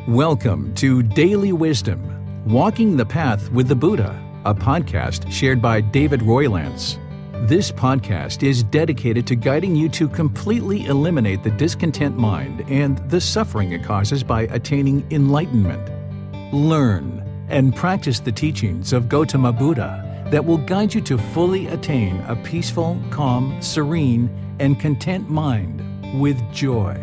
Welcome to Daily Wisdom, Walking the Path with the Buddha, a podcast shared by David Roylance. This podcast is dedicated to guiding you to completely eliminate the discontent mind and the suffering it causes by attaining enlightenment. Learn and practice the teachings of Gautama Buddha that will guide you to fully attain a peaceful, calm, serene, and content mind with joy.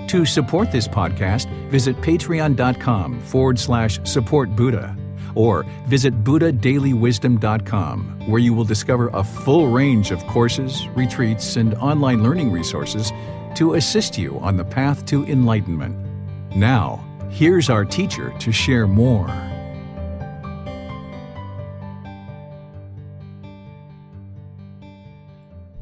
To support this podcast, visit patreon.com/supportbuddha or visit buddhadailywisdom.com, where you will discover a full range of courses, retreats, and online learning resources to assist you on the path to enlightenment. Now, here's our teacher to share more.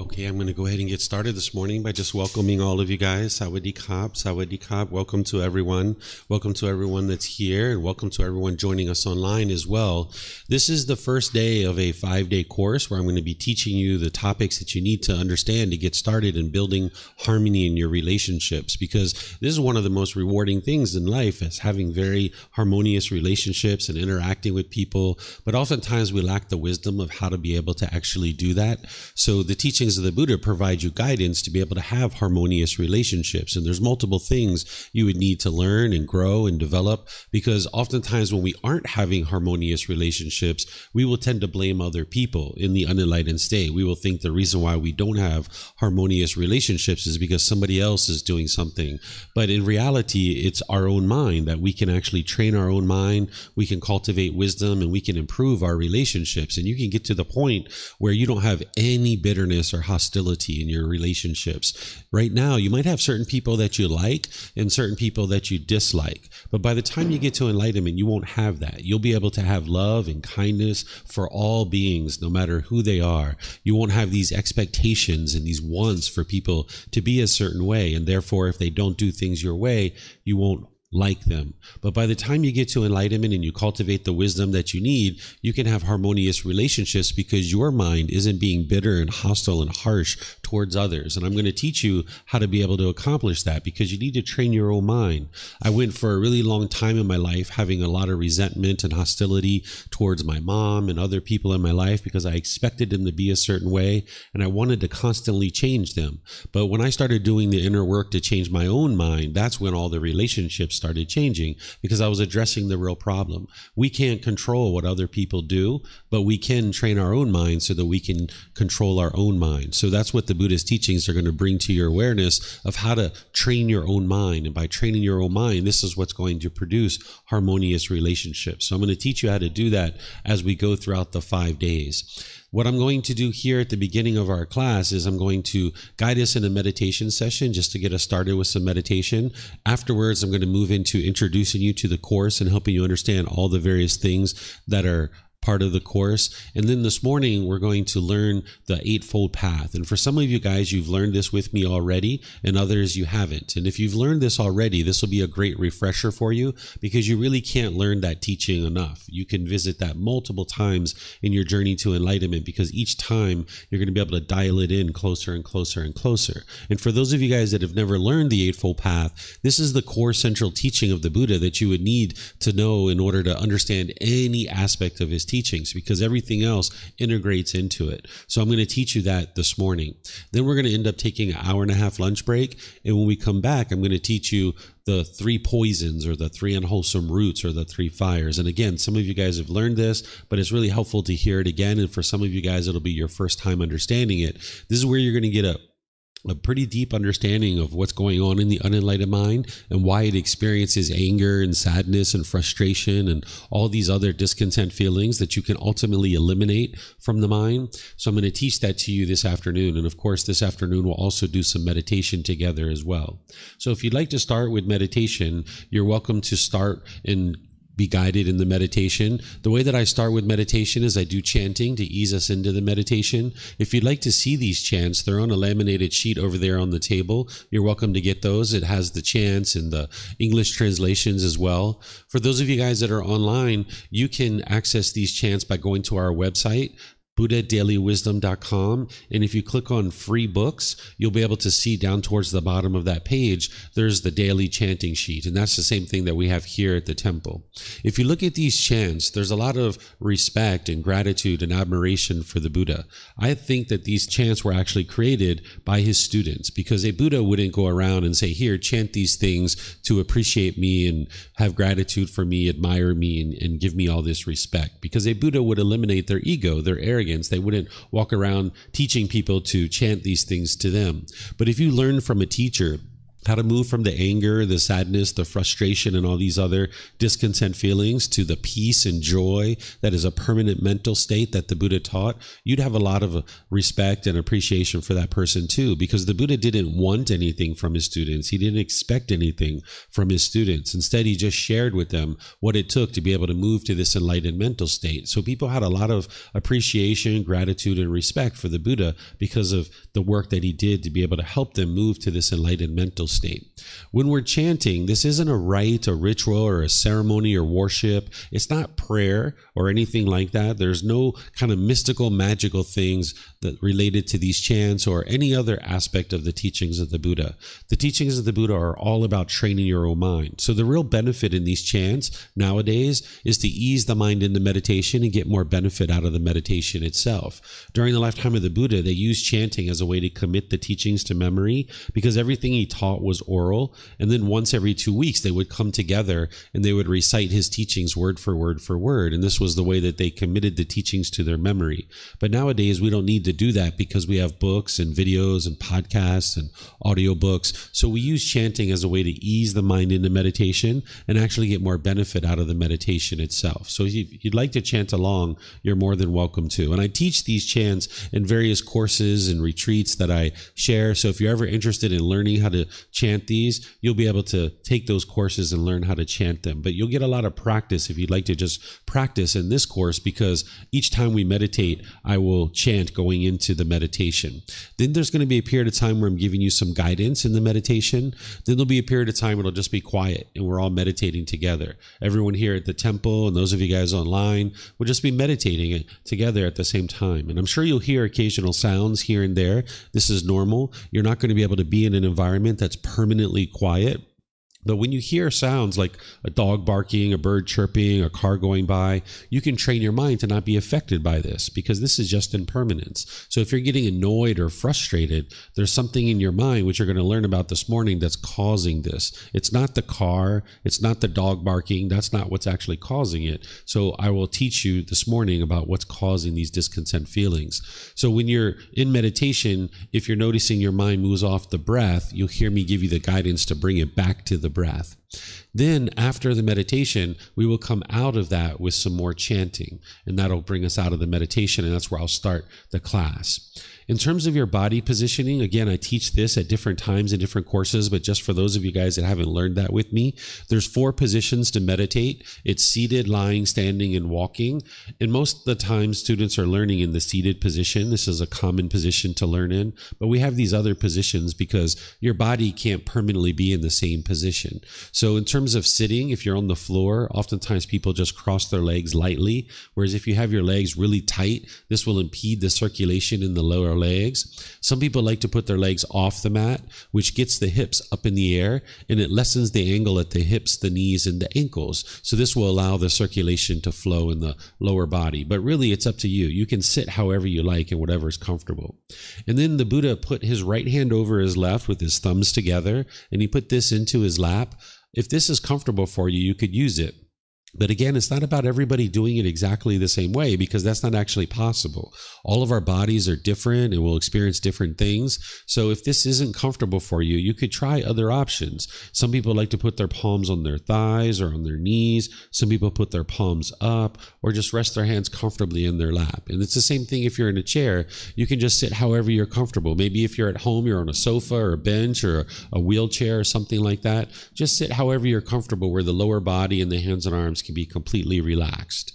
Okay, I'm going to go ahead and get started this morning by just welcoming all of you guys. Sawadee Krap, Sawadee Krap. Welcome to everyone. Welcome to everyone that's here, and welcome to everyone joining us online as well. This is the first day of a 5-day course where I'm going to be teaching you the topics that you need to understand to get started in building harmony in your relationships, because this is one of the most rewarding things in life, is having very harmonious relationships and interacting with people. But oftentimes we lack the wisdom of how to be able to actually do that. So the teachings of the Buddha provide you guidance to be able to have harmonious relationships. And there's multiple things you would need to learn and grow and develop, because oftentimes when we aren't having harmonious relationships, we will tend to blame other people in the unenlightened state. We will think the reason why we don't have harmonious relationships is because somebody else is doing something. But in reality, it's our own mind that we can actually train our own mind. We can cultivate wisdom and we can improve our relationships. And you can get to the point where you don't have any bitterness or hostility in your relationships. Right now, you might have certain people that you like and certain people that you dislike. But by the time you get to enlightenment, you won't have that. You'll be able to have love and kindness for all beings, no matter who they are. You won't have these expectations and these wants for people to be a certain way. And therefore, if they don't do things your way, you won't like them. But by the time you get to enlightenment and you cultivate the wisdom that you need, you can have harmonious relationships because your mind isn't being bitter and hostile and harsh towards others. And I'm going to teach you how to be able to accomplish that, because you need to train your own mind. I went for a really long time in my life having a lot of resentment and hostility towards my mom and other people in my life because I expected them to be a certain way and I wanted to constantly change them. But when I started doing the inner work to change my own mind, that's when all the relationships started changing, because I was addressing the real problem. We can't control what other people do, but we can train our own mind so that we can control our own mind. So that's what the Buddhist teachings are going to bring to your awareness of how to train your own mind. And by training your own mind, this is what's going to produce harmonious relationships. So I'm going to teach you how to do that as we go throughout the 5 days. What I'm going to do here at the beginning of our class is I'm going to guide us in a meditation session just to get us started with some meditation. Afterwards, I'm going to move into introducing you to the course and helping you understand all the various things that are part of the course. And then this morning, we're going to learn the Eightfold Path. And for some of you guys, you've learned this with me already, and others you haven't. And if you've learned this already, this will be a great refresher for you, because you really can't learn that teaching enough. You can visit that multiple times in your journey to enlightenment, because each time you're going to be able to dial it in closer and closer and closer. And for those of you guys that have never learned the Eightfold Path, this is the core central teaching of the Buddha that you would need to know in order to understand any aspect of his teachings, because everything else integrates into it. So I'm going to teach you that this morning. Then we're going to end up taking an 1.5-hour lunch break. And when we come back, I'm going to teach you the 3 poisons, or the 3 unwholesome roots, or the 3 fires. And again, some of you guys have learned this, but it's really helpful to hear it again. And for some of you guys, it'll be your first time understanding it. This is where you're going to get a pretty deep understanding of what's going on in the unenlightened mind and why it experiences anger and sadness and frustration and all these other discontent feelings that you can ultimately eliminate from the mind. So I'm going to teach that to you this afternoon. And of course, this afternoon, we'll also do some meditation together as well. So if you'd like to start with meditation, you're welcome to start and be guided in the meditation. The way that I start with meditation is I do chanting to ease us into the meditation. If you'd like to see these chants, they're on a laminated sheet over there on the table. You're welcome to get those. It has the chants and the English translations as well. For those of you guys that are online, you can access these chants by going to our website, buddhadailywisdom.com. And if you click on free books, you'll be able to see down towards the bottom of that page, there's the daily chanting sheet. And that's the same thing that we have here at the temple. If you look at these chants, there's a lot of respect and gratitude and admiration for the Buddha. I think that these chants were actually created by his students, because a Buddha wouldn't go around and say, here, chant these things to appreciate me and have gratitude for me, admire me, and give me all this respect. Because a Buddha would eliminate their ego, their arrogance. They wouldn't walk around teaching people to chant these things to them. But if you learn from a teacher how to move from the anger, the sadness, the frustration, and all these other discontent feelings to the peace and joy that is a permanent mental state that the Buddha taught, you'd have a lot of respect and appreciation for that person too, because the Buddha didn't want anything from his students. He didn't expect anything from his students. Instead, he just shared with them what it took to be able to move to this enlightened mental state. So people had a lot of appreciation, gratitude, and respect for the Buddha because of the work that he did to be able to help them move to this enlightened mental state. When we're chanting, this isn't a rite, a ritual, or a ceremony or worship. It's not prayer or anything like that. There's no kind of mystical, magical things that related to these chants or any other aspect of the teachings of the Buddha. The teachings of the Buddha are all about training your own mind. So the real benefit in these chants nowadays is to ease the mind into meditation and get more benefit out of the meditation itself. During the lifetime of the Buddha, they used chanting as a way to commit the teachings to memory, because everything he taught was oral, and then once every 2 weeks they would come together and they would recite his teachings word for word for word, and this was the way that they committed the teachings to their memory. But nowadays we don't need to do that because we have books and videos and podcasts and audiobooks. So we use chanting as a way to ease the mind into meditation and actually get more benefit out of the meditation itself. So if you'd like to chant along, you're more than welcome to. And I teach these chants in various courses and retreats that I share. So if you're ever interested in learning how to chant these, you'll be able to take those courses and learn how to chant them. But you'll get a lot of practice if you'd like to just practice in this course, because each time we meditate, I will chant going into the meditation. Then there's going to be a period of time where I'm giving you some guidance in the meditation. Then there'll be a period of time where it'll just be quiet and we're all meditating together. Everyone here at the temple and those of you guys online will just be meditating together at the same time. And I'm sure you'll hear occasional sounds here and there. This is normal. You're not going to be able to be in an environment that's permanently quiet. But when you hear sounds like a dog barking, a bird chirping, a car going by, you can train your mind to not be affected by this, because this is just impermanence. So if you're getting annoyed or frustrated, there's something in your mind, which you're going to learn about this morning, that's causing this. It's not the car, it's not the dog barking, that's not what's actually causing it. So I will teach you this morning about what's causing these discontent feelings. So when you're in meditation, if you're noticing your mind moves off the breath, you'll hear me give you the guidance to bring it back to the breath. Then after the meditation, we will come out of that with some more chanting, and that'll bring us out of the meditation, and that's where I'll start the class. In terms of your body positioning, again, I teach this at different times in different courses, but just for those of you guys that haven't learned that with me, there's 4 positions to meditate. It's seated, lying, standing, and walking. And most of the time, students are learning in the seated position. This is a common position to learn in, but we have these other positions because your body can't permanently be in the same position. So in terms of sitting, if you're on the floor, oftentimes people just cross their legs lightly, whereas if you have your legs really tight, this will impede the circulation in the lower legs. Some people like to put their legs off the mat, which gets the hips up in the air, and it lessens the angle at the hips, the knees, and the ankles. So this will allow the circulation to flow in the lower body. But really, it's up to you. You can sit however you like and whatever is comfortable. And then the Buddha put his right hand over his left with his thumbs together, and he put this into his lap. If this is comfortable for you, you could use it. But again, it's not about everybody doing it exactly the same way, because that's not actually possible. All of our bodies are different and we'll experience different things. So if this isn't comfortable for you, you could try other options. Some people like to put their palms on their thighs or on their knees. Some people put their palms up or just rest their hands comfortably in their lap. And it's the same thing if you're in a chair. You can just sit however you're comfortable. Maybe if you're at home, you're on a sofa or a bench or a wheelchair or something like that. Just sit however you're comfortable, where the lower body and the hands and arms can be completely relaxed.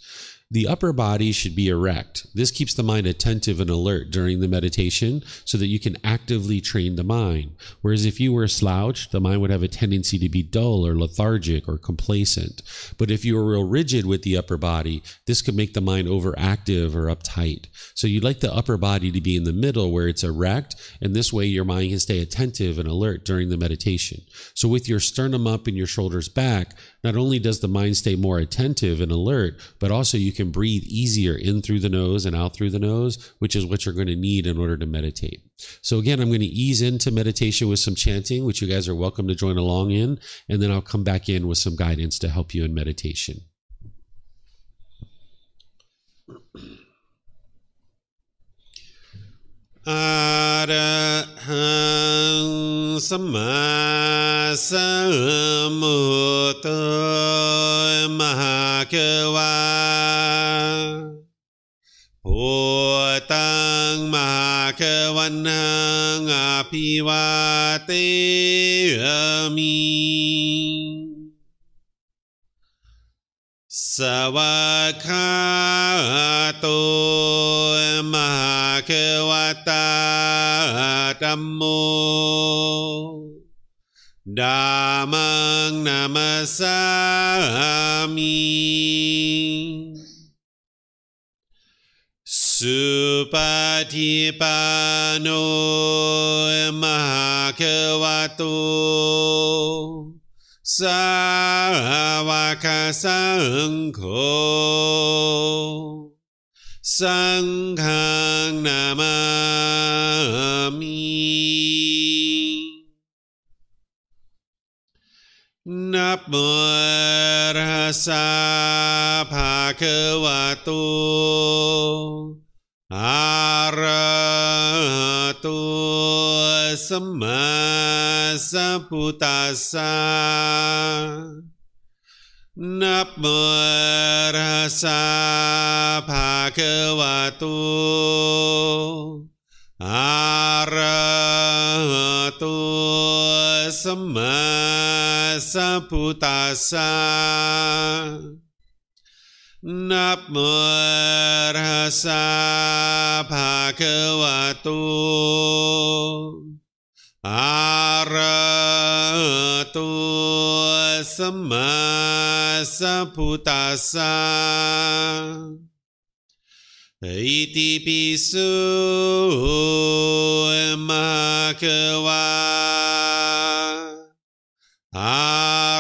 The upper body should be erect. This keeps the mind attentive and alert during the meditation so that you can actively train the mind. Whereas if you were slouched, the mind would have a tendency to be dull or lethargic or complacent. But if you were real rigid with the upper body, this could make the mind overactive or uptight. So you'd like the upper body to be in the middle where it's erect, and this way your mind can stay attentive and alert during the meditation. So with your sternum up and your shoulders back, not only does the mind stay more attentive and alert, but also you can breathe easier in through the nose and out through the nose, which is what you're going to need in order to meditate. So again, I'm going to ease into meditation with some chanting, which you guys are welcome to join along in, and then I'll come back in with some guidance to help you in meditation. Arahang Samma Sambuddho Mahakava Bhutang Mahakavanang Apivateyami Savakato Mahakavata Dhammo Dhammang Namasami Supatipano Mahakavato Savaka Sangho Sanghang Namami Namo Rasa Bhagavato Arahato Samma Sambuddhassa Namo Rasa Bhagavato Arahato Samma Sambuddhassa Namo Rasa Bhagavato Arahato Samma Sambuddhassa Iti pisu Mahakava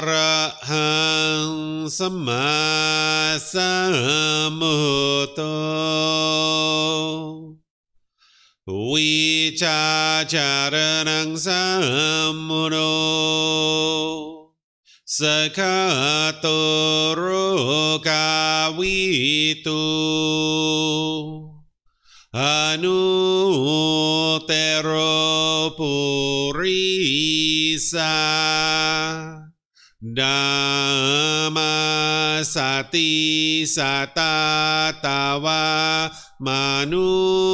Arahang Samma Sambuddho Vicacaranang Sambuddho Sakato Rokavitu Anutero Purisa Dhamma Sati Satatawa Manusarang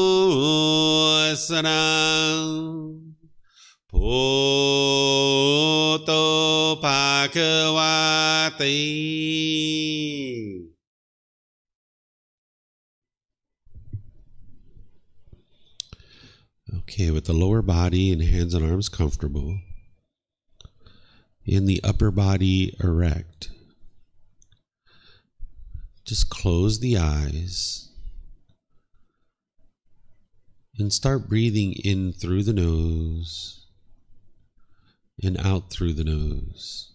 Bhutto Bhagavati. Okay, with the lower body and hands and arms comfortable, in the upper body erect, just close the eyes and start breathing in through the nose and out through the nose.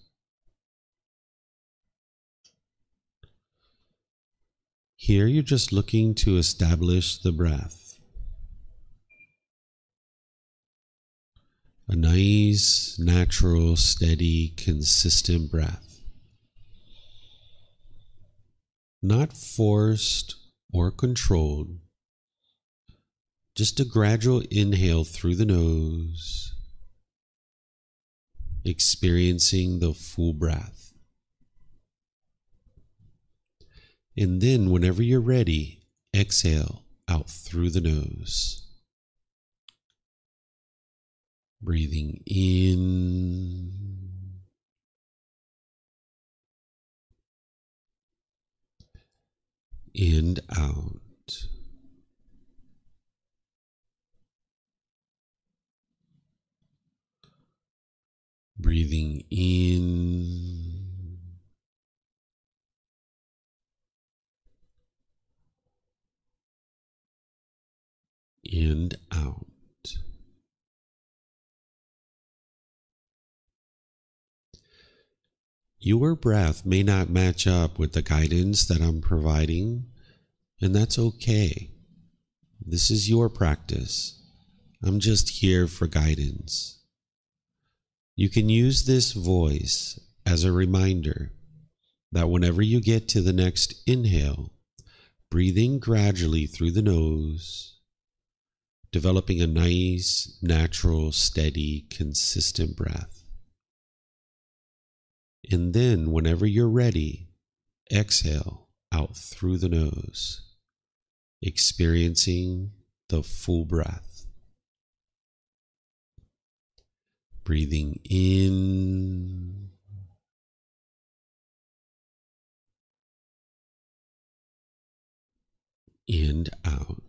Here you're just looking to establish the breath. A nice, natural, steady, consistent breath. Not forced or controlled. Just a gradual inhale through the nose, experiencing the full breath. And then, whenever you're ready, exhale out through the nose. Breathing in and out. Breathing in and out. Your breath may not match up with the guidance that I'm providing, and that's okay. This is your practice. I'm just here for guidance. You can use this voice as a reminder that whenever you get to the next inhale, breathing gradually through the nose, developing a nice, natural, steady, consistent breath. And then whenever you're ready, exhale out through the nose, experiencing the full breath. Breathing in and out.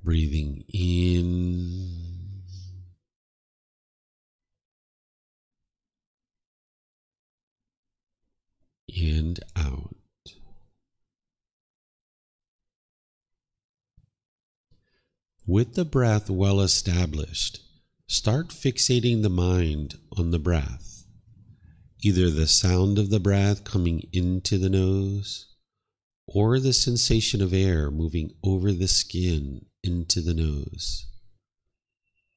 Breathing in and out. With the breath well established, start fixating the mind on the breath, either the sound of the breath coming into the nose or the sensation of air moving over the skin into the nose.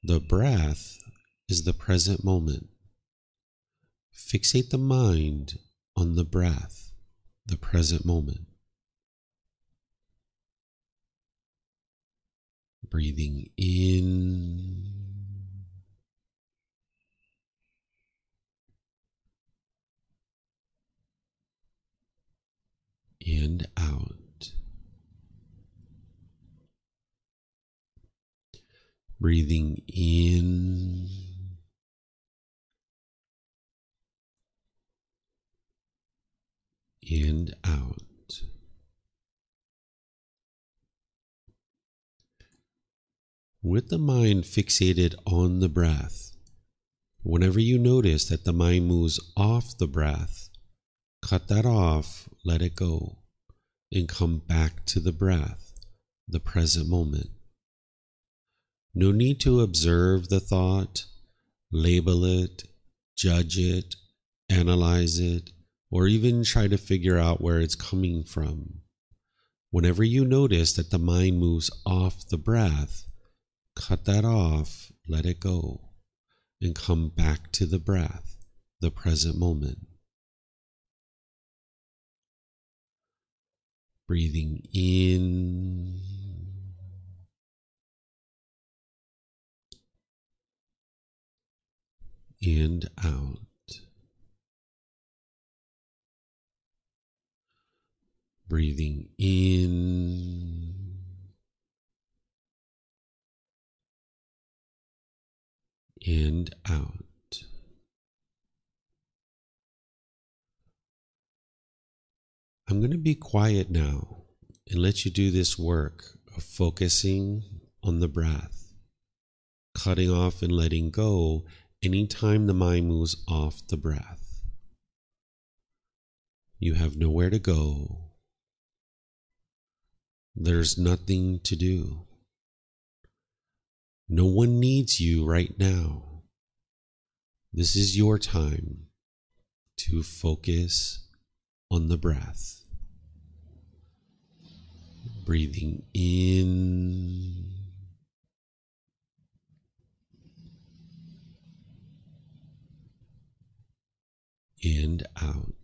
The breath is the present moment. Fixate the mind on the breath, the present moment. Breathing in and out. Breathing in and out. With the mind fixated on the breath, whenever you notice that the mind moves off the breath, cut that off, let it go, and come back to the breath, the present moment. No need to observe the thought, label it, judge it, analyze it, or even try to figure out where it's coming from. Whenever you notice that the mind moves off the breath, cut that off, let it go, and come back to the breath, the present moment. Breathing in and out. Breathing in and out. I'm going to be quiet now and let you do this work of focusing on the breath, cutting off and letting go anytime the mind moves off the breath. You have nowhere to go. There's nothing to do. No one needs you right now. This is your time to focus on the breath. Breathing in and out.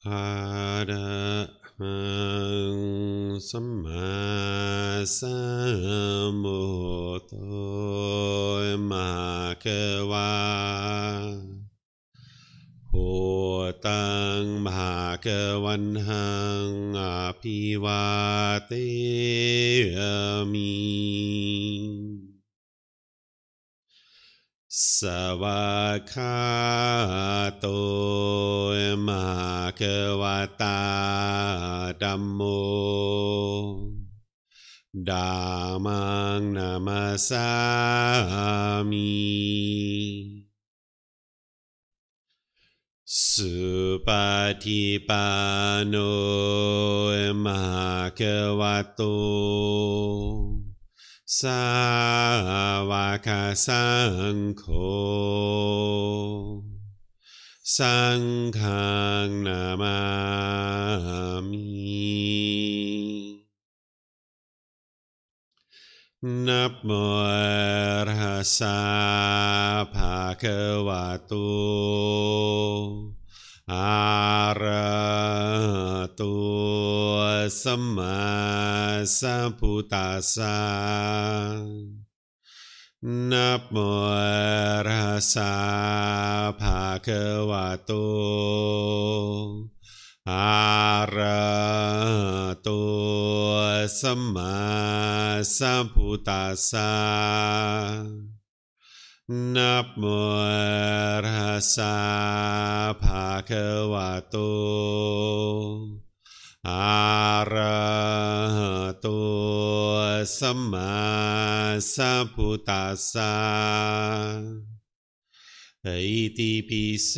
อะระหังสัมมาสัมพุทโธมะคะวะโหตังภะคะวันหังอภิวาเทมิสวากขาโตมะคะวะตาธัมโมธัมมังนามัสสามิสุปฏิปันโนภะคะวะโตสาวกสังโฆสังฆังนามามินะโมตัสสะภะคะวะโตอะระหะโตสัมมาสัมพุทธัสสะนะโมตัสสะภะคะวะโตอะระหะโตสัมมาสัมพุทธัสสะนะโมตัสสะภะคะวะโตอะระหะโตสัมมาสัมพุทธัสสะอิติปิโส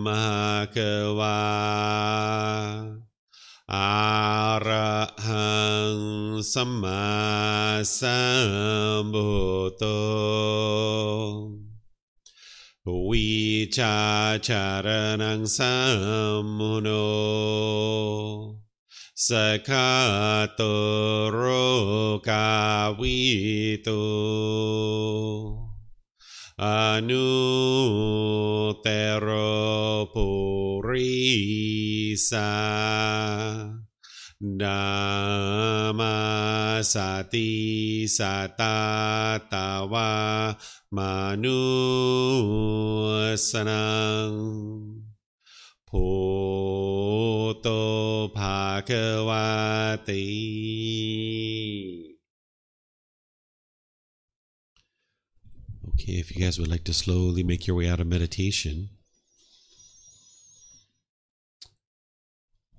ภะคะวะอะระหังสัมมาสัมพุทโธวิชาจารณังสัมมุโนสกขาโตโรกาวิโตอนุเตโรปุริสานามาสติสัตตาตาวามนุสนังพุทโธภะคะวะติ Okay, if you guys would like to slowly make your way out of meditation.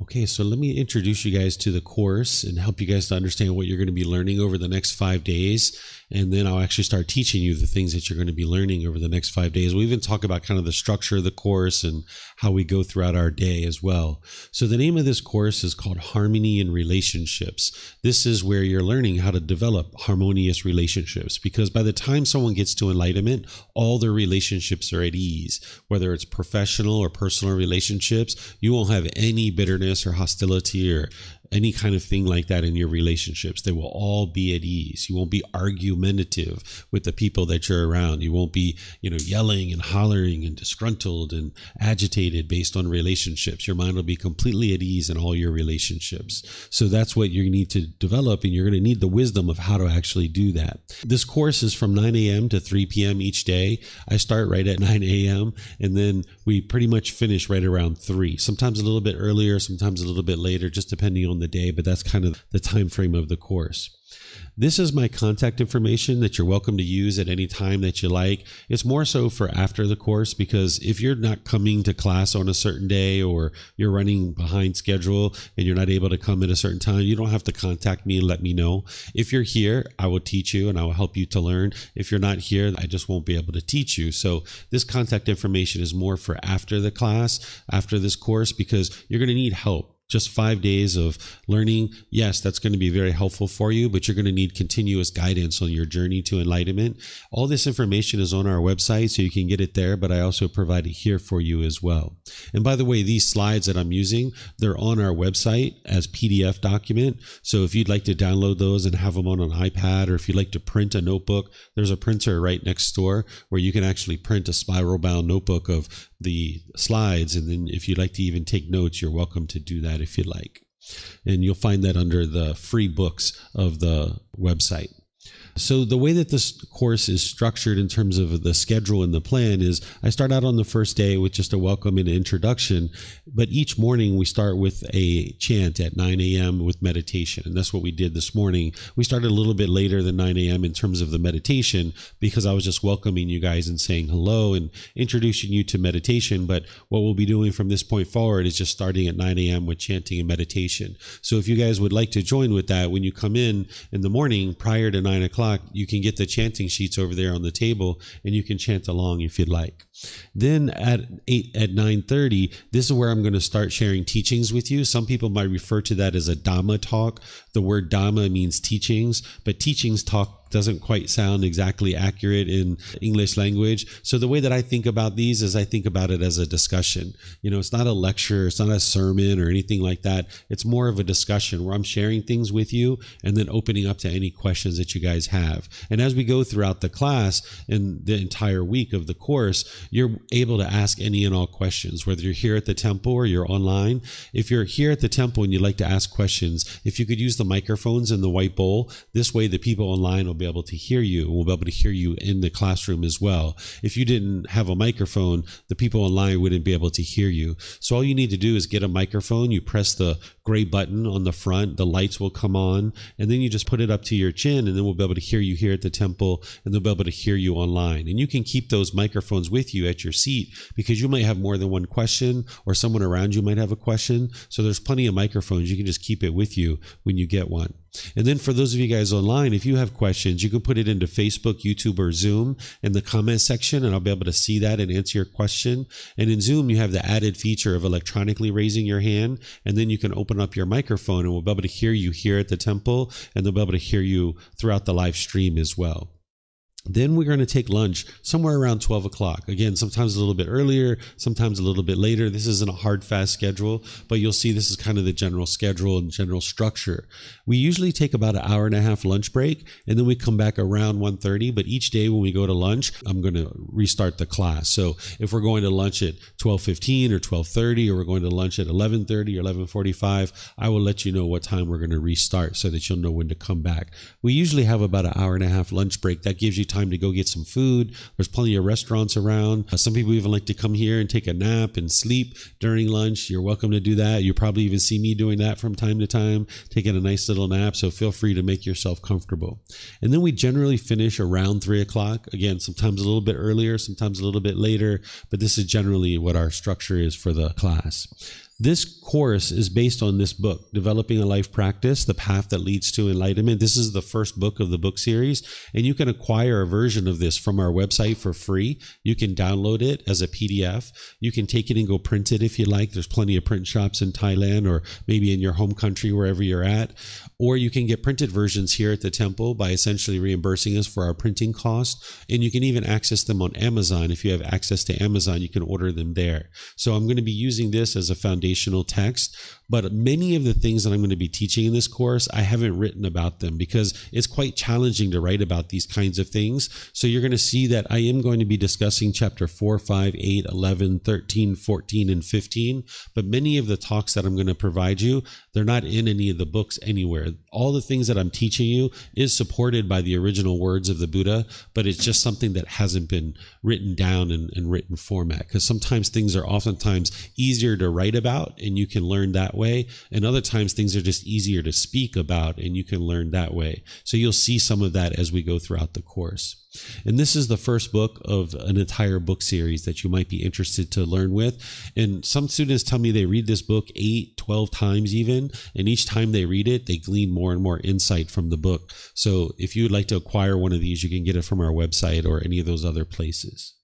Okay, so let me introduce you guys to the course and help you guys to understand what you're going to be learning over the next 5 days. And then I'll actually start teaching you the things that you're going to be learning over the next 5 days. We'll even talk about kind of the structure of the course and how we go throughout our day as well. So the name of this course is called Harmony in Relationships. This is where you're learning how to develop harmonious relationships, because by the time someone gets to enlightenment, all their relationships are at ease. Whether it's professional or personal relationships, you won't have any bitterness or hostility or any kind of thing like that in your relationships. They will all be at ease. You won't be argumentative with the people that you're around. You won't be, yelling and hollering and disgruntled and agitated based on relationships. Your mind will be completely at ease in all your relationships. So that's what you need to develop, and you're going to need the wisdom of how to actually do that. This course is from 9 a.m. to 3 p.m. each day. I start right at 9 a.m. and then we pretty much finish right around 3. Sometimes a little bit earlier, sometimes a little bit later, just depending on the day, but that's kind of the time frame of the course. This is my contact information that you're welcome to use at any time that you like. It's more so for after the course, because if you're not coming to class on a certain day or you're running behind schedule and you're not able to come at a certain time, you don't have to contact me and let me know. If you're here, I will teach you and I will help you to learn. If you're not here, I just won't be able to teach you. So this contact information is more for after the class, after this course, because you're going to need help just 5 days of learning. Yes, that's going to be very helpful for you, but you're going to need continuous guidance on your journey to enlightenment. All this information is on our website, so you can get it there, but I also provide it here for you as well. And by the way, these slides that I'm using, they're on our website as PDF document. So if you'd like to download those and have them on an iPad, or if you'd like to print a notebook, there's a printer right next door where you can actually print a spiral bound notebook of the slides. And then if you'd like to even take notes, you're welcome to do that if you'd like. And you'll find that under the free books of the website. So the way that this course is structured in terms of the schedule and the plan is I start out on the first day with just a welcome and introduction, but each morning we start with a chant at 9 a.m. with meditation. And that's what we did this morning. We started a little bit later than 9 a.m. in terms of the meditation because I was just welcoming you guys and saying hello and introducing you to meditation. But what we'll be doing from this point forward is just starting at 9 a.m. with chanting and meditation. So if you guys would like to join with that, when you come in the morning prior to 9 o'clock, you can get the chanting sheets over there on the table and you can chant along if you'd like. Then at 9:30, this is where I'm going to start sharing teachings with you. Some people might refer to that as a Dhamma talk. The word Dhamma means teachings, but teachings talk doesn't quite sound exactly accurate in English language. So the way that I think about these is I think about it as a discussion. It's not a lecture, it's not a sermon or anything like that. It's more of a discussion where I'm sharing things with you and then opening up to any questions that you guys have. And as we go throughout the class and the entire week of the course, you're able to ask any and all questions, whether you're here at the temple or you're online. If you're here at the temple and you'd like to ask questions, if you could use the microphones in the white bowl, this way the people online will be able to hear you, and we'll be able to hear you in the classroom as well. If you didn't have a microphone, the people online wouldn't be able to hear you. So all you need to do is get a microphone, you press the gray button on the front, the lights will come on, and then you just put it up to your chin, and then we'll be able to hear you here at the temple, and they'll be able to hear you online. And you can keep those microphones with you at your seat because you might have more than one question, or someone around you might have a question. So there's plenty of microphones. You can just keep it with you when you get one. And then for those of you guys online, if you have questions, you can put it into Facebook, YouTube, or Zoom in the comment section, and I'll be able to see that and answer your question. And in Zoom, you have the added feature of electronically raising your hand, and then you can open up your microphone, and we'll be able to hear you here at the temple, and they'll be able to hear you throughout the live stream as well. Then we're going to take lunch somewhere around 12 o'clock. Again, sometimes a little bit earlier, sometimes a little bit later. This isn't a hard, fast schedule, but you'll see this is kind of the general schedule and general structure. We usually take about an hour and a half lunch break, and then we come back around 1:30. But each day when we go to lunch, I'm going to restart the class. So if we're going to lunch at 12:15 or 12:30, or we're going to lunch at 11:30 or 11:45, I will let you know what time we're going to restart so that you'll know when to come back. We usually have about an hour and a half lunch break. That gives you time to go get some food. There's plenty of restaurants around. Some people even like to come here and take a nap and sleep during lunch. You're welcome to do that. You probably even see me doing that from time to time, taking a nice little nap. So feel free to make yourself comfortable. And then we generally finish around 3 o'clock. Again, sometimes a little bit earlier, sometimes a little bit later, but this is generally what our structure is for the class. This course is based on this book, Developing a Life Practice, The Path That Leads to Enlightenment. This is the first book of the book series, and you can acquire a version of this from our website for free. You can download it as a PDF. You can take it and go print it if you like. There's plenty of print shops in Thailand or maybe in your home country, wherever you're at. Or you can get printed versions here at the temple by essentially reimbursing us for our printing costs. And you can even access them on Amazon. If you have access to Amazon, you can order them there. So I'm going to be using this as a foundational text, but many of the things that I'm going to be teaching in this course, I haven't written about them because it's quite challenging to write about these kinds of things. So you're going to see that I am going to be discussing chapter 4, 5, 8, 11, 13, 14, and 15. But many of the talks that I'm going to provide you, they're not in any of the books anywhere. All the things that I'm teaching you is supported by the original words of the Buddha, but it's just something that hasn't been written down in written format, because sometimes things are oftentimes easier to write about and you can learn that way, and other times things are just easier to speak about and you can learn that way. So you'll see some of that as we go throughout the course. And this is the first book of an entire book series that you might be interested to learn with. And some students tell me they read this book 8, 12 times even, and each time they read it, they glean more and more insight from the book. So if you would like to acquire one of these, you can get it from our website or any of those other places.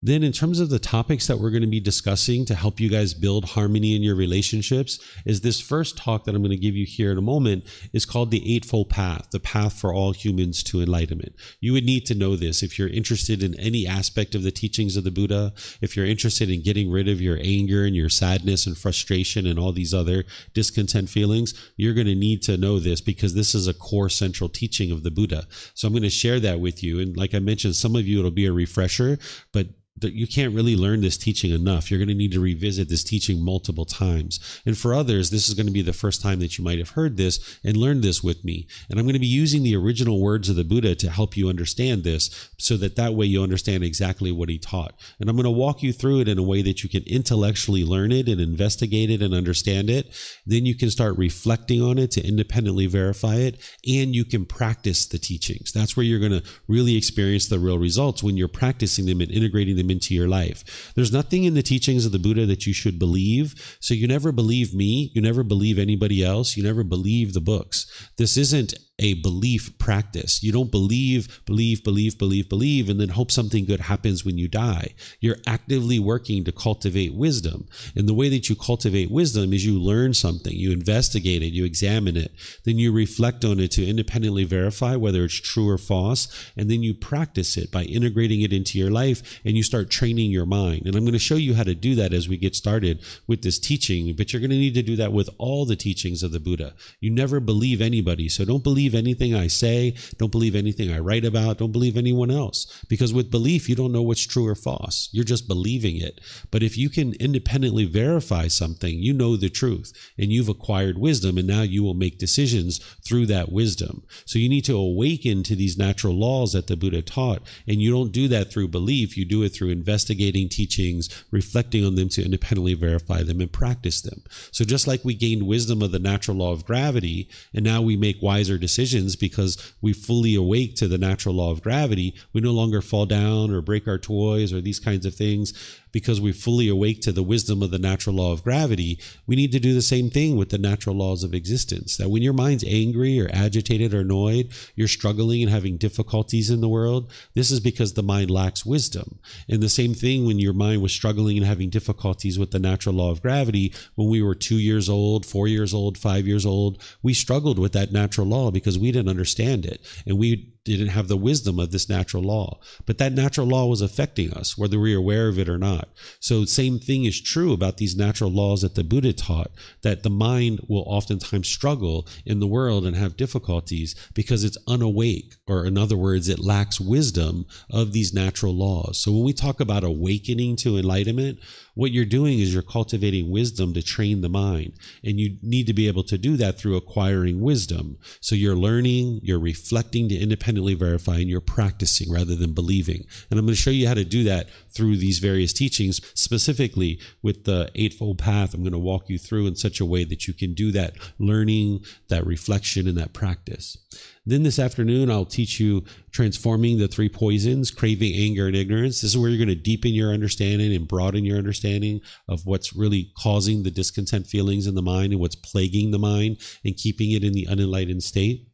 Then in terms of the topics that we're going to be discussing to help you guys build harmony in your relationships, is this first talk that I'm going to give you here in a moment is called the Eightfold Path, the path for all humans to enlightenment. You would need to know this if you're interested in any aspect of the teachings of the Buddha, if you're interested in getting rid of your anger and your sadness and frustration and all these other discontent feelings. You're going to need to know this because this is a core central teaching of the Buddha. So I'm going to share that with you. And like I mentioned, some of you, it'll be a refresher, but you can't really learn this teaching enough. You're going to need to revisit this teaching multiple times. And for others, this is going to be the first time that you might have heard this and learned this with me. And I'm going to be using the original words of the Buddha to help you understand this so that way you understand exactly what he taught. And I'm going to walk you through it in a way that you can intellectually learn it and investigate it and understand it. Then you can start reflecting on it to independently verify it, and you can practice the teachings. That's where you're going to really experience the real results when you're practicing them and integrating them into your life. There's nothing in the teachings of the Buddha that you should believe. So you never believe me. You never believe anybody else. You never believe the books. This isn't a belief practice. You don't believe, and then hope something good happens when you die. You're actively working to cultivate wisdom. And the way that you cultivate wisdom is you learn something, you investigate it, you examine it, then you reflect on it to independently verify whether it's true or false, and then you practice it by integrating it into your life, and you start training your mind. And I'm going to show you how to do that as we get started with this teaching, but you're going to need to do that with all the teachings of the Buddha. You never believe anybody, so don't believe anything I say, don't believe anything I write about, don't believe anyone else. Because with belief, you don't know what's true or false. You're just believing it. But if you can independently verify something, you know the truth and you've acquired wisdom, and now you will make decisions through that wisdom. So you need to awaken to these natural laws that the Buddha taught, and you don't do that through belief. You do it through investigating teachings, reflecting on them to independently verify them and practice them. So just like we gained wisdom of the natural law of gravity, and now we make wiser decisions because we fully awake to the natural law of gravity, we no longer fall down or break our toys or these kinds of things. Because we fully awake to the wisdom of the natural law of gravity, we need to do the same thing with the natural laws of existence. That when your mind's angry or agitated or annoyed, you're struggling and having difficulties in the world, this is because the mind lacks wisdom. And the same thing when your mind was struggling and having difficulties with the natural law of gravity, when we were 2 years old, 4 years old, 5 years old, we struggled with that natural law because we didn't understand it. And we didn't have the wisdom of this natural law. But that natural law was affecting us, whether we were aware of it or not. So same thing is true about these natural laws that the Buddha taught, that the mind will oftentimes struggle in the world and have difficulties because it's unawake, or in other words, it lacks wisdom of these natural laws. So when we talk about awakening to enlightenment, what you're doing is you're cultivating wisdom to train the mind. And you need to be able to do that through acquiring wisdom. So you're learning, you're reflecting to independently verify, and you're practicing rather than believing. And I'm going to show you how to do that through these various teachings, specifically with the Eightfold Path. I'm going to walk you through in such a way that you can do that learning, that reflection, and that practice. Then this afternoon, I'll teach you transforming the three poisons, craving, anger, and ignorance. This is where you're going to deepen your understanding and broaden your understanding of what's really causing the discontent feelings in the mind and what's plaguing the mind and keeping it in the unenlightened state.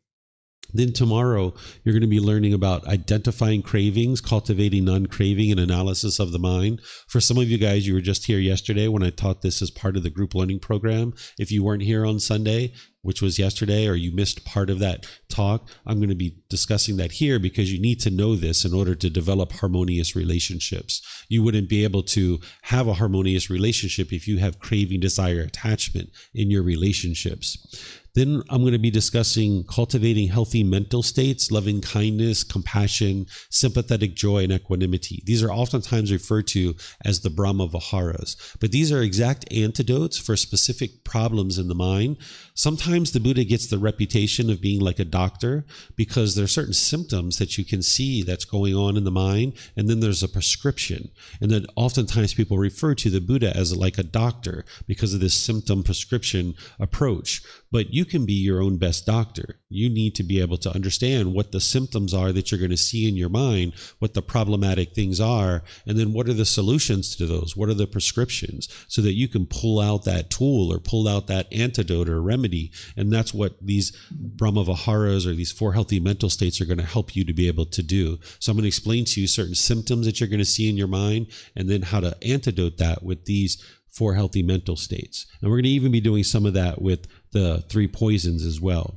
Then tomorrow, you're going to be learning about identifying cravings, cultivating non-craving, and analysis of the mind. For some of you guys, you were just here yesterday when I taught this as part of the group learning program. If you weren't here on Sunday, which was yesterday, or you missed part of that talk, I'm going to be discussing that here because you need to know this in order to develop harmonious relationships. You wouldn't be able to have a harmonious relationship if you have craving, desire, attachment in your relationships. Then I'm going to be discussing cultivating healthy mental states, loving kindness, compassion, sympathetic joy, and equanimity. These are oftentimes referred to as the Brahma Viharas, but these are exact antidotes for specific problems in the mind. Sometimes the Buddha gets the reputation of being like a doctor because there are certain symptoms that you can see that's going on in the mind, and then there's a prescription. And then oftentimes people refer to the Buddha as like a doctor because of this symptom prescription approach. But you can be your own best doctor. You need to be able to understand what the symptoms are that you're going to see in your mind, what the problematic things are, and then what are the solutions to those? What are the prescriptions? So that you can pull out that tool or pull out that antidote or remedy And that's what these Brahma Viharas or these 4 healthy mental states are going to help you to be able to do. So I'm going to explain to you certain symptoms that you're going to see in your mind, and then how to antidote that with these 4 healthy mental states. And we're going to even be doing some of that with the 3 poisons as well.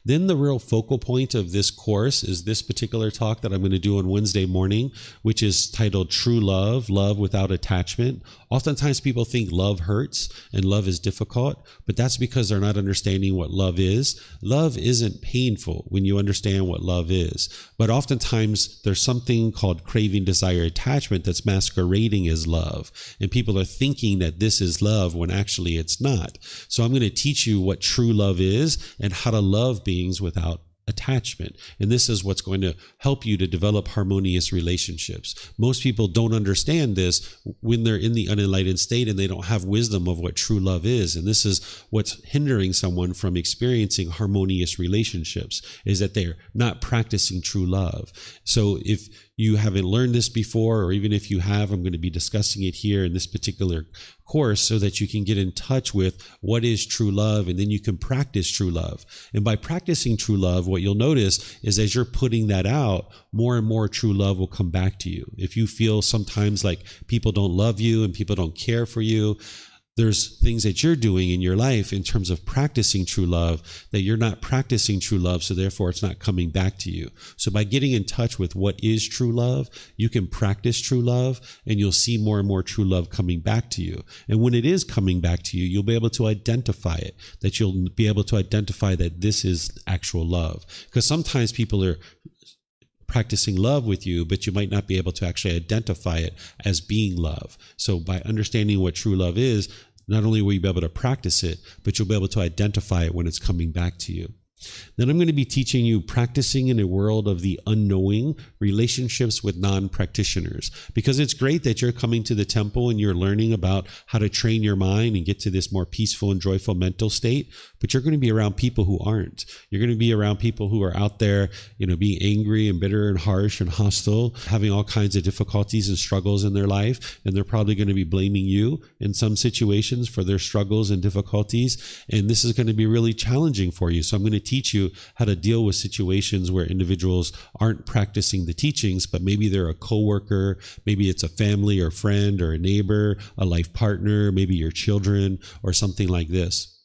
Then the real focal point of this course is this particular talk that I'm going to do on Wednesday morning, which is titled True Love, Love Without Attachment. Oftentimes people think love hurts and love is difficult, but that's because they're not understanding what love is. Love isn't painful when you understand what love is, but oftentimes there's something called craving, desire, attachment that's masquerading as love, and people are thinking that this is love when actually it's not. So I'm going to teach you what true love is and how to love beings without attachment. And this is what's going to help you to develop harmonious relationships. Most people don't understand this when they're in the unenlightened state and they don't have wisdom of what true love is. And this is what's hindering someone from experiencing harmonious relationships, is that they're not practicing true love. So if you haven't learned this before, or even if you have, I'm going to be discussing it here in this particular course so that you can get in touch with what is true love, and then you can practice true love. And by practicing true love, what you'll notice is as you're putting that out, more and more true love will come back to you. If you feel sometimes like people don't love you and people don't care for you, there's things that you're doing in your life in terms of practicing true love that you're not practicing true love, so therefore it's not coming back to you. So by getting in touch with what is true love, you can practice true love, and you'll see more and more true love coming back to you. And when it is coming back to you, you'll be able to identify it, that you'll be able to identify that this is actual love. Because sometimes people are practicing love with you, but you might not be able to actually identify it as being love. So by understanding what true love is, not only will you be able to practice it, but you'll be able to identify it when it's coming back to you. Then I'm going to be teaching you practicing in a world of the unknowing, relationships with non-practitioners, because it's great that you're coming to the temple and you're learning about how to train your mind and get to this more peaceful and joyful mental state, but you're going to be around people who aren't. You're going to be around people who are out there, being angry and bitter and harsh and hostile, having all kinds of difficulties and struggles in their life, and they're probably going to be blaming you in some situations for their struggles and difficulties, and this is going to be really challenging for you. So I'm going to teach you how to deal with situations where individuals aren't practicing the teachings, but maybe they're a coworker, maybe it's a family or friend or a neighbor, a life partner, maybe your children or something like this.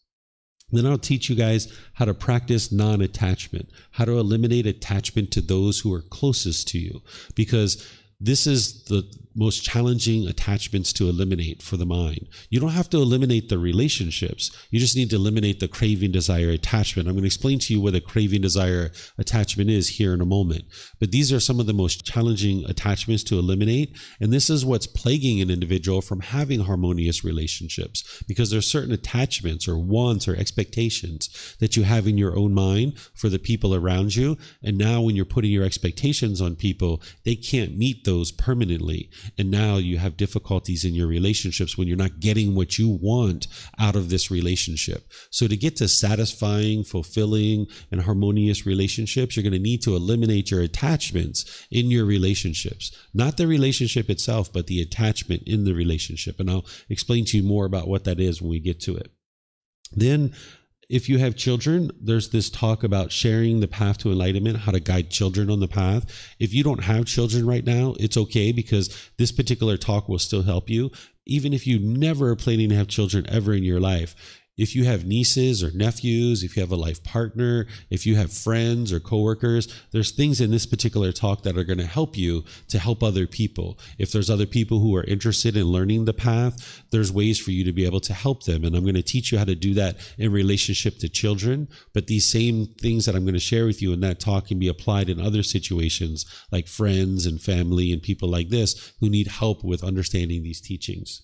Then I'll teach you guys how to practice non-attachment, how to eliminate attachment to those who are closest to you, because this is the most challenging attachments to eliminate for the mind. You don't have to eliminate the relationships. You just need to eliminate the craving, desire, attachment. I'm going to explain to you what a craving, desire, attachment is here in a moment. But these are some of the most challenging attachments to eliminate. And this is what's plaguing an individual from having harmonious relationships, because there's certain attachments or wants or expectations that you have in your own mind for the people around you. And now when you're putting your expectations on people, they can't meet those permanently. And now you have difficulties in your relationships when you're not getting what you want out of this relationship. So to get to satisfying, fulfilling, and harmonious relationships, you're going to need to eliminate your attachments in your relationships. Not the relationship itself, but the attachment in the relationship. And I'll explain to you more about what that is when we get to it. Then, if you have children, there's this talk about sharing the path to enlightenment, how to guide children on the path. If you don't have children right now, it's okay, because this particular talk will still help you. Even if you never are planning to have children ever in your life, if you have nieces or nephews, if you have a life partner, if you have friends or coworkers, there's things in this particular talk that are going to help you to help other people. If there's other people who are interested in learning the path, there's ways for you to be able to help them. And I'm going to teach you how to do that in relationship to children. But these same things that I'm going to share with you in that talk can be applied in other situations, like friends and family and people like this who need help with understanding these teachings.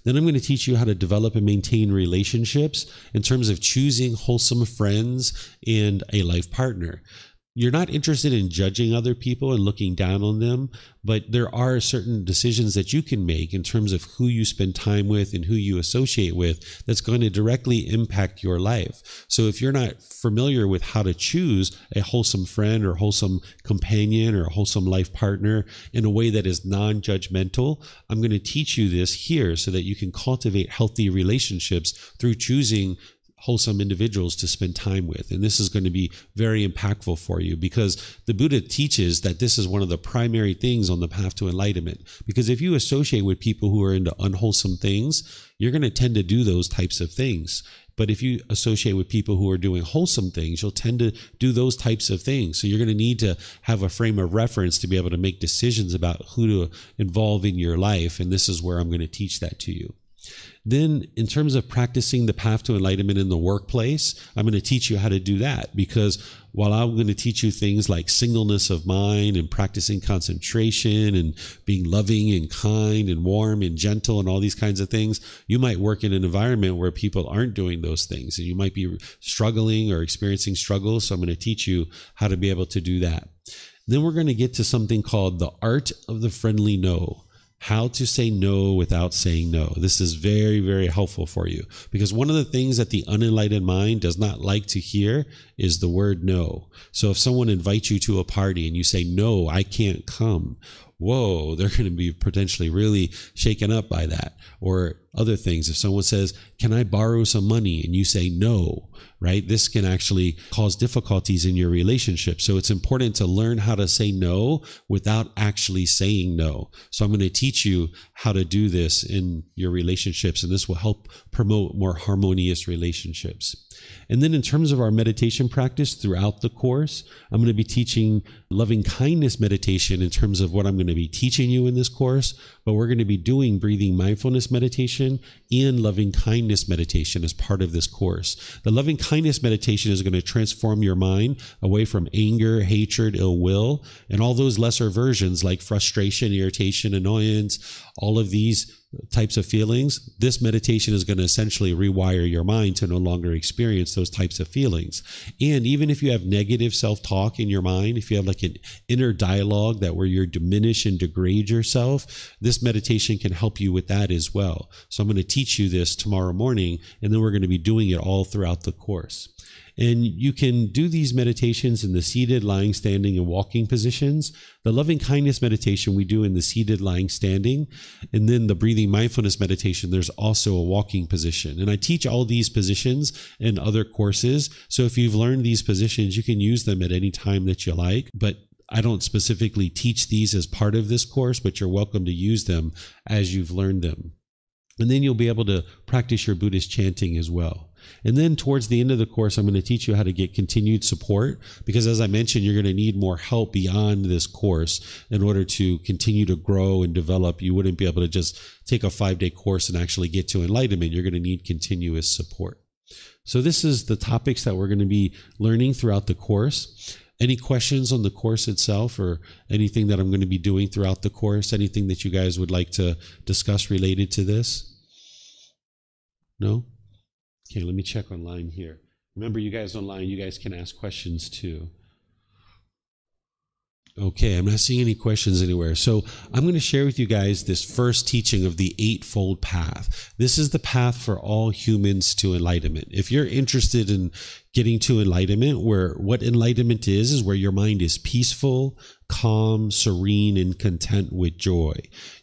Then I'm going to teach you how to develop and maintain relationships in terms of choosing wholesome friends and a life partner. You're not interested in judging other people and looking down on them, but there are certain decisions that you can make in terms of who you spend time with and who you associate with that's going to directly impact your life. So if you're not familiar with how to choose a wholesome friend or wholesome companion or a wholesome life partner in a way that is non-judgmental, I'm going to teach you this here so that you can cultivate healthy relationships through choosing wholesome individuals to spend time with. And this is going to be very impactful for you, because the Buddha teaches that this is one of the primary things on the path to enlightenment. Because if you associate with people who are into unwholesome things, you're going to tend to do those types of things. But if you associate with people who are doing wholesome things, you'll tend to do those types of things. So you're going to need to have a frame of reference to be able to make decisions about who to involve in your life. And this is where I'm going to teach that to you. Then in terms of practicing the path to enlightenment in the workplace, I'm going to teach you how to do that, because while I'm going to teach you things like singleness of mind and practicing concentration and being loving and kind and warm and gentle and all these kinds of things, you might work in an environment where people aren't doing those things, and you might be struggling or experiencing struggles. So I'm going to teach you how to be able to do that. Then we're going to get to something called the art of the friendly no. How to say no without saying no. This is very, very helpful for you, because one of the things that the unenlightened mind does not like to hear is the word no. So if someone invites you to a party and you say, no, I can't come, whoa, they're going to be potentially really shaken up by that. Or other things. If someone says, can I borrow some money? And you say no, right? This can actually cause difficulties in your relationship. So it's important to learn how to say no without actually saying no. So I'm going to teach you how to do this in your relationships, and this will help promote more harmonious relationships. And then in terms of our meditation practice throughout the course, I'm going to be teaching loving kindness meditation in terms of what I'm going to be teaching you in this course, but we're going to be doing breathing mindfulness meditation and loving kindness meditation as part of this course. The loving kindness meditation is going to transform your mind away from anger, hatred, ill will, and all those lesser versions like frustration, irritation, annoyance, all of these types of feelings. This meditation is going to essentially rewire your mind to no longer experience those types of feelings. And even if you have negative self-talk in your mind, if you have like an inner dialogue that where you diminish and degrade yourself, this meditation can help you with that as well. So I'm going to teach you this tomorrow morning, and then we're going to be doing it all throughout the course. And you can do these meditations in the seated, lying, standing, and walking positions. The loving kindness meditation we do in the seated, lying, standing. And then the breathing mindfulness meditation, there's also a walking position. And I teach all these positions in other courses. So if you've learned these positions, you can use them at any time that you like. But I don't specifically teach these as part of this course, but you're welcome to use them as you've learned them. And then you'll be able to practice your Buddhist chanting as well. And then towards the end of the course, I'm going to teach you how to get continued support, because as I mentioned, you're going to need more help beyond this course in order to continue to grow and develop. You wouldn't be able to just take a 5-day course and actually get to enlightenment. You're going to need continuous support. So this is the topics that we're going to be learning throughout the course. Any questions on the course itself, or anything that I'm going to be doing throughout the course? Anything that you guys would like to discuss related to this? No? Okay, let me check online here. Remember, you guys online, you guys can ask questions too. Okay, I'm not seeing any questions anywhere. So I'm going to share with you guys this first teaching of the Eightfold Path. This is the path for all humans to enlightenment. If you're interested in getting to enlightenment, where what enlightenment is where your mind is peaceful, calm, serene, and content with joy.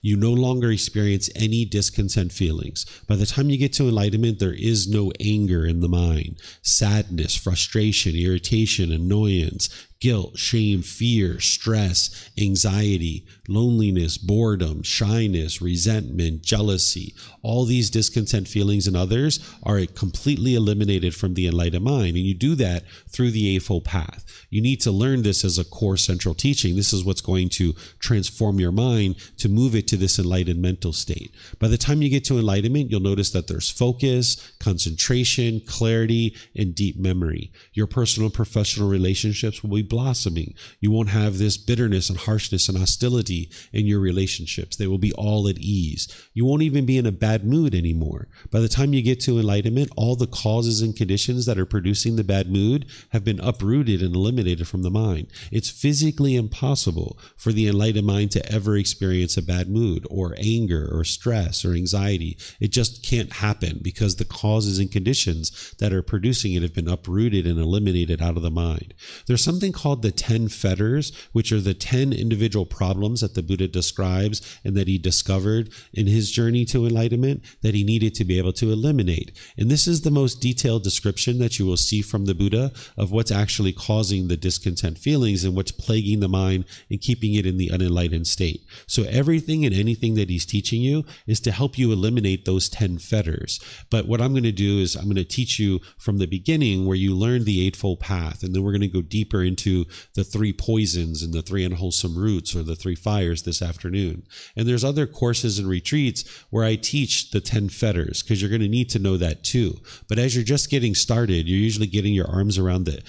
You no longer experience any discontent feelings. By the time you get to enlightenment, there is no anger in the mind, sadness, frustration, irritation, annoyance, guilt, shame, fear, stress, anxiety, loneliness, boredom, shyness, resentment, jealousy. All these discontent feelings in others are completely eliminated from the enlightened mind. And you do that through the Eightfold Path. You need to learn this as a core central teaching. This is what's going to transform your mind to move it to this enlightened mental state. By the time you get to enlightenment, you'll notice that there's focus, concentration, clarity, and deep memory. Your personal and professional relationships will be blossoming. You won't have this bitterness and harshness and hostility in your relationships. They will be all at ease. You won't even be in a bad mood anymore. By the time you get to enlightenment, all the causes and conditions that are producing the bad mood have been uprooted and eliminated from the mind. It's physically impossible impossible for the enlightened mind to ever experience a bad mood or anger or stress or anxiety. It just can't happen because the causes and conditions that are producing it have been uprooted and eliminated out of the mind. There's something called the 10 fetters, which are the 10 individual problems that the Buddha describes and that he discovered in his journey to enlightenment that he needed to be able to eliminate. And this is the most detailed description that you will see from the Buddha of what's actually causing the discontent feelings and what's plaguing the mind and keeping it in the unenlightened state. So everything and anything that he's teaching you is to help you eliminate those 10 fetters. But what I'm going to do is I'm going to teach you from the beginning where you learn the Eightfold Path, and then we're going to go deeper into the 3 poisons and the 3 unwholesome roots or the 3 fires this afternoon. And there's other courses and retreats where I teach the 10 fetters because you're going to need to know that too. But as you're just getting started, you're usually getting your arms around the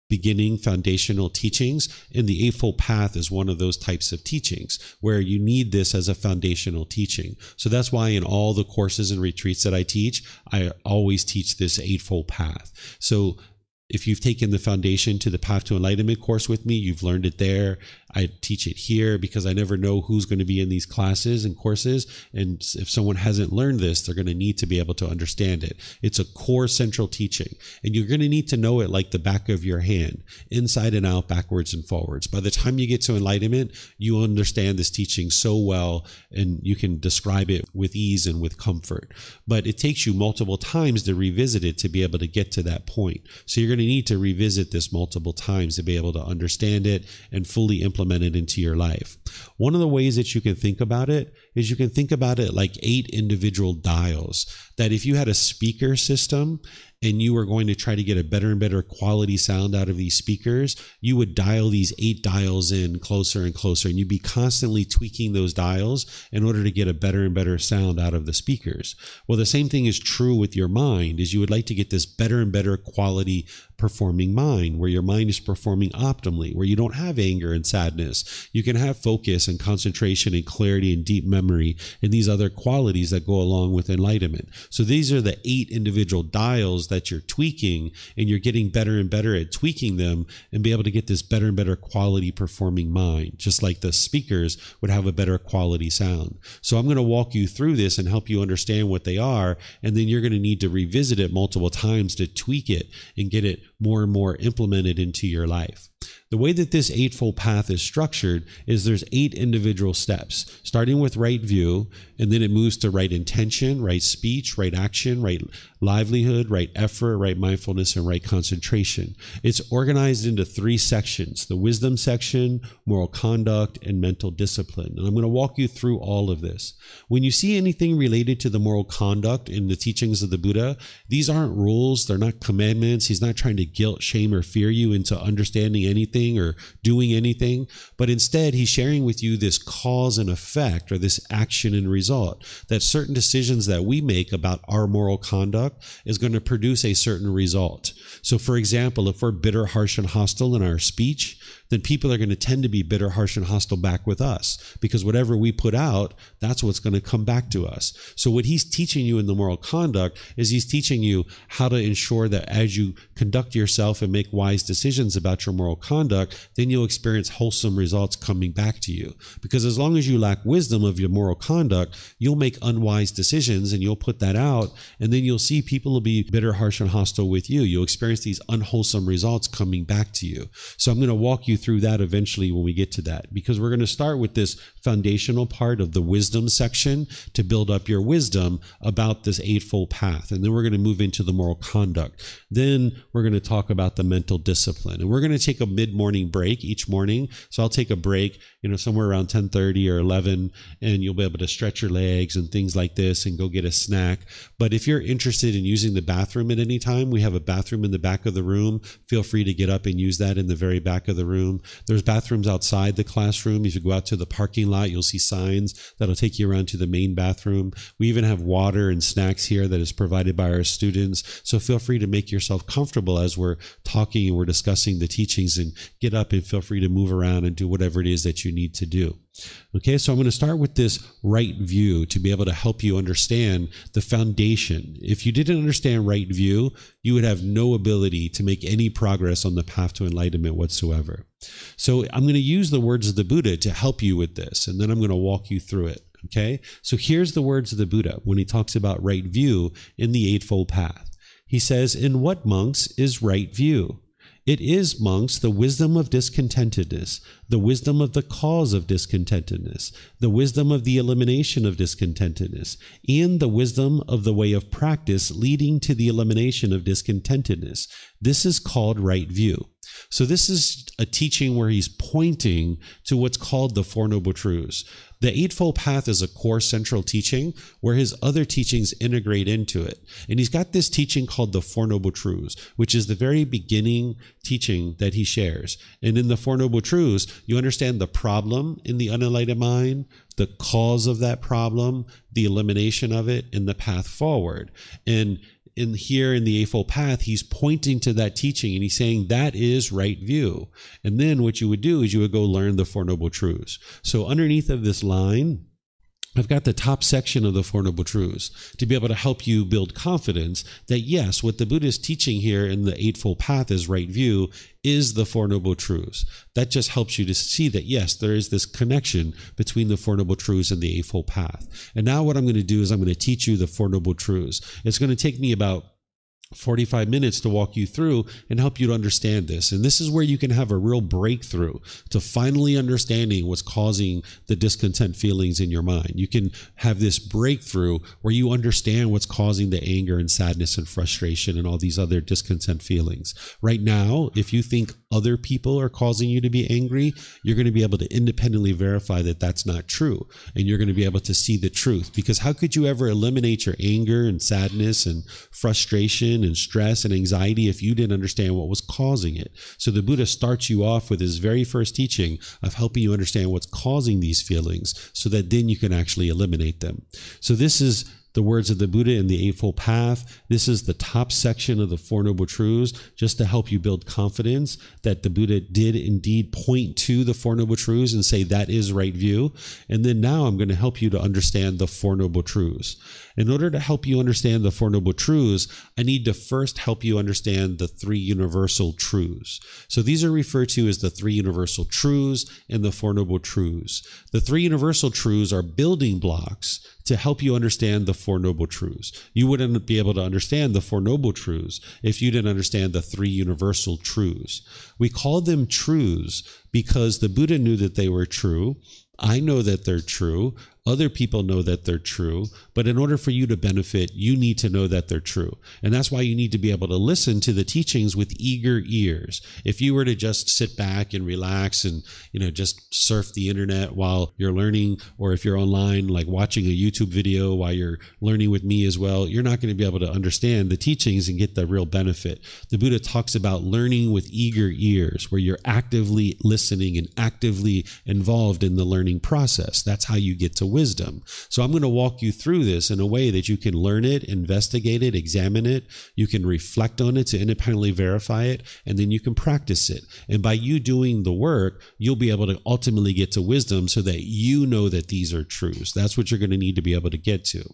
beginning foundational teachings, and the Eightfold Path is one of those types of teachings where you need this as a foundational teaching. So that's why in all the courses and retreats that I teach, I always teach this Eightfold Path. So if you've taken the Foundation to the Path to Enlightenment course with me, you've learned it there. I teach it here because I never know who's going to be in these classes and courses. And if someone hasn't learned this, they're going to need to be able to understand it. It's a core central teaching, and you're going to need to know it like the back of your hand, inside and out, backwards and forwards. By the time you get to enlightenment, you understand this teaching so well, and you can describe it with ease and with comfort. But it takes you multiple times to revisit it to be able to get to that point. So you're going to need to revisit this multiple times to be able to understand it and fully implement it into your life. One of the ways that you can think about it is you can think about it like 8 individual dials, that if you had a speaker system and you were going to try to get a better and better quality sound out of these speakers, you would dial these 8 dials in closer and closer, and you'd be constantly tweaking those dials in order to get a better and better sound out of the speakers. Well, the same thing is true with your mind, is you would like to get this better and better quality performing mind, where your mind is performing optimally, where you don't have anger and sadness. You can have focus and concentration and clarity and deep memory and these other qualities that go along with enlightenment. So these are the 8 individual dials that you're tweaking, and you're getting better and better at tweaking them and be able to get this better and better quality performing mind, just like the speakers would have a better quality sound. So I'm going to walk you through this and help you understand what they are, and then you're going to need to revisit it multiple times to tweak it and get it more and more implemented into your life. The way that this Eightfold Path is structured is there's 8 individual steps, starting with right view, and then it moves to right intention, right speech, right action, right livelihood, right effort, right mindfulness, and right concentration. It's organized into 3 sections: the wisdom section, moral conduct, and mental discipline. And I'm going to walk you through all of this. When you see anything related to the moral conduct in the teachings of the Buddha, these aren't rules, they're not commandments. He's not trying to guilt, shame, or fear you into understanding anything or doing anything, but instead he's sharing with you this cause and effect, or this action and result, that certain decisions that we make about our moral conduct is going to produce a certain result. So for example, if we're bitter, harsh, and hostile in our speech, then people are going to tend to be bitter, harsh, and hostile back with us, because whatever we put out, that's what's going to come back to us. So what he's teaching you in the moral conduct is he's teaching you how to ensure that as you conduct yourself and make wise decisions about your moral conduct, then you'll experience wholesome results coming back to you. Because as long as you lack wisdom of your moral conduct, you'll make unwise decisions and you'll put that out, and then you'll see people will be bitter, harsh, and hostile with you. You'll experience these unwholesome results coming back to you. So I'm going to walk you through that eventually when we get to that, because we're going to start with this foundational part of the wisdom section to build up your wisdom about this Eightfold Path, and then we're going to move into the moral conduct. Then we're going to talk about the mental discipline, and we're going to take a mid-morning break each morning. So I'll take a break, somewhere around 10:30 or 11, and you'll be able to stretch your legs and things like this and go get a snack. But if you're interested in using the bathroom at any time, we have a bathroom in the back of the room. Feel free to get up and use that in the very back of the room. There's bathrooms outside the classroom. If you go out to the parking lot, you'll see signs that'll take you around to the main bathroom. We even have water and snacks here that is provided by our students. So feel free to make yourself comfortable as we're talking and we're discussing the teachings, and get up and feel free to move around and do whatever it is that you need to do. Okay, so I'm going to start with this right view to be able to help you understand the foundation. If you didn't understand right view, you would have no ability to make any progress on the path to enlightenment whatsoever. So I'm going to use the words of the Buddha to help you with this, and then I'm going to walk you through it. Okay, so here's the words of the Buddha when he talks about right view in the Eightfold Path. He says, "In what, monks, is right view? It is, monks, the wisdom of discontentedness, the wisdom of the cause of discontentedness, the wisdom of the elimination of discontentedness, and the wisdom of the way of practice leading to the elimination of discontentedness. This is called right view." So this is a teaching where he's pointing to what's called the Four Noble Truths. The Eightfold Path is a core central teaching where his other teachings integrate into it. And he's got this teaching called the Four Noble Truths, which is the very beginning teaching that he shares. And in the Four Noble Truths, you understand the problem in the unenlightened mind, the cause of that problem, the elimination of it, and the path forward. And here in the Eightfold Path, he's pointing to that teaching and he's saying that is right view. And then what you would do is you would go learn the Four Noble Truths. So underneath of this line, I've got the top section of the Four Noble Truths to be able to help you build confidence that yes, what the Buddha is teaching here in the Eightfold Path is right view is the Four Noble Truths. That just helps you to see that yes, there is this connection between the Four Noble Truths and the Eightfold Path. And now what I'm going to do is I'm going to teach you the Four Noble Truths. It's going to take me about 45 minutes to walk you through and help you to understand this. And this is where you can have a real breakthrough to finally understanding what's causing the discontent feelings in your mind. You can have this breakthrough where you understand what's causing the anger and sadness and frustration and all these other discontent feelings. Right now, if you think other people are causing you to be angry, you're going to be able to independently verify that that's not true. And you're going to be able to see the truth. Because how could you ever eliminate your anger and sadness and frustration and stress and anxiety if you didn't understand what was causing it? So the Buddha starts you off with his very first teaching of helping you understand what's causing these feelings so that then you can actually eliminate them. So this is the words of the Buddha in the Eightfold Path. This is the top section of the Four Noble Truths, just to help you build confidence that the Buddha did indeed point to the Four Noble Truths and say that is right view. And then now I'm going to help you to understand the Four Noble Truths. In order to help you understand the Four Noble Truths, I need to first help you understand the three universal truths. So these are referred to as the three universal truths and the Four Noble Truths. The three universal truths are building blocks to help you understand the Four Noble Truths. You wouldn't be able to understand the Four Noble Truths if you didn't understand the three universal truths. We call them truths because the Buddha knew that they were true. I know that they're true. Other people know that they're true, but in order for you to benefit, you need to know that they're true. And that's why you need to be able to listen to the teachings with eager ears. If you were to just sit back and relax and, just surf the internet while you're learning, or if you're online, like watching a YouTube video while you're learning with me as well, you're not going to be able to understand the teachings and get the real benefit. The Buddha talks about learning with eager ears, where you're actively listening and actively involved in the learning process. That's how you get to wisdom. So I'm going to walk you through this in a way that you can learn it, investigate it, examine it. You can reflect on it to independently verify it, and then you can practice it. And by you doing the work, you'll be able to ultimately get to wisdom so that you know that these are truths. That's what you're going to need to be able to get to.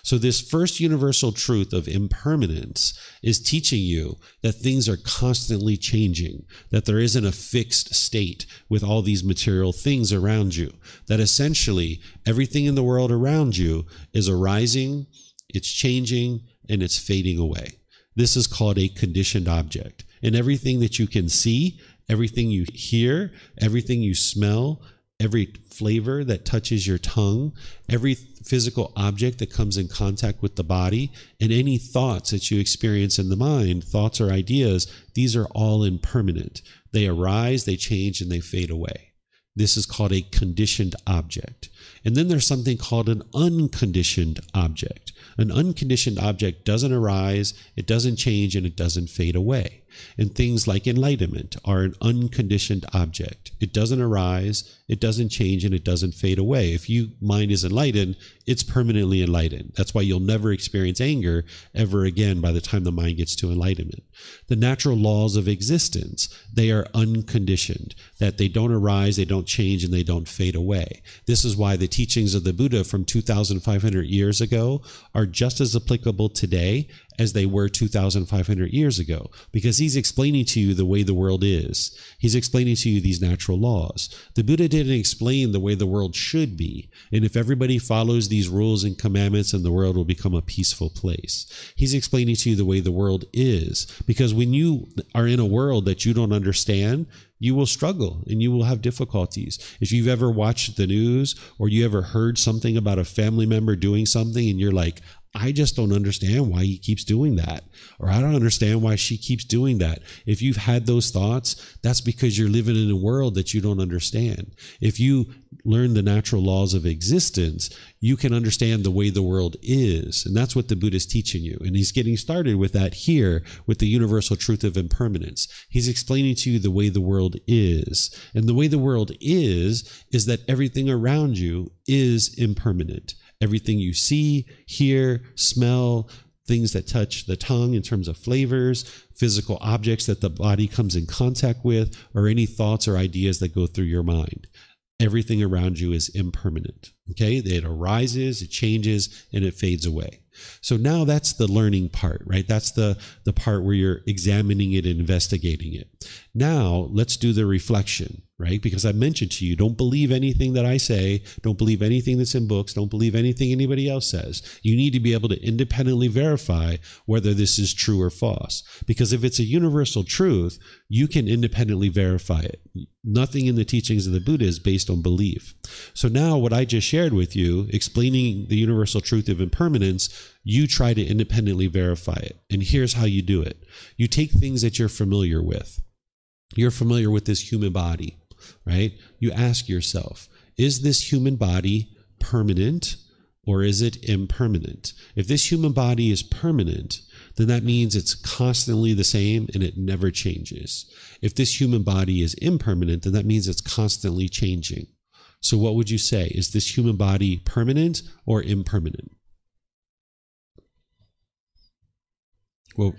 So this first universal truth of impermanence is teaching you that things are constantly changing, that there isn't a fixed state with all these material things around you, that essentially everything in the world around you is arising, it's changing, and it's fading away. This is called a conditioned object. And everything that you can see, everything you hear, everything you smell, every flavor that touches your tongue, every physical object that comes in contact with the body, and any thoughts that you experience in the mind, thoughts or ideas, these are all impermanent. They arise, they change, and they fade away. This is called a conditioned object. And then there's something called an unconditioned object. object. An unconditioned object doesn't arise, it doesn't change, and it doesn't fade away. And things like enlightenment are an unconditioned object. It doesn't arise, it doesn't change, and it doesn't fade away. If your mind is enlightened, it's permanently enlightened. That's why you'll never experience anger ever again by the time the mind gets to enlightenment. The natural laws of existence, they are unconditioned, that they don't arise, they don't change, and they don't fade away. This is why the teachings of the Buddha from 2,500 years ago are just as applicable today as they were 2,500 years ago, because he's explaining to you the way the world is. He's explaining to you these natural laws. The Buddha didn't explain the way the world should be, and if everybody follows these rules and commandments, then the world will become a peaceful place. He's explaining to you the way the world is, because when you are in a world that you don't understand, you will struggle and you will have difficulties. If you've ever watched the news or you ever heard something about a family member doing something and you're like, I just don't understand why he keeps doing that, or I don't understand why she keeps doing that. If you've had those thoughts, that's because you're living in a world that you don't understand. If you learn the natural laws of existence, you can understand the way the world is. And that's what the Buddha is teaching you. And he's getting started with that here with the universal truth of impermanence. He's explaining to you the way the world is. And the way the world is that everything around you is impermanent. Everything you see, hear, smell, things that touch the tongue in terms of flavors, physical objects that the body comes in contact with, or any thoughts or ideas that go through your mind. Everything around you is impermanent. Okay? It arises, it changes, and it fades away. So now that's the learning part, right? That's the part where you're examining it and investigating it. Now let's do the reflection, right? Because I mentioned to you, don't believe anything that I say. Don't believe anything that's in books. Don't believe anything anybody else says. You need to be able to independently verify whether this is true or false. Because if it's a universal truth, you can independently verify it. Nothing in the teachings of the Buddha is based on belief. So now what I just shared with you, explaining the universal truth of impermanence, you try to independently verify it. And here's how you do it. You take things that you're familiar with. You're familiar with this human body, right? You ask yourself, is this human body permanent or is it impermanent? If this human body is permanent, then that means it's constantly the same and it never changes. If this human body is impermanent, then that means it's constantly changing. So what would you say? Is this human body permanent or impermanent? Well,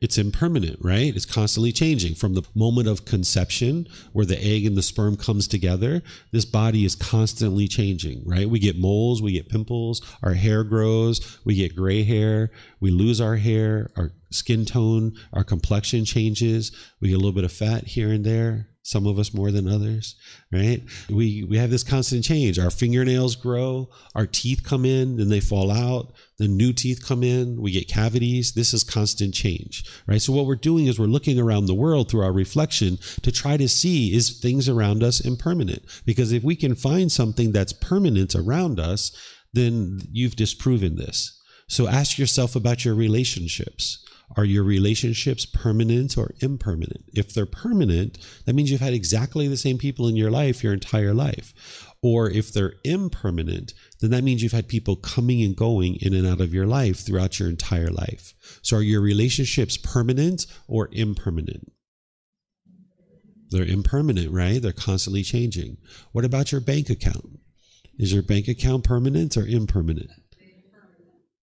it's impermanent, right? It's constantly changing. From the moment of conception, where the egg and the sperm comes together, this body is constantly changing, right? We get moles, we get pimples, our hair grows, we get gray hair, we lose our hair, our skin tone, our complexion changes, we get a little bit of fat here and there. Some of us more than others, right? We have this constant change. Our fingernails grow, our teeth come in, then they fall out, then new teeth come in, we get cavities. This is constant change, right? So what we're doing is we're looking around the world through our reflection to try to see, is things around us impermanent? Because if we can find something that's permanent around us, then you've disproven this. So ask yourself about your relationships. Are your relationships permanent or impermanent? If they're permanent, that means you've had exactly the same people in your life your entire life. Or if they're impermanent, then that means you've had people coming and going in and out of your life throughout your entire life. So are your relationships permanent or impermanent? They're impermanent, right? They're constantly changing. What about your bank account? Is your bank account permanent or impermanent?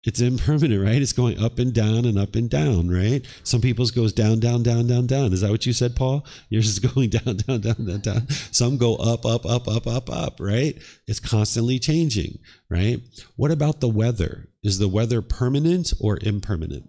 It's impermanent, right? It's going up and down and up and down, right? Some people's goes down, down, down, down, down. Is that what you said, Paul? Yours is going down, down, down, down, down. Some go up, up, up, up, up, up, right? It's constantly changing, right? What about the weather? Is the weather permanent or impermanent?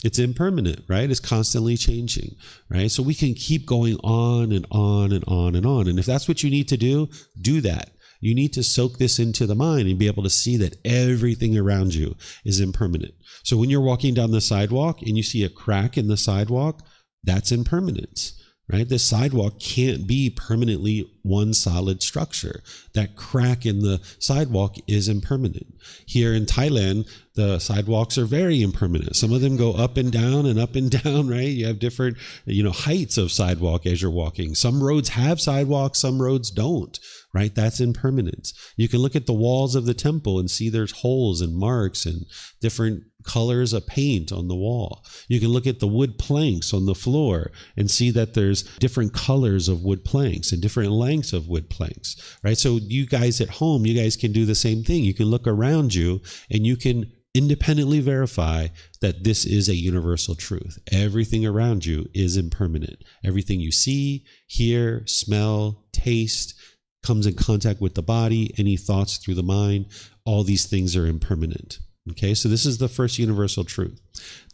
It's impermanent, right? It's constantly changing, right? So we can keep going on and on and on and on. And if that's what you need to do, do that. You need to soak this into the mind and be able to see that everything around you is impermanent. So when you're walking down the sidewalk and you see a crack in the sidewalk, that's impermanence, right? The sidewalk can't be permanently one solid structure. That crack in the sidewalk is impermanent. Here in Thailand, the sidewalks are very impermanent. Some of them go up and down, right? You have different, heights of sidewalk as you're walking. Some roads have sidewalks, some roads don't, right? That's impermanence. You can look at the walls of the temple and see there's holes and marks and different colors of paint on the wall. You can look at the wood planks on the floor and see that there's different colors of wood planks and different lengths of wood planks, right? So you guys at home, you guys can do the same thing. You can look around you and you can independently verify that this is a universal truth. Everything around you is impermanent. Everything you see, hear, smell, taste, comes in contact with the body, any thoughts through the mind, all these things are impermanent. Okay, so this is the first universal truth.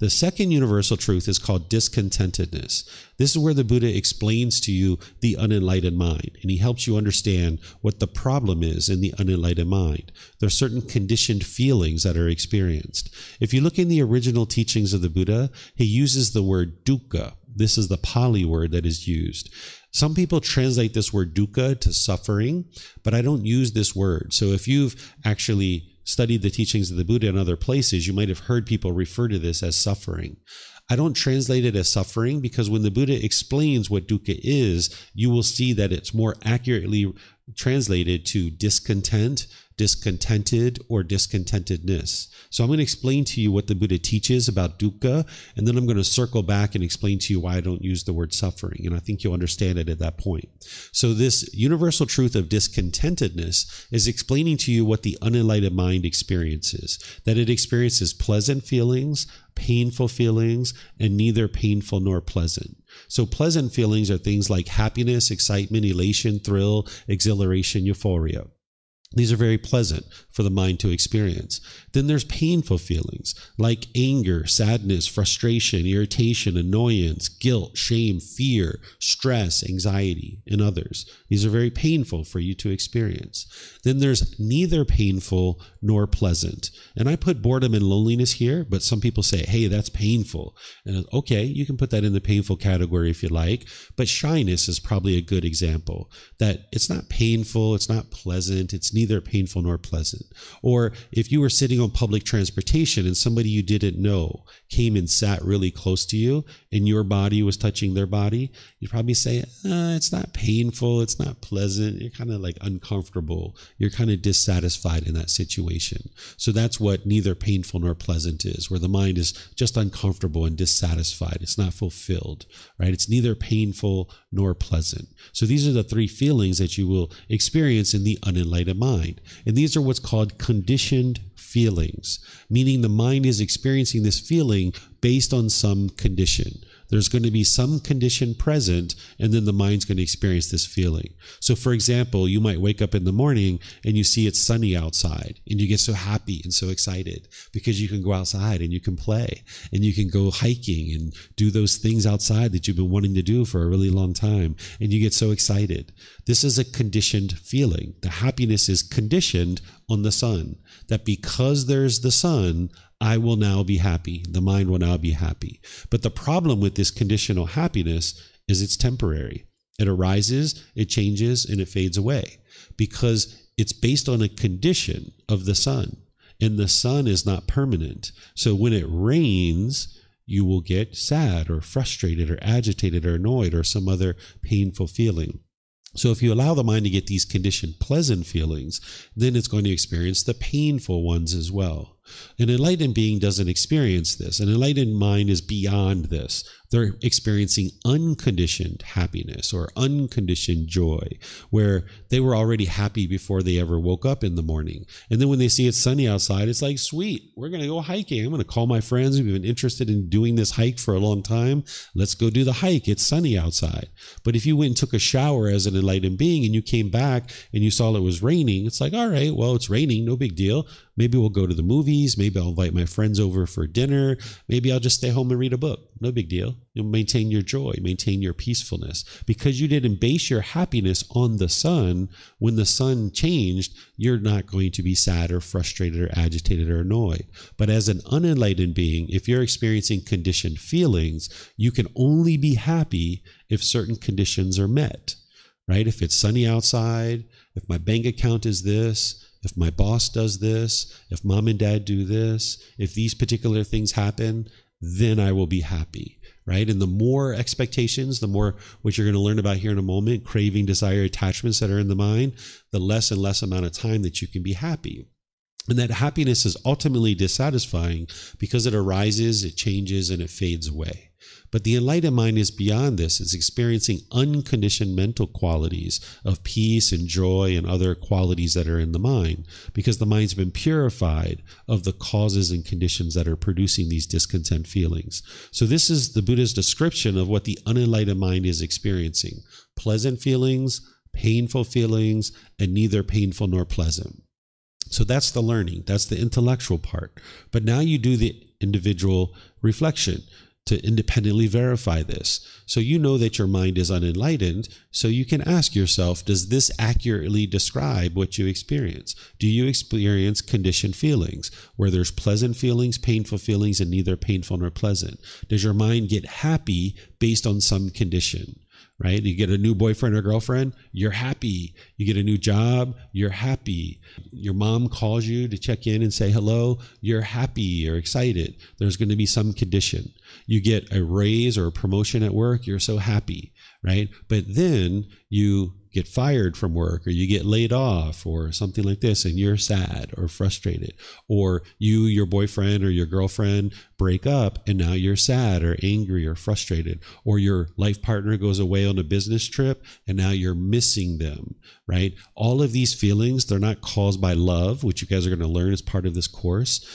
The second universal truth is called discontentedness. This is where the Buddha explains to you the unenlightened mind, and he helps you understand what the problem is in the unenlightened mind. There are certain conditioned feelings that are experienced. If you look in the original teachings of the Buddha, he uses the word dukkha. This is the Pali word that is used. Some people translate this word dukkha to suffering, but I don't use this word. So if you've actually studied the teachings of the Buddha in other places, you might have heard people refer to this as suffering. I don't translate it as suffering because when the Buddha explains what dukkha is, you will see that it's more accurately translated to discontent, discontented, or discontentedness. So I'm going to explain to you what the Buddha teaches about dukkha, and then I'm going to circle back and explain to you why I don't use the word suffering, and I think you'll understand it at that point. So this universal truth of discontentedness is explaining to you what the unenlightened mind experiences, that it experiences pleasant feelings, painful feelings, and neither painful nor pleasant. So pleasant feelings are things like happiness, excitement, elation, thrill, exhilaration, euphoria. These are very pleasant for the mind to experience. Then there's painful feelings like anger, sadness, frustration, irritation, annoyance, guilt, shame, fear, stress, anxiety, and others. These are very painful for you to experience. Then there's neither painful nor pleasant. And I put boredom and loneliness here, but some people say, hey, that's painful. And okay, you can put that in the painful category if you like, but shyness is probably a good example. That it's not painful, it's not pleasant, it's neither painful nor pleasant. Or if you were sitting on public transportation and somebody you didn't know came and sat really close to you and your body was touching their body, you'd probably say, it's not painful, it's not pleasant, you're kind of like uncomfortable, you're kind of dissatisfied in that situation. So that's what neither painful nor pleasant is, where the mind is just uncomfortable and dissatisfied. It's not fulfilled, right? It's neither painful nor pleasant. So these are the three feelings that you will experience in the unenlightened mind. And these are what's called conditioned feelings, meaning the mind is experiencing this feeling based on some condition. There's going to be some condition present, and then the mind's going to experience this feeling. So for example, you might wake up in the morning and you see it's sunny outside, and you get so happy and so excited because you can go outside and you can play and you can go hiking and do those things outside that you've been wanting to do for a really long time, and you get so excited. This is a conditioned feeling. The happiness is conditioned on the sun, that because there's the sun, I will now be happy. The mind will now be happy. But the problem with this conditional happiness is it's temporary. It arises, it changes, and it fades away because it's based on a condition of the sun. And the sun is not permanent. So when it rains, you will get sad or frustrated or agitated or annoyed or some other painful feeling. So if you allow the mind to get these conditioned pleasant feelings, then it's going to experience the painful ones as well. An enlightened being doesn't experience this. An enlightened mind is beyond this. They're experiencing unconditioned happiness or unconditioned joy, where they were already happy before they ever woke up in the morning. And then when they see it's sunny outside, it's like, sweet, we're going to go hiking. I'm going to call my friends who've been interested in doing this hike for a long time. Let's go do the hike. It's sunny outside. But if you went and took a shower as an enlightened being and you came back and you saw it was raining, it's like, all right, well, it's raining, no big deal. Maybe we'll go to the movies. Maybe I'll invite my friends over for dinner. Maybe I'll just stay home and read a book. No big deal. You'll maintain your joy, maintain your peacefulness. Because you didn't base your happiness on the sun, when the sun changed, you're not going to be sad or frustrated or agitated or annoyed. But as an unenlightened being, if you're experiencing conditioned feelings, you can only be happy if certain conditions are met, right? If it's sunny outside, if my bank account is this, if my boss does this, if mom and dad do this, if these particular things happen, then I will be happy, right? And the more expectations, the more, which you're going to learn about here in a moment, craving, desire, attachments that are in the mind, the less and less amount of time that you can be happy. And that happiness is ultimately dissatisfying because it arises, it changes, and it fades away. But the enlightened mind is beyond this. It's experiencing unconditioned mental qualities of peace and joy and other qualities that are in the mind, because the mind's been purified of the causes and conditions that are producing these discontent feelings. So this is the Buddha's description of what the unenlightened mind is experiencing: pleasant feelings, painful feelings, and neither painful nor pleasant. So that's the learning. That's the intellectual part. But now you do the individual reflection to independently verify this. So you know that your mind is unenlightened, so you can ask yourself, does this accurately describe what you experience? Do you experience conditioned feelings, where there's pleasant feelings, painful feelings, and neither painful nor pleasant? Does your mind get happy based on some condition? Right? You get a new boyfriend or girlfriend, you're happy. You get a new job, you're happy. Your mom calls you to check in and say hello, you're happy, you're excited. There's going to be some condition. You get a raise or a promotion at work, you're so happy, right? But then you get fired from work, or you get laid off, or something like this, and you're sad or frustrated. Or you, your boyfriend or your girlfriend break up, and now you're sad or angry or frustrated. Or your life partner goes away on a business trip, and now you're missing them, right? All of these feelings, they're not caused by love, which you guys are going to learn as part of this course.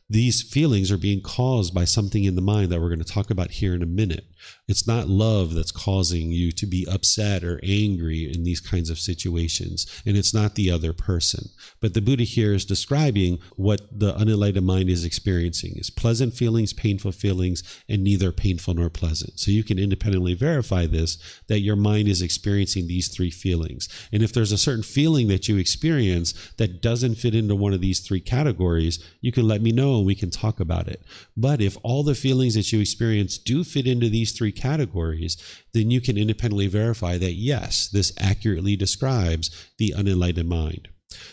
These feelings are being caused by something in the mind that we're going to talk about here in a minute. It's not love that's causing you to be upset or angry in these kinds of situations, and it's not the other person. But the Buddha here is describing what the unenlightened mind is experiencing: is pleasant feelings, painful feelings, and neither painful nor pleasant. So you can independently verify this, that your mind is experiencing these three feelings. And if there's a certain feeling that you experience that doesn't fit into one of these three categories, you can let me know and we can talk about it. But if all the feelings that you experience do fit into these three categories, then you can independently verify that yes, this accurately describes the unenlightened mind.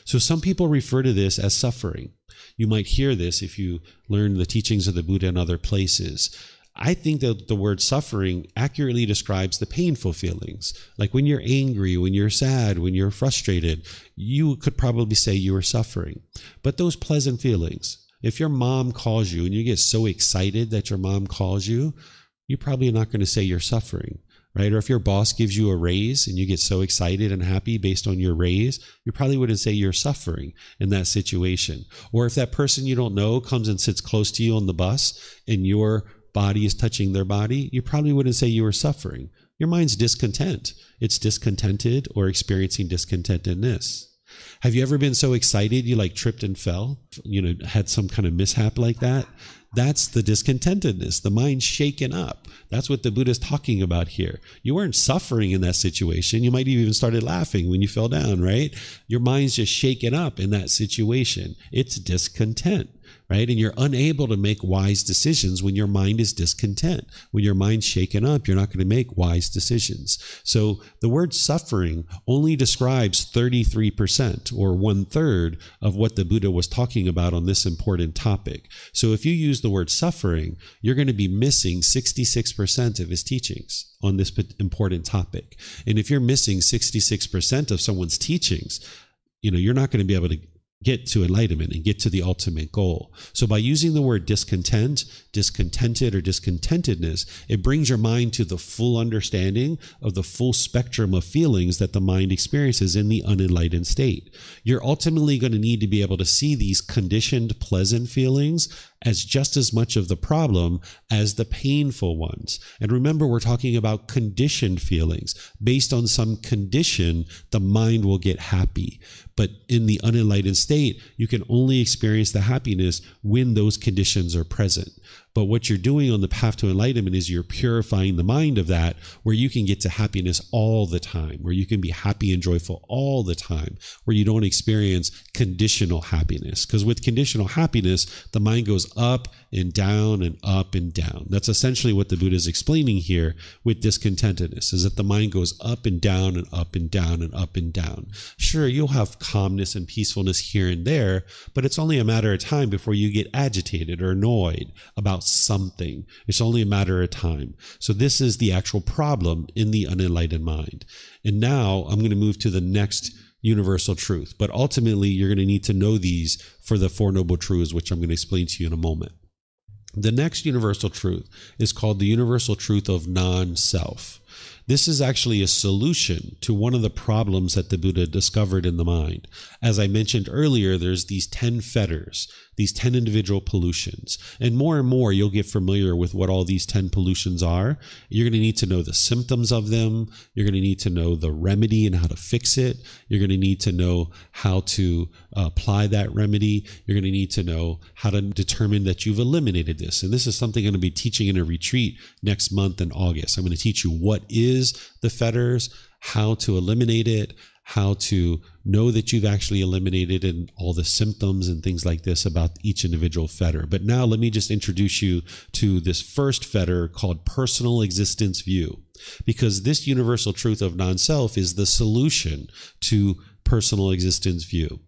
So some people refer to this as suffering. You might hear this if you learn the teachings of the Buddha in other places. I think that the word suffering accurately describes the painful feelings. Like when you're angry, when you're sad, when you're frustrated, you could probably say you are suffering. But those pleasant feelings, if your mom calls you and you get so excited that your mom calls you, you're probably not going to say you're suffering, right? Or if your boss gives you a raise and you get so excited and happy based on your raise, you probably wouldn't say you're suffering in that situation. Or if that person you don't know comes and sits close to you on the bus and your body is touching their body, you probably wouldn't say you were suffering. Your mind's discontent. It's discontented or experiencing discontentedness. Have you ever been so excited you like tripped and fell? Had some kind of mishap like that? That's the discontentedness, the mind shaken up. That's what the Buddha is talking about here. You weren't suffering in that situation. You might have even started laughing when you fell down, right? Your mind's just shaken up in that situation. It's discontent, right? And you're unable to make wise decisions when your mind is discontent. When your mind's shaken up, you're not going to make wise decisions. So the word suffering only describes 33% or 1/3 of what the Buddha was talking about on this important topic. So if you use the word suffering, you're going to be missing 66% of his teachings on this important topic. And if you're missing 66% of someone's teachings, you're not going to be able to get to enlightenment and get to the ultimate goal. So by using the word discontent, discontented, or discontentedness, it brings your mind to the full understanding of the full spectrum of feelings that the mind experiences in the unenlightened state. You're ultimately going to need to be able to see these conditioned pleasant feelings as just as much of the problem as the painful ones. And remember, we're talking about conditioned feelings. Based on some condition, the mind will get happy. But in the unenlightened state, you can only experience the happiness when those conditions are present. But what you're doing on the path to enlightenment is you're purifying the mind of that, where you can get to happiness all the time, where you can be happy and joyful all the time, where you don't experience conditional happiness. Because with conditional happiness, the mind goes goes up and down and up and down. That's essentially what the Buddha is explaining here with discontentedness, is that the mind goes up and down and up and down and up and down. Sure, you'll have calmness and peacefulness here and there, but it's only a matter of time before you get agitated or annoyed about something. It's only a matter of time. So this is the actual problem in the unenlightened mind. And now I'm going to move to the next universal truth. But ultimately, you're going to need to know these for the Four Noble Truths, which I'm going to explain to you in a moment. The next universal truth is called the universal truth of non-self. This is actually a solution to one of the problems that the Buddha discovered in the mind. As I mentioned earlier, there's these 10 fetters, these 10 individual pollutions. And more, you'll get familiar with what all these 10 pollutions are. You're going to need to know the symptoms of them. You're going to need to know the remedy and how to fix it. You're going to need to know how to apply that remedy. You're going to need to know how to determine that you've eliminated this. And this is something I'm going to be teaching in a retreat next month in August. I'm going to teach you what is the fetters, how to eliminate it, how to know that you've actually eliminated it, and all the symptoms and things like this about each individual fetter. But now let me just introduce you to this first fetter called personal existence view, because this universal truth of non-self is the solution to personal existence view.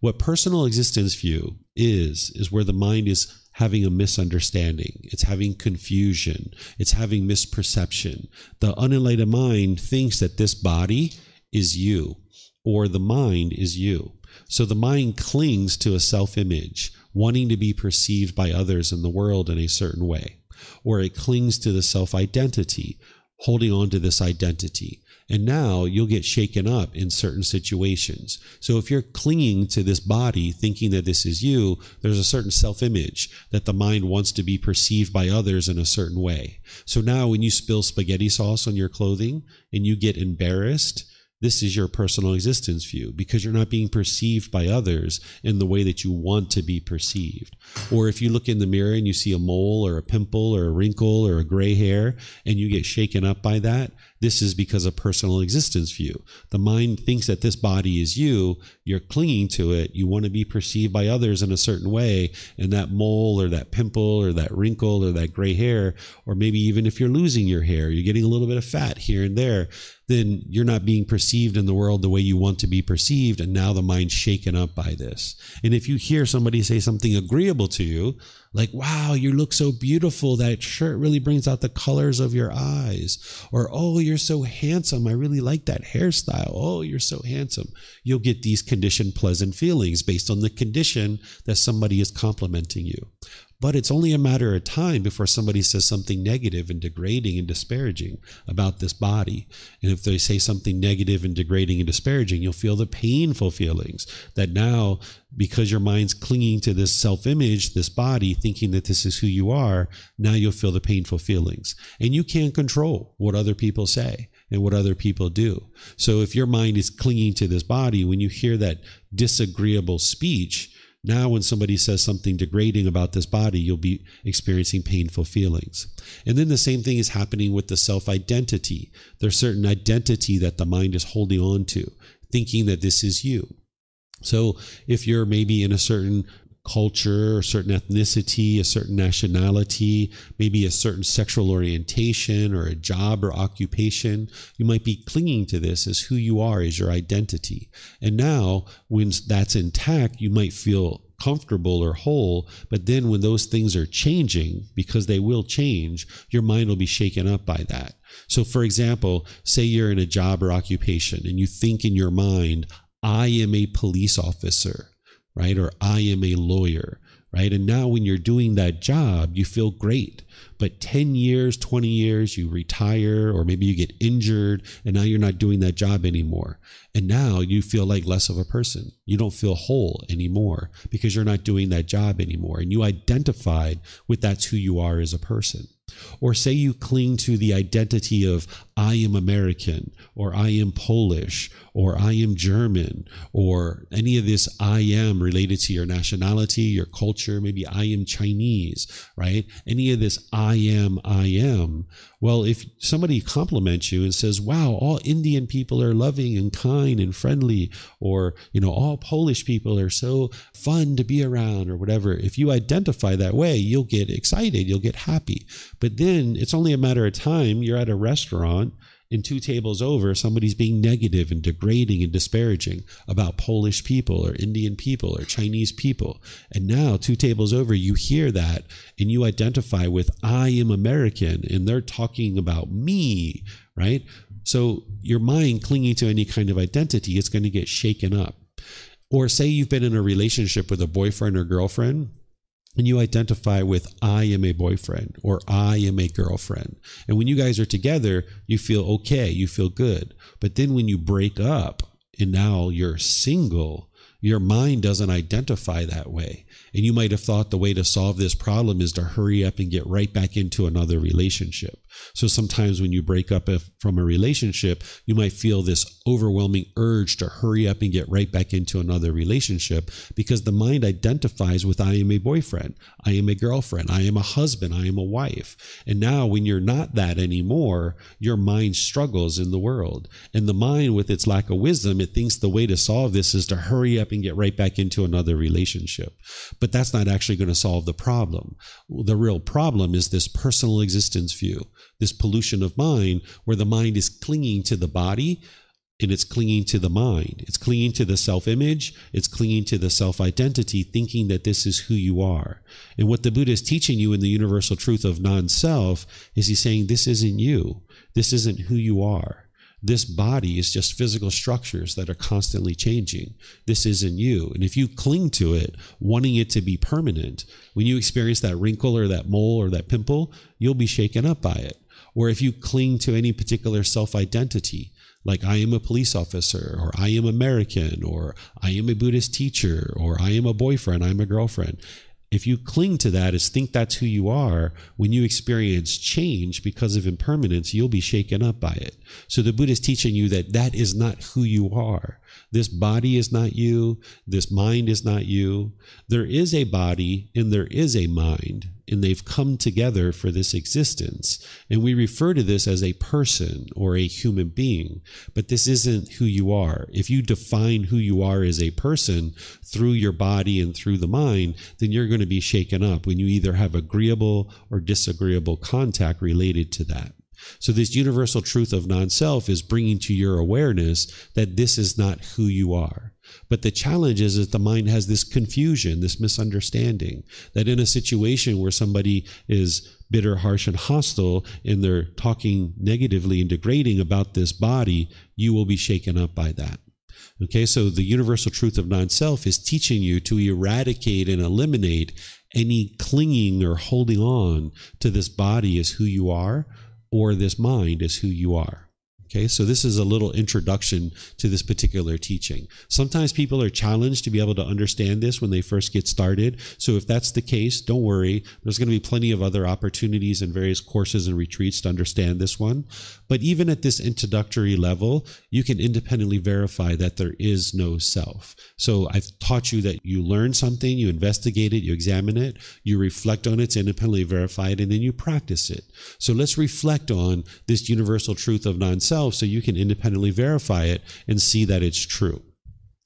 What personal existence view is where the mind is having a misunderstanding. It's having confusion. It's having misperception. The unenlightened mind thinks that this body is you, or the mind is you. So the mind clings to a self-image, wanting to be perceived by others in the world in a certain way. Or it clings to the self-identity, holding on to this identity. And now you'll get shaken up in certain situations. So if you're clinging to this body, thinking that this is you, there's a certain self-image that the mind wants to be perceived by others in a certain way. So now when you spill spaghetti sauce on your clothing and you get embarrassed, this is your personal existence view, because you're not being perceived by others in the way that you want to be perceived. Or if you look in the mirror and you see a mole or a pimple or a wrinkle or a gray hair and you get shaken up by that, this is because of personal existence view. The mind thinks that this body is you, you're clinging to it, you want to be perceived by others in a certain way, and that mole or that pimple or that wrinkle or that gray hair, or maybe even if you're losing your hair, you're getting a little bit of fat here and there, then you're not being perceived in the world the way you want to be perceived, and now the mind's shaken up by this. And if you hear somebody say something agreeable to you, like, wow, you look so beautiful, that shirt really brings out the colors of your eyes, or, oh, you're so handsome, I really like that hairstyle, oh, you're so handsome, you'll get these conditioned pleasant feelings based on the condition that somebody is complimenting you. But it's only a matter of time before somebody says something negative and degrading and disparaging about this body. And if they say something negative and degrading and disparaging, you'll feel the painful feelings that now, because your mind's clinging to this self-image, this body, thinking that this is who you are, now you'll feel the painful feelings. And you can't control what other people say and what other people do. So if your mind is clinging to this body, when you hear that disagreeable speech, now when somebody says something degrading about this body, you'll be experiencing painful feelings. And then the same thing is happening with the self-identity. There's certain identity that the mind is holding on to, thinking that this is you. So if you're maybe in a certain culture, a certain ethnicity, a certain nationality, maybe a certain sexual orientation or a job or occupation, you might be clinging to this as who you are, as your identity. And now when that's intact, you might feel comfortable or whole, but then when those things are changing, because they will change, your mind will be shaken up by that. So for example, say you're in a job or occupation and you think in your mind, I am a police officer, right? Or I am a lawyer, right? And now when you're doing that job, you feel great. But 10 years, 20 years, you retire, or maybe you get injured, and now you're not doing that job anymore. And now you feel like less of a person. You don't feel whole anymore because you're not doing that job anymore. And you identified with that's who you are as a person. Or say you cling to the identity of I am American, or I am Polish, or I am German, or any of this I am related to your nationality, your culture, maybe I am Chinese, right? Any of this I am. Well, if somebody compliments you and says, wow, all Indian people are loving and kind and friendly, or, all Polish people are so fun to be around, or whatever, if you identify that way, you'll get excited, you'll get happy. But then it's only a matter of time. You're at a restaurant, and 2 tables over, somebody's being negative and degrading and disparaging about Polish people or Indian people or Chinese people. And now 2 tables over, you hear that and you identify with I am American, and they're talking about me, right? So your mind clinging to any kind of identity, it's going to get shaken up. Or say you've been in a relationship with a boyfriend or girlfriend, and you identify with I am a boyfriend or I am a girlfriend. And when you guys are together, you feel okay, you feel good. But then when you break up and now you're single, your mind doesn't identify that way. And you might have thought the way to solve this problem is to hurry up and get right back into another relationship. So sometimes when you break up from a relationship, you might feel this overwhelming urge to hurry up and get right back into another relationship, because the mind identifies with I am a boyfriend, I am a girlfriend, I am a husband, I am a wife. And now when you're not that anymore, your mind struggles in the world. And the mind, with its lack of wisdom, it thinks the way to solve this is to hurry up and get right back into another relationship. But that's not actually going to solve the problem. The real problem is this personal existence view, this pollution of mind, where the mind is clinging to the body and it's clinging to the mind. It's clinging to the self-image. It's clinging to the self-identity, thinking that this is who you are. And what the Buddha is teaching you in the universal truth of non-self is he's saying, this isn't you. This isn't who you are. This body is just physical structures that are constantly changing. This isn't you. And if you cling to it, wanting it to be permanent, when you experience that wrinkle or that mole or that pimple, you'll be shaken up by it. Or if you cling to any particular self-identity, like I am a police officer, or I am American, or I am a Buddhist teacher, or I am a boyfriend, I'm a girlfriend. If you cling to that as think that's who you are, when you experience change because of impermanence, you'll be shaken up by it. So the Buddha is teaching you that that is not who you are. This body is not you. This mind is not you. There is a body and there is a mind, and they've come together for this existence. And we refer to this as a person or a human being, but this isn't who you are. If you define who you are as a person through your body and through the mind, then you're going to be shaken up when you either have agreeable or disagreeable contact related to that. So this universal truth of non-self is bringing to your awareness that this is not who you are. But the challenge is that the mind has this confusion, this misunderstanding, that in a situation where somebody is bitter, harsh, and hostile, and they're talking negatively and degrading about this body, you will be shaken up by that. Okay, so the universal truth of non-self is teaching you to eradicate and eliminate any clinging or holding on to this body as who you are, or this mind as who you are. Okay, so this is a little introduction to this particular teaching. Sometimes people are challenged to be able to understand this when they first get started. So if that's the case, don't worry. There's going to be plenty of other opportunities and various courses and retreats to understand this one. But even at this introductory level, you can independently verify that there is no self. So I've taught you that you learn something, you investigate it, you examine it, you reflect on it to independently verify it, and then you practice it. So let's reflect on this universal truth of non-self so you can independently verify it and see that it's true.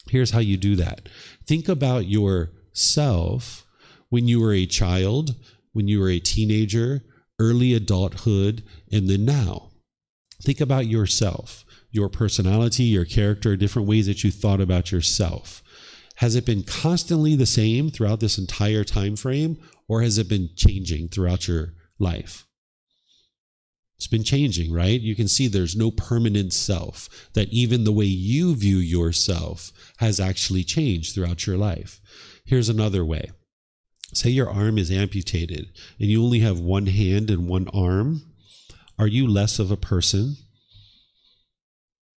Here's how you do that. Think about yourself when you were a child, when you were a teenager, early adulthood, and then now. Think about yourself, your personality, your character, different ways that you thought about yourself. Has it been constantly the same throughout this entire time frame, or has it been changing throughout your life? It's been changing, right? You can see there's no permanent self, that even the way you view yourself has actually changed throughout your life. Here's another way. Say your arm is amputated and you only have one hand and one arm. Are you less of a person?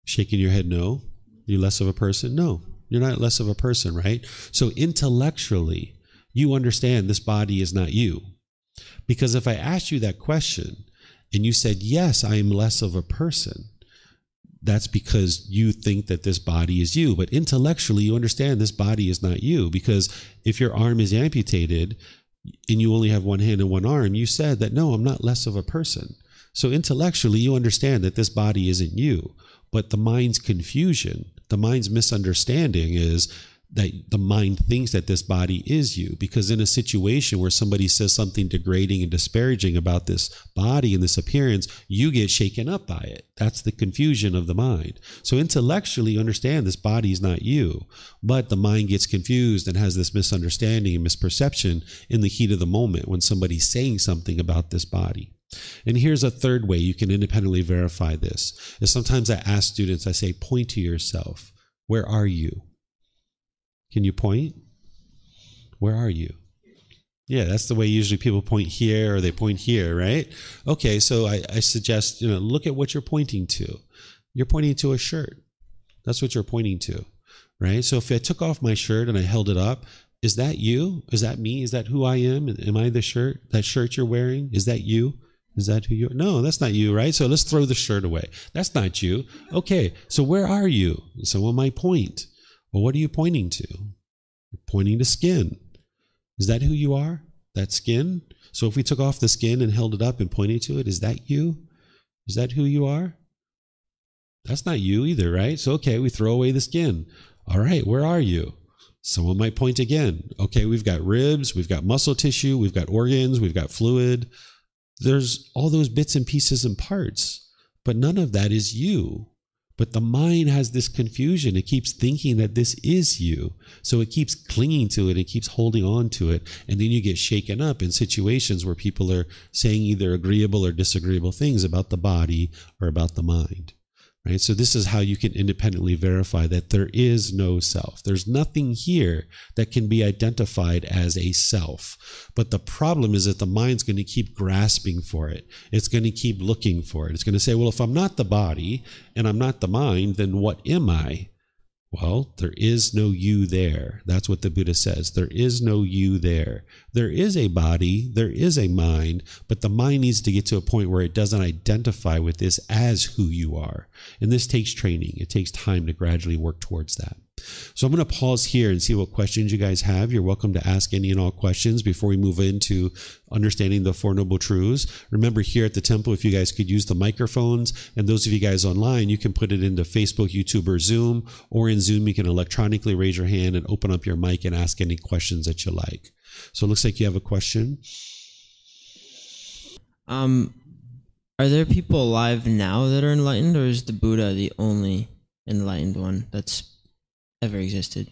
Shaking your head, no. You're less of a person? No, you're not less of a person, right? So intellectually, you understand this body is not you. Because if I asked you that question, and you said, yes, I am less of a person, that's because you think that this body is you. But intellectually, you understand this body is not you, because if your arm is amputated and you only have one hand and one arm, you said that, no, I'm not less of a person. So intellectually, you understand that this body isn't you. But the mind's confusion, the mind's misunderstanding is that the mind thinks that this body is you, because in a situation where somebody says something degrading and disparaging about this body and this appearance, you get shaken up by it. That's the confusion of the mind. So intellectually, you understand this body is not you, but the mind gets confused and has this misunderstanding and misperception in the heat of the moment when somebody's saying something about this body. And here's a third way you can independently verify this. Is sometimes I ask students, I say, point to yourself. Where are you? Can you point? Where are you? Yeah, that's the way usually people point here or they point here, right? Okay, so I suggest, look at what you're pointing to. You're pointing to a shirt. That's what you're pointing to, right? So if I took off my shirt and I held it up, is that you? Is that me? Is that who I am? Am I the shirt? That shirt you're wearing? Is that you? Is that who you are? No, that's not you, right? So let's throw the shirt away. That's not you. Okay, so where are you? Someone might point. Well, what are you pointing to? You're pointing to skin. Is that who you are? That skin? So if we took off the skin and held it up and pointed to it, is that you? Is that who you are? That's not you either, right? So, okay, we throw away the skin. All right, where are you? Someone might point again. Okay, we've got ribs, we've got muscle tissue, we've got organs, we've got fluid. There's all those bits and pieces and parts, but none of that is you. But the mind has this confusion. It keeps thinking that this is you. So it keeps clinging to it. It keeps holding on to it. And then you get shaken up in situations where people are saying either agreeable or disagreeable things about the body or about the mind. Right? So this is how you can independently verify that there is no self. There's nothing here that can be identified as a self. But the problem is that the mind's going to keep grasping for it. It's going to keep looking for it. It's going to say, well, if I'm not the body and I'm not the mind, then what am I? Well, there is no you there. That's what the Buddha says. There is no you there. There is a body, there is a mind, but the mind needs to get to a point where it doesn't identify with this as who you are. And this takes training. It takes time to gradually work towards that. So I'm going to pause here and see what questions you guys have. You're welcome to ask any and all questions before we move into understanding the Four Noble Truths. Remember, here at the temple, if you guys could use the microphones, and those of you guys online, you can put it into Facebook, YouTube, or Zoom, or in Zoom, you can electronically raise your hand and open up your mic and ask any questions that you like. So it looks like you have a question. Are there people alive now that are enlightened, or is the Buddha the only enlightened one that's ever existed?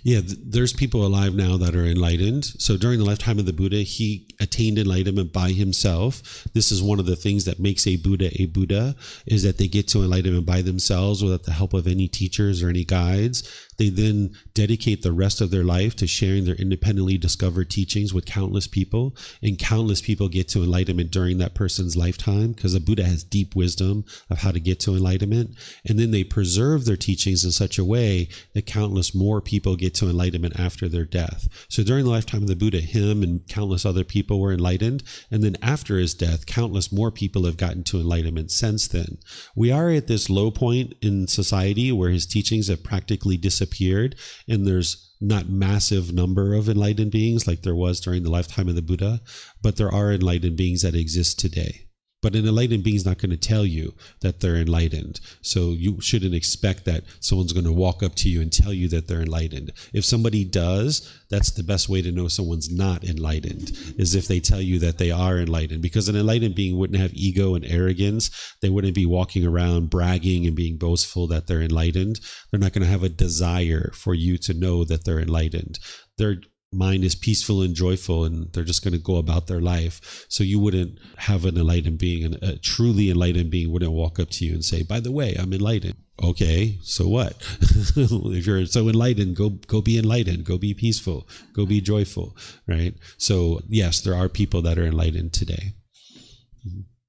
Yeah, there's people alive now that are enlightened. So during the lifetime of the Buddha, he attained enlightenment by himself. This is one of the things that makes a Buddha, is that they get to enlightenment by themselves without the help of any teachers or any guides. They then dedicate the rest of their life to sharing their independently discovered teachings with countless people, and countless people get to enlightenment during that person's lifetime, because the Buddha has deep wisdom of how to get to enlightenment. And then they preserve their teachings in such a way that countless more people get to enlightenment after their death. So during the lifetime of the Buddha, him and countless other people were enlightened. And then after his death, countless more people have gotten to enlightenment since then. We are at this low point in society where his teachings have practically disappeared, and there's not massive number of enlightened beings like there was during the lifetime of the Buddha, but there are enlightened beings that exist today. But an enlightened being is not going to tell you that they're enlightened. So you shouldn't expect that someone's going to walk up to you and tell you that they're enlightened. If somebody does, that's the best way to know someone's not enlightened, is if they tell you that they are enlightened. Because an enlightened being wouldn't have ego and arrogance. They wouldn't be walking around bragging and being boastful that they're enlightened. They're not going to have a desire for you to know that they're enlightened. Their mind is peaceful and joyful, and they're just going to go about their life. So you wouldn't have an enlightened being, and a truly enlightened being wouldn't walk up to you and say, by the way, I'm enlightened. Okay, so what? If you're so enlightened, go be enlightened, go be peaceful, go be joyful, right? So yes, there are people that are enlightened today.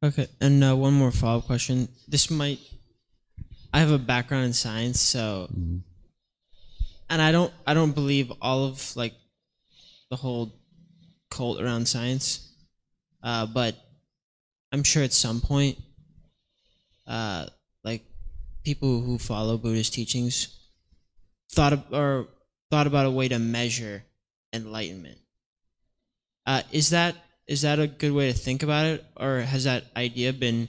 Okay, and one more follow-up question. I have a background in science, so, and I don't believe all of the whole cult around science, but I'm sure at some point, like people who follow Buddhist teachings thought about a way to measure enlightenment. Is that a good way to think about it, or has that idea been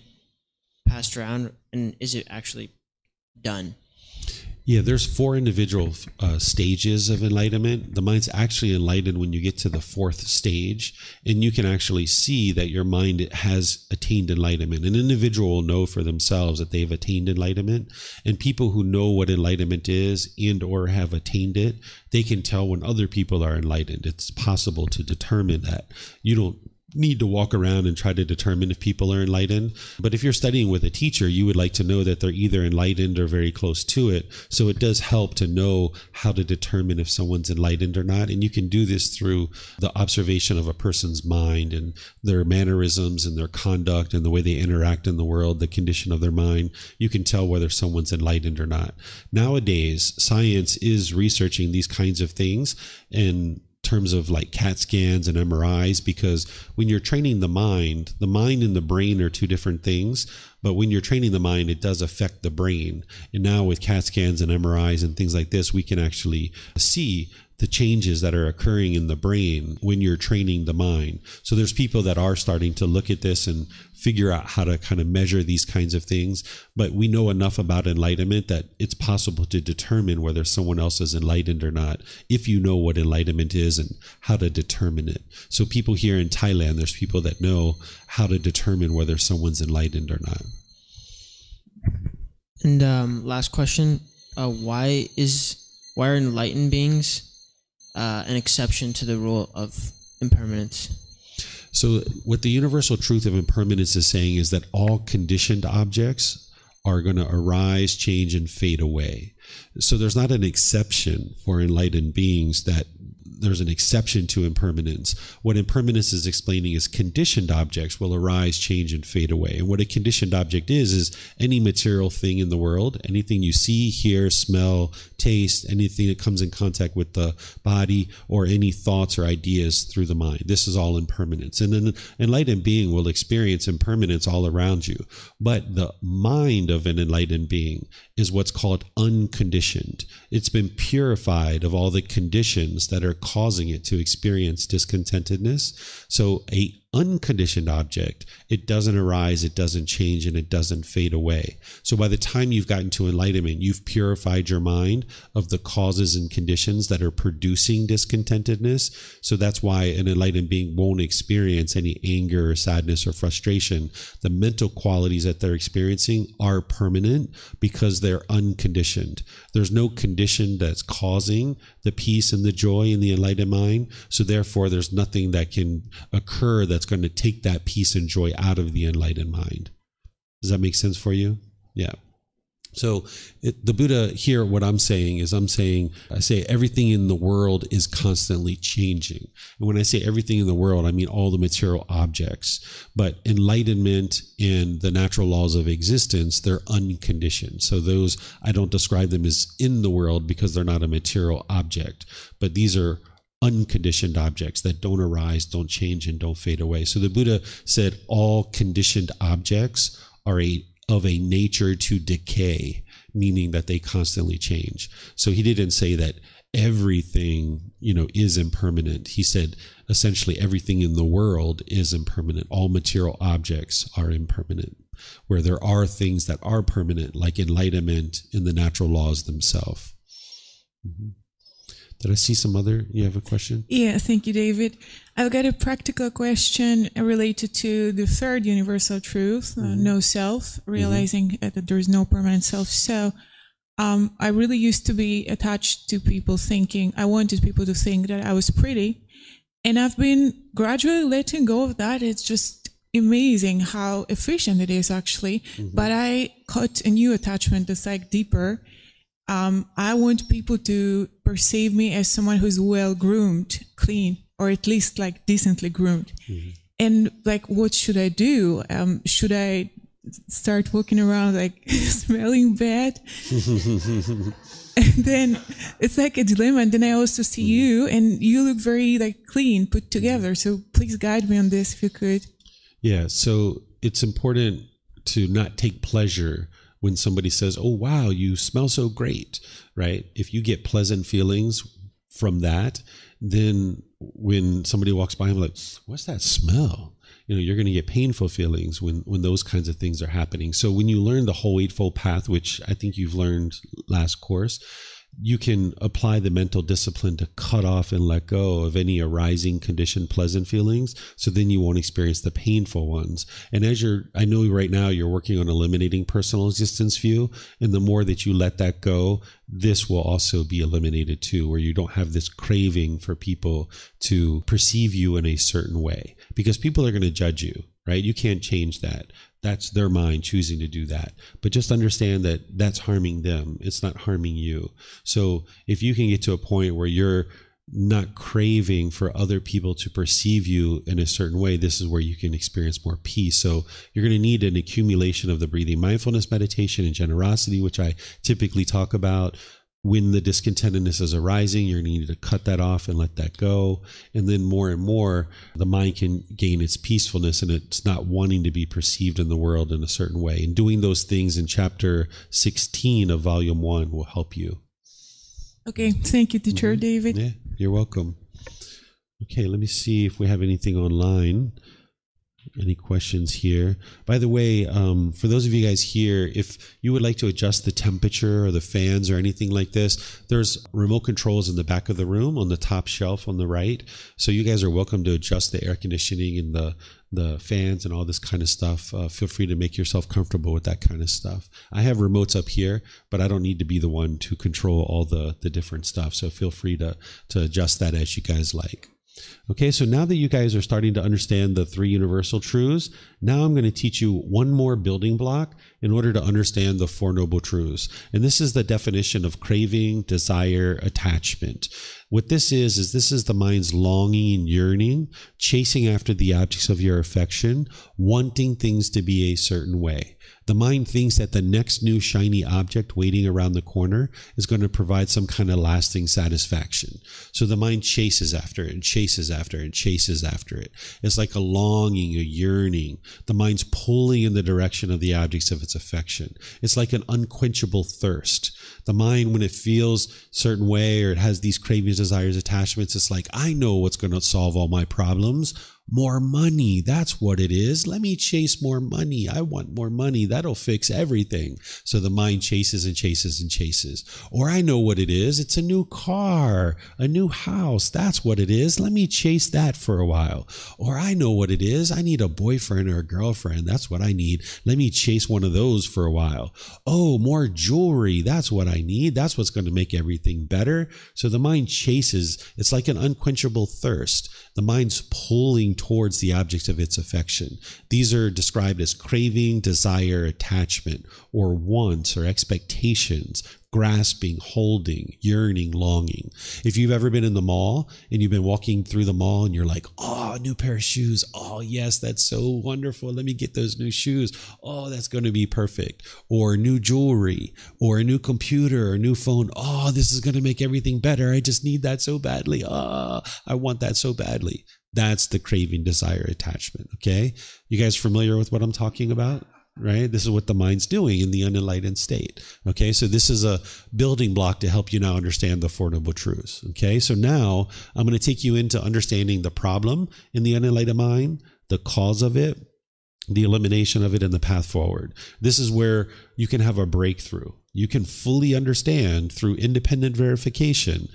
passed around, and is it actually done? Yeah, there's 4 individual stages of enlightenment. The mind's actually enlightened when you get to the 4th stage, and you can actually see that your mind has attained enlightenment. An individual will know for themselves that they've attained enlightenment, and people who know what enlightenment is and or have attained it, they can tell when other people are enlightened. It's possible to determine that. You don't need to walk around and try to determine if people are enlightened. But if you're studying with a teacher, you would like to know that they're either enlightened or very close to it. So it does help to know how to determine if someone's enlightened or not. And you can do this through the observation of a person's mind and their mannerisms and their conduct and the way they interact in the world, the condition of their mind. You can tell whether someone's enlightened or not. Nowadays, science is researching these kinds of things in terms of like CAT scans and MRIs, because when you're training the mind and the brain are 2 different things. But when you're training the mind, it does affect the brain. And now with CAT scans and MRIs and things like this, we can actually see the changes that are occurring in the brain when you're training the mind. So there's people that are starting to look at this and figure out how to kind of measure these kinds of things. But we know enough about enlightenment that it's possible to determine whether someone else is enlightened or not, if you know what enlightenment is and how to determine it. So people here in Thailand, there's people that know how to determine whether someone's enlightened or not. And last question, why are enlightened beings an exception to the rule of impermanence? So what the universal truth of impermanence is saying is that all conditioned objects are going to arise, change, and fade away. So there's not an exception for enlightened beings that there's an exception to impermanence. What impermanence is explaining is conditioned objects will arise, change, and fade away. And what a conditioned object is any material thing in the world, anything you see, hear, smell, taste, anything that comes in contact with the body, or any thoughts or ideas through the mind. This is all impermanence. And an enlightened being will experience impermanence all around you. But the mind of an enlightened being is what's called unconditioned. It's been purified of all the conditions that are causing it to experience discontentedness. So a unconditioned object, it doesn't arise, it doesn't change, and it doesn't fade away. So by the time you've gotten to enlightenment, you've purified your mind of the causes and conditions that are producing discontentedness. So that's why an enlightened being won't experience any anger or sadness or frustration. The mental qualities that they're experiencing are permanent because they're unconditioned. There's no condition that's causing the peace and the joy in the enlightened mind. So therefore, there's nothing that can occur that's going to take that peace and joy out of the enlightened mind. Does that make sense for you? Yeah. So the Buddha here, what I'm saying is I say everything in the world is constantly changing. And when I say everything in the world, I mean all the material objects. But enlightenment and the natural laws of existence, they're unconditioned. So those, I don't describe them as in the world because they're not a material object. But these are unconditioned objects that don't arise, don't change, and don't fade away. So the Buddha said all conditioned objects are of a nature to decay, meaning that they constantly change. So he didn't say that everything, is impermanent. He said essentially everything in the world is impermanent. All material objects are impermanent, where there are things that are permanent, like enlightenment in the natural laws themselves. Mm-hmm. Did I see you have a question? Yeah, thank you, David. I've got a practical question related to the third universal truth, no self, realizing that there's no permanent self. So I really used to be attached to people thinking, I wanted people to think that I was pretty. And I've been gradually letting go of that. It's just amazing how efficient it is, actually. But I caught a new attachment that's like deeper. I want people to perceive me as someone who's well-groomed, clean, or at least like decently groomed. And like, what should I do? Should I start walking around like smelling bad? And then it's like a dilemma. And then I also see you, and you look very like clean, put together. So please guide me on this if you could. Yeah. So it's important to not take pleasure when somebody says, oh, wow, you smell so great, right? If you get pleasant feelings from that, then when somebody walks by, I'm like, what's that smell? You're going to get painful feelings when those kinds of things are happening. So when you learn the whole Eightfold Path, which I think you've learned last course, you can apply the mental discipline to cut off and let go of any arising conditioned pleasant feelings. So then you won't experience the painful ones. And I know right now you're working on eliminating personal existence view. And the more that you let that go, this will also be eliminated too, where you don't have this craving for people to perceive you in a certain way, because people are going to judge you, right? You can't change that. That's their mind choosing to do that. But just understand that that's harming them. It's not harming you. So if you can get to a point where you're not craving for other people to perceive you in a certain way, this is where you can experience more peace. So you're going to need an accumulation of the breathing mindfulness meditation and generosity, which I typically talk about. When the discontentedness is arising, you're going to need to cut that off and let that go. And then more and more, the mind can gain its peacefulness and it's not wanting to be perceived in the world in a certain way. And doing those things in chapter 16 of volume 1 will help you. Okay. Thank you, teacher David. Yeah, you're welcome. Okay, let me see if we have anything online. Any questions here? By the way, for those of you guys here, if you would like to adjust the temperature or the fans or anything like this, there's remote controls in the back of the room on the top shelf on the right. So you guys are welcome to adjust the air conditioning and the fans and all this kind of stuff. Feel free to make yourself comfortable with that kind of stuff. I have remotes up here, but I don't need to be the one to control all the different stuff. So feel free to adjust that as you guys like. Okay, so now that you guys are starting to understand the 3 universal truths, now I'm going to teach you one more building block in order to understand the 4 noble truths. And this is the definition of craving, desire, attachment. What this is this is the mind's longing and yearning, chasing after the objects of your affection, wanting things to be a certain way. The mind thinks that the next new shiny object waiting around the corner is going to provide some kind of lasting satisfaction. So the mind chases after it and chases after it and chases after it. It's like a longing, a yearning. The mind's pulling in the direction of the objects of its affection. It's like an unquenchable thirst. The mind, when it feels a certain way or it has these cravings, desires, attachments, it's like, I know what's going to solve all my problems. More money, that's what it is. Let me chase more money. I want more money. That'll fix everything. So the mind chases and chases and chases. Or I know what it is. It's a new car, a new house. That's what it is. Let me chase that for a while. Or I know what it is. I need a boyfriend or a girlfriend. That's what I need. Let me chase one of those for a while. Oh, more jewelry. That's what I need. That's what's going to make everything better. So the mind chases. It's like an unquenchable thirst. The mind's pulling towards the objects of its affection. These are described as craving, desire, attachment, or wants or expectations, grasping, holding, yearning, longing. If you've ever been in the mall and you've been walking through the mall and you're like, oh, a new pair of shoes. Oh, yes, that's so wonderful. Let me get those new shoes. Oh, that's going to be perfect. Or new jewelry, or a new computer, or a new phone. Oh, this is going to make everything better. I just need that so badly. Oh, I want that so badly. That's the craving, desire, attachment. Okay. You guys familiar with what I'm talking about? Right? This is what the mind's doing in the unenlightened state. Okay. So this is a building block to help you now understand the 4 noble truths. Okay. So now I'm going to take you into understanding the problem in the unenlightened mind, the cause of it, the elimination of it, and the path forward. This is where you can have a breakthrough. You can fully understand through independent verification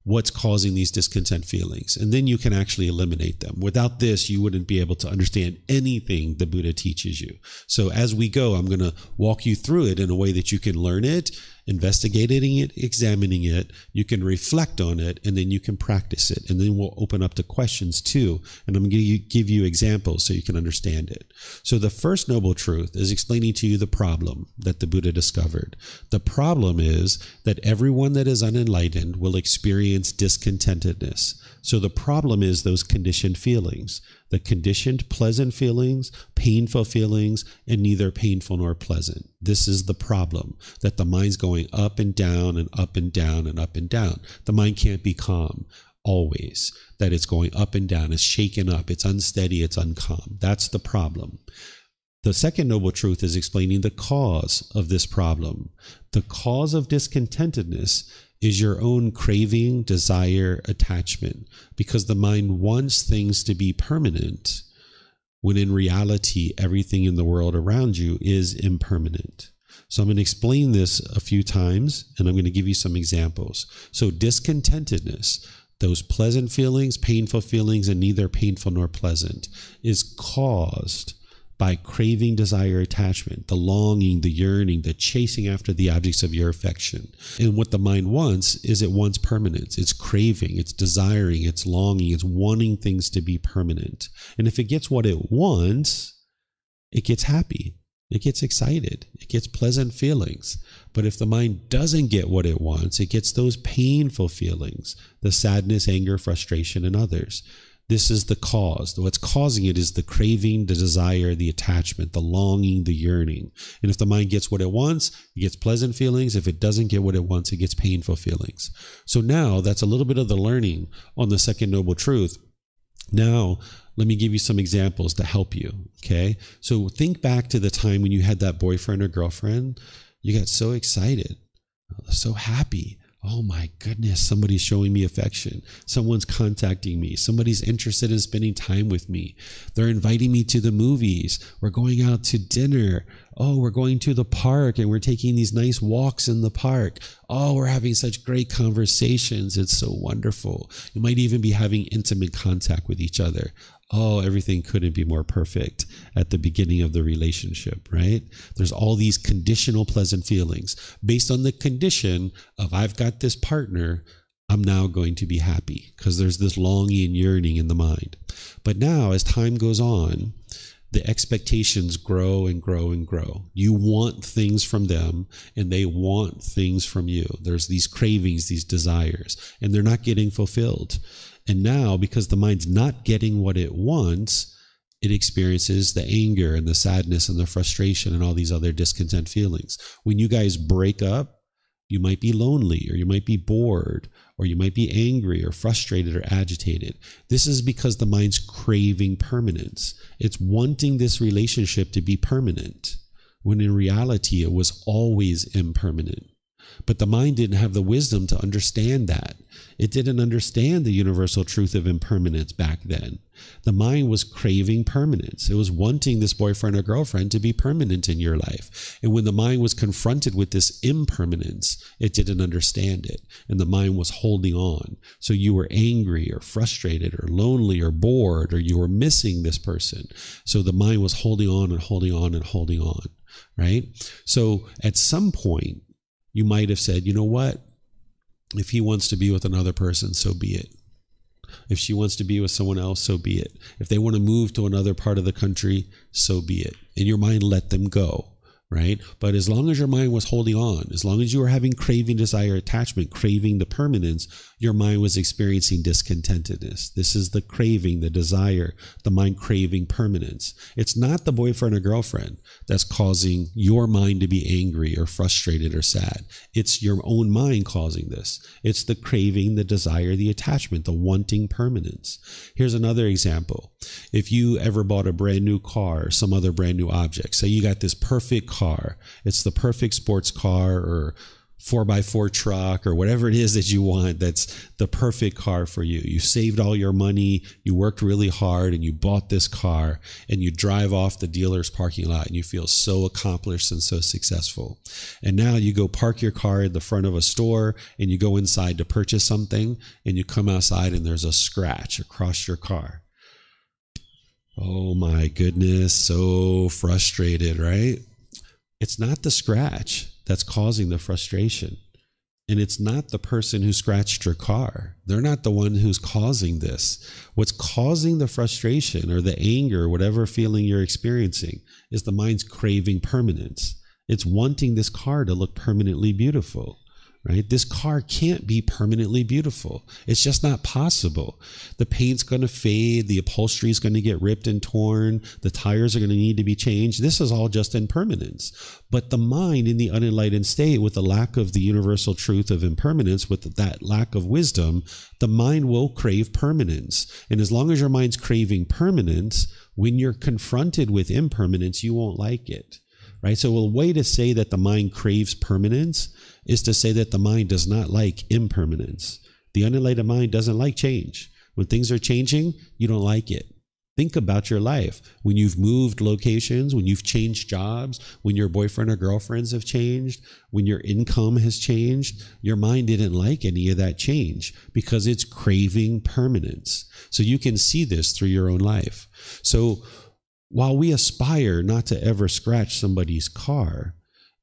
what's causing these discontent feelings. And then you can actually eliminate them. Without this, you wouldn't be able to understand anything the Buddha teaches you. So as we go, I'm going to walk you through it in a way that you can learn it, investigating it, examining it. You can reflect on it, and then you can practice it. And then we'll open up to questions too. And I'm going to give you examples so you can understand it. So the first noble truth is explaining to you the problem that the Buddha discovered. The problem is that everyone that is unenlightened will experience discontentedness. So the problem is those conditioned feelings, the conditioned pleasant feelings, painful feelings, and neither painful nor pleasant. This is the problem, that the mind's going up and down and up and down and up and down. The mind can't be calm always, that it's going up and down, it's shaken up, it's unsteady, it's uncalm. That's the problem. The second noble truth is explaining the cause of this problem. The cause of discontentedness is your own craving, desire, attachment, because the mind wants things to be permanent, when in reality, everything in the world around you is impermanent. So I'm going to explain this a few times, and I'm going to give you some examples. So discontentedness, those pleasant feelings, painful feelings, and neither painful nor pleasant, is caused by craving, desire, attachment, the longing, the yearning, the chasing after the objects of your affection. And what the mind wants is it wants permanence. It's craving, it's desiring, it's longing, it's wanting things to be permanent. And if it gets what it wants, it gets happy. It gets excited. It gets pleasant feelings. But if the mind doesn't get what it wants, it gets those painful feelings, the sadness, anger, frustration, and others. This is the cause. What's causing it is the craving, the desire, the attachment, the longing, the yearning. And if the mind gets what it wants, it gets pleasant feelings. If it doesn't get what it wants, it gets painful feelings. So now that's a little bit of the learning on the second noble truth. Now, let me give you some examples to help you, okay? So think back to the time when you had that boyfriend or girlfriend. You got so excited, so happy. Oh my goodness, somebody's showing me affection. Someone's contacting me. Somebody's interested in spending time with me. They're inviting me to the movies. We're going out to dinner. Oh, we're going to the park and we're taking these nice walks in the park. Oh, we're having such great conversations. It's so wonderful. You might even be having intimate contact with each other. Oh, everything couldn't be more perfect at the beginning of the relationship, right? There's all these conditional pleasant feelings based on the condition of I've got this partner, I'm now going to be happy, because there's this longing and yearning in the mind. But now as time goes on, the expectations grow and grow and grow. You want things from them and they want things from you. There's these cravings, these desires, and they're not getting fulfilled. And now, because the mind's not getting what it wants, it experiences the anger and the sadness and the frustration and all these other discontent feelings. When you guys break up, you might be lonely, or you might be bored, or you might be angry or frustrated or agitated. This is because the mind's craving permanence. It's wanting this relationship to be permanent, when in reality it was always impermanent. But the mind didn't have the wisdom to understand that. It didn't understand the universal truth of impermanence back then. The mind was craving permanence. It was wanting this boyfriend or girlfriend to be permanent in your life. And when the mind was confronted with this impermanence, it didn't understand it. And the mind was holding on. So you were angry or frustrated or lonely or bored, or you were missing this person. So the mind was holding on and holding on and holding on, right? So at some point, you might have said, you know what? If he wants to be with another person, so be it. If she wants to be with someone else, so be it. If they want to move to another part of the country, so be it. And your mind let them go, right? But as long as your mind was holding on, as long as you were having craving, desire, attachment, craving the permanence, your mind was experiencing discontentedness. This is the craving, the desire, the mind craving permanence. It's not the boyfriend or girlfriend that's causing your mind to be angry or frustrated or sad. It's your own mind causing this. It's the craving, the desire, the attachment, the wanting permanence. Here's another example. If you ever bought a brand new car or some other brand new object, say you got this perfect car, it's the perfect sports car or 4x4 truck or whatever it is that you want, that's the perfect car for you. You saved all your money, you worked really hard, and you bought this car, and you drive off the dealer's parking lot and you feel so accomplished and so successful. And now you go park your car in the front of a store and you go inside to purchase something, and you come outside and there's a scratch across your car. Oh my goodness, so frustrated, right? It's not the scratch that's causing the frustration. And it's not the person who scratched your car. They're not the one who's causing this. What's causing the frustration or the anger, whatever feeling you're experiencing, is the mind's craving permanence. It's wanting this car to look permanently beautiful. right? This car can't be permanently beautiful. It's just not possible. The paint's going to fade. The upholstery is going to get ripped and torn. The tires are going to need to be changed. This is all just impermanence. But the mind in the unenlightened state, with the lack of the universal truth of impermanence, with that lack of wisdom, the mind will crave permanence. And as long as your mind's craving permanence, when you're confronted with impermanence, you won't like it. Right? So a way to say that the mind craves permanence is to say that the mind does not like impermanence. The unenlightened mind doesn't like change. When things are changing, you don't like it. Think about your life. When you've moved locations, when you've changed jobs, when your boyfriend or girlfriends have changed, when your income has changed, your mind didn't like any of that change because it's craving permanence. So you can see this through your own life. So while we aspire not to ever scratch somebody's car,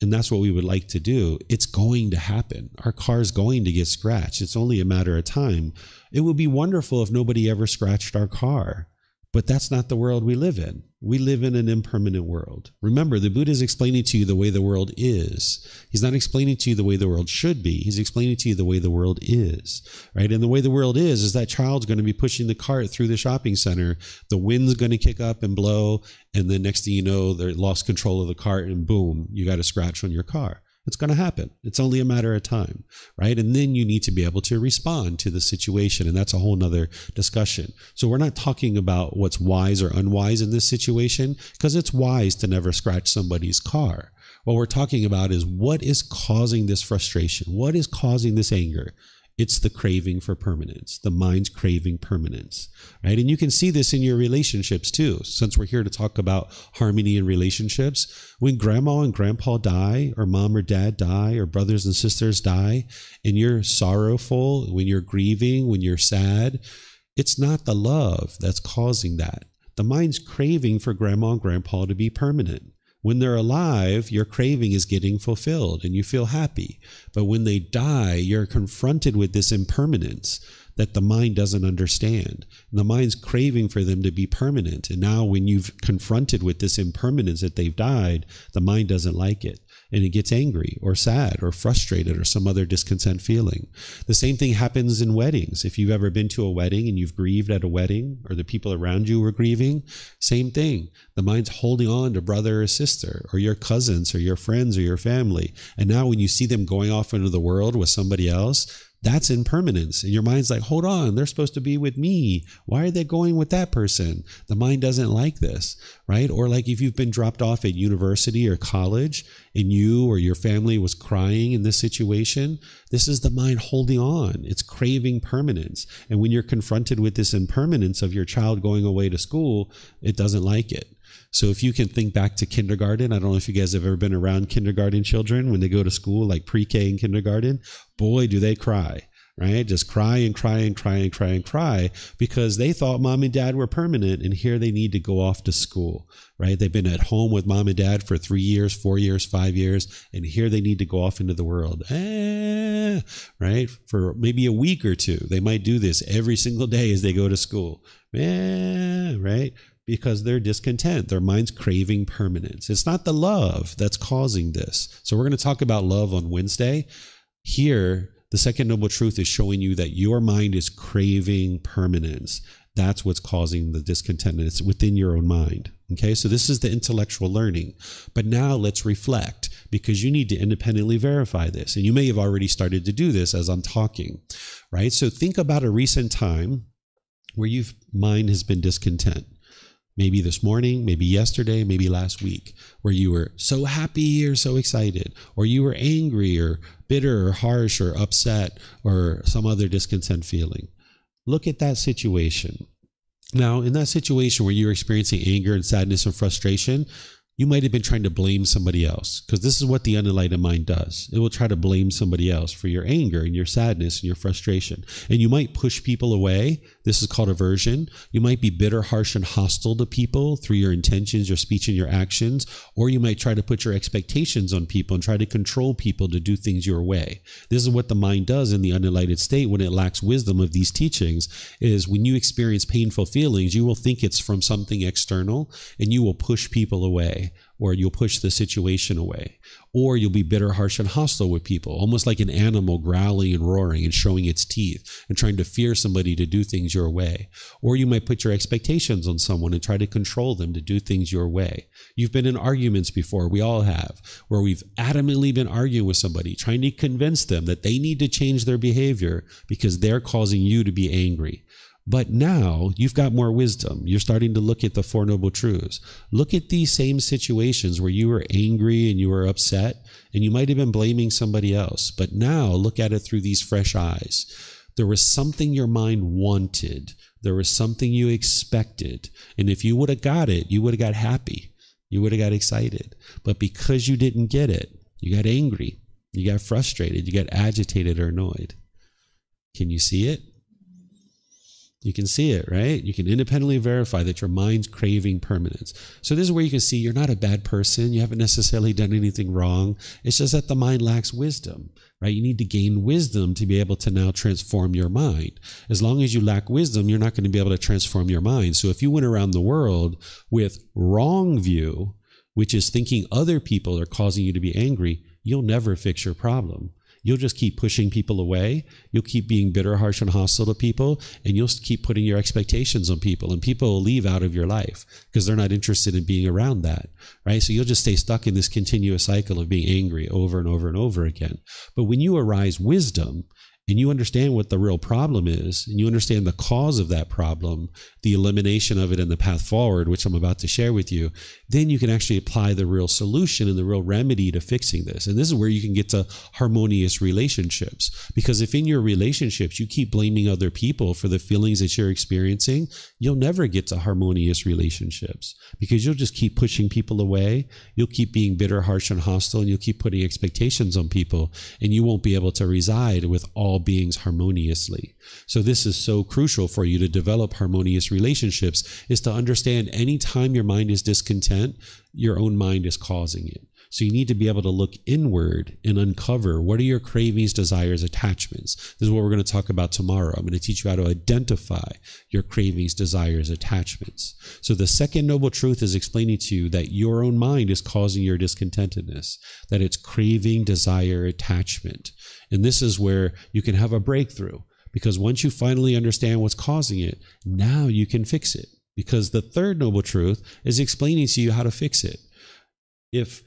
and that's what we would like to do, it's going to happen. Our car's going to get scratched. It's only a matter of time. It would be wonderful if nobody ever scratched our car. But that's not the world we live in. We live in an impermanent world. Remember, the Buddha is explaining to you the way the world is. He's not explaining to you the way the world should be. He's explaining to you the way the world is, right? And the way the world is that child's going to be pushing the cart through the shopping center. The wind's going to kick up and blow. And then next thing you know, they lost control of the cart and boom, you got a scratch on your car. It's going to happen. It's only a matter of time, right? And then you need to be able to respond to the situation. And that's a whole nother discussion. So we're not talking about what's wise or unwise in this situation, because it's wise to never scratch somebody's car. What we're talking about is what is causing this frustration? What is causing this anger? It's the craving for permanence. The mind's craving permanence, right? And you can see this in your relationships too. Since we're here to talk about harmony in relationships, when grandma and grandpa die, or mom or dad die, or brothers and sisters die, and you're sorrowful, when you're grieving, when you're sad, it's not the love that's causing that. The mind's craving for grandma and grandpa to be permanent. When they're alive, your craving is getting fulfilled and you feel happy. But when they die, you're confronted with this impermanence that the mind doesn't understand. And the mind's craving for them to be permanent. And now when you've confronted with this impermanence that they've died, the mind doesn't like it. And it gets angry or sad or frustrated or some other discontent feeling. The same thing happens in weddings. If you've ever been to a wedding and you've grieved at a wedding, or the people around you were grieving, same thing. The mind's holding on to brother or sister or your cousins or your friends or your family. And now when you see them going off into the world with somebody else, that's impermanence. And your mind's like, hold on, they're supposed to be with me. Why are they going with that person? The mind doesn't like this, right? Or like if you've been dropped off at university or college and you or your family was crying in this situation, this is the mind holding on. It's craving permanence. And when you're confronted with this impermanence of your child going away to school, it doesn't like it. So if you can think back to kindergarten, I don't know if you guys have ever been around kindergarten children when they go to school, like pre-K and kindergarten, boy, do they cry, right? Just cry and cry and cry and cry and cry because they thought mom and dad were permanent and here they need to go off to school, right? They've been at home with mom and dad for 3 years, 4 years, 5 years, and here they need to go off into the world, right? For maybe a week or two. They might do this every single day as they go to school, right? Because they're discontent. Their mind's craving permanence. It's not the love that's causing this. So we're going to talk about love on Wednesday. Here, the second noble truth is showing you that your mind is craving permanence. That's what's causing the discontentment. It's within your own mind. Okay, so this is the intellectual learning. But now let's reflect, because you need to independently verify this. And you may have already started to do this as I'm talking, right? So think about a recent time where your mind has been discontent. Maybe this morning, maybe yesterday, maybe last week, where you were so happy or so excited, or you were angry or bitter or harsh or upset or some other discontent feeling. Look at that situation. Now, in that situation where you're experiencing anger and sadness and frustration, you might have been trying to blame somebody else, because this is what the unenlightened mind does. It will try to blame somebody else for your anger and your sadness and your frustration. And you might push people away. This is called aversion. You might be bitter, harsh, and hostile to people through your intentions, your speech, and your actions. Or you might try to put your expectations on people and try to control people to do things your way. This is what the mind does in the unenlightened state when it lacks wisdom of these teachings, is when you experience painful feelings, you will think it's from something external and you will push people away. or you'll push the situation away, or you'll be bitter, harsh, and hostile with people, almost like an animal growling and roaring and showing its teeth and trying to fear somebody to do things your way. Or you might put your expectations on someone and try to control them to do things your way. You've been in arguments before, we all have, where we've adamantly been arguing with somebody, trying to convince them that they need to change their behavior because they're causing you to be angry. But now you've got more wisdom. You're starting to look at the Four Noble Truths. Look at these same situations where you were angry and you were upset and you might have been blaming somebody else. But now look at it through these fresh eyes. There was something your mind wanted. There was something you expected. And if you would have got it, you would have got happy. You would have got excited. But because you didn't get it, you got angry. You got frustrated. You got agitated or annoyed. Can you see it? You can see it, right? You can independently verify that your mind's craving permanence. So this is where you can see you're not a bad person. You haven't necessarily done anything wrong. It's just that the mind lacks wisdom, right? You need to gain wisdom to be able to now transform your mind. As long as you lack wisdom, you're not going to be able to transform your mind. So if you went around the world with wrong view, which is thinking other people are causing you to be angry, you'll never fix your problem. You'll just keep pushing people away. You'll keep being bitter, harsh, and hostile to people, and you'll keep putting your expectations on people, and people will leave out of your life because they're not interested in being around that, right? So you'll just stay stuck in this continuous cycle of being angry over and over and over again. But when you arise wisdom, and you understand what the real problem is, and you understand the cause of that problem, the elimination of it and the path forward, which I'm about to share with you, then you can actually apply the real solution and the real remedy to fixing this. And this is where you can get to harmonious relationships. Because if in your relationships you keep blaming other people for the feelings that you're experiencing, you'll never get to harmonious relationships. Because you'll just keep pushing people away, you'll keep being bitter, harsh, and hostile, and you'll keep putting expectations on people, and you won't be able to reside with all beings harmoniously. So this is so crucial for you to develop harmonious relationships, is to understand any time your mind is discontent, your own mind is causing it. So you need to be able to look inward and uncover what are your cravings, desires, attachments. This is what we're going to talk about tomorrow. I'm going to teach you how to identify your cravings, desires, attachments. So the second noble truth is explaining to you that your own mind is causing your discontentedness, that it's craving, desire, attachment. And this is where you can have a breakthrough, because once you finally understand what's causing it, now you can fix it. Because the third noble truth is explaining to you how to fix it. If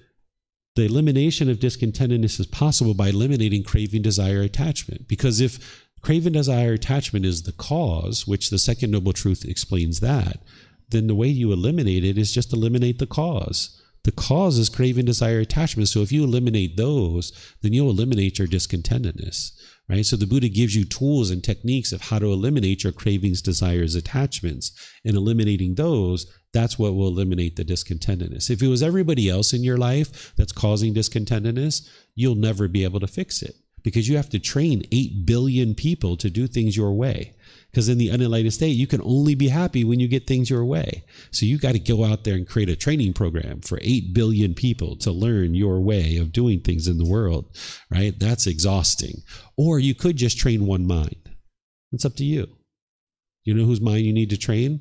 the elimination of discontentedness is possible by eliminating craving, desire, attachment. Because if craving, desire, attachment is the cause, which the second noble truth explains that, then the way you eliminate it is just eliminate the cause. The cause is craving, desire, attachment. So if you eliminate those, then you'll eliminate your discontentedness, right? So the Buddha gives you tools and techniques of how to eliminate your cravings, desires, attachments. And eliminating those, that's what will eliminate the discontentedness. If it was everybody else in your life that's causing discontentedness, you'll never be able to fix it, because you have to train 8 billion people to do things your way. Because in the unenlightened state, you can only be happy when you get things your way. So you got to go out there and create a training program for 8 billion people to learn your way of doing things in the world, right? That's exhausting. Or you could just train one mind. It's up to you. You know whose mind you need to train?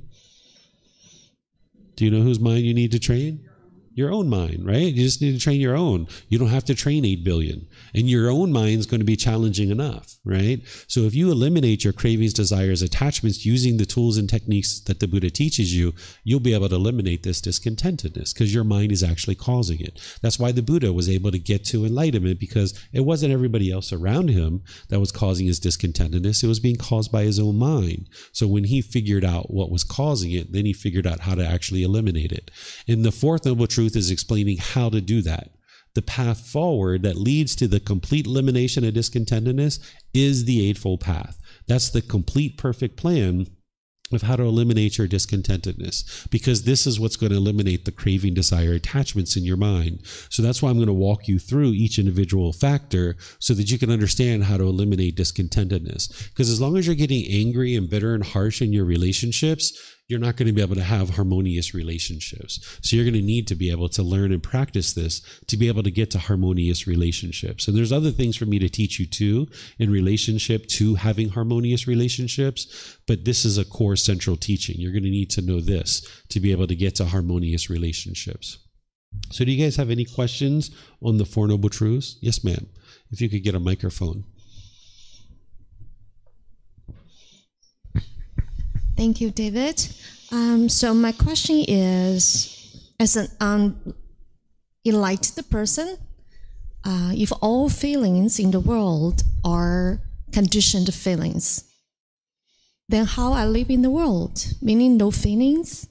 Do you know whose mind you need to train? Your own mind, right? You just need to train your own. You don't have to train 8 billion. And your own mind is going to be challenging enough, right? So if you eliminate your cravings, desires, attachments using the tools and techniques that the Buddha teaches you, you'll be able to eliminate this discontentedness, because your mind is actually causing it. That's why the Buddha was able to get to enlightenment, because it wasn't everybody else around him that was causing his discontentedness. It was being caused by his own mind. So when he figured out what was causing it, then he figured out how to actually eliminate it. And the fourth noble truth is explaining how to do that. The path forward that leads to the complete elimination of discontentedness is the Eightfold Path. That's the complete perfect plan of how to eliminate your discontentedness, because this is what's going to eliminate the craving, desire, attachments in your mind. So that's why I'm going to walk you through each individual factor so that you can understand how to eliminate discontentedness. Because as long as you're getting angry and bitter and harsh in your relationships, you're not going to be able to have harmonious relationships. So you're going to need to be able to learn and practice this to be able to get to harmonious relationships. And there's other things for me to teach you too in relationship to having harmonious relationships, but this is a core central teaching. You're going to need to know this to be able to get to harmonious relationships. So do you guys have any questions on the Four Noble Truths? Yes, ma'am. If you could get a microphone. Thank you, David. So my question is, as an enlightened person, if all feelings in the world are conditioned feelings, then how I live in the world, meaning no feelings?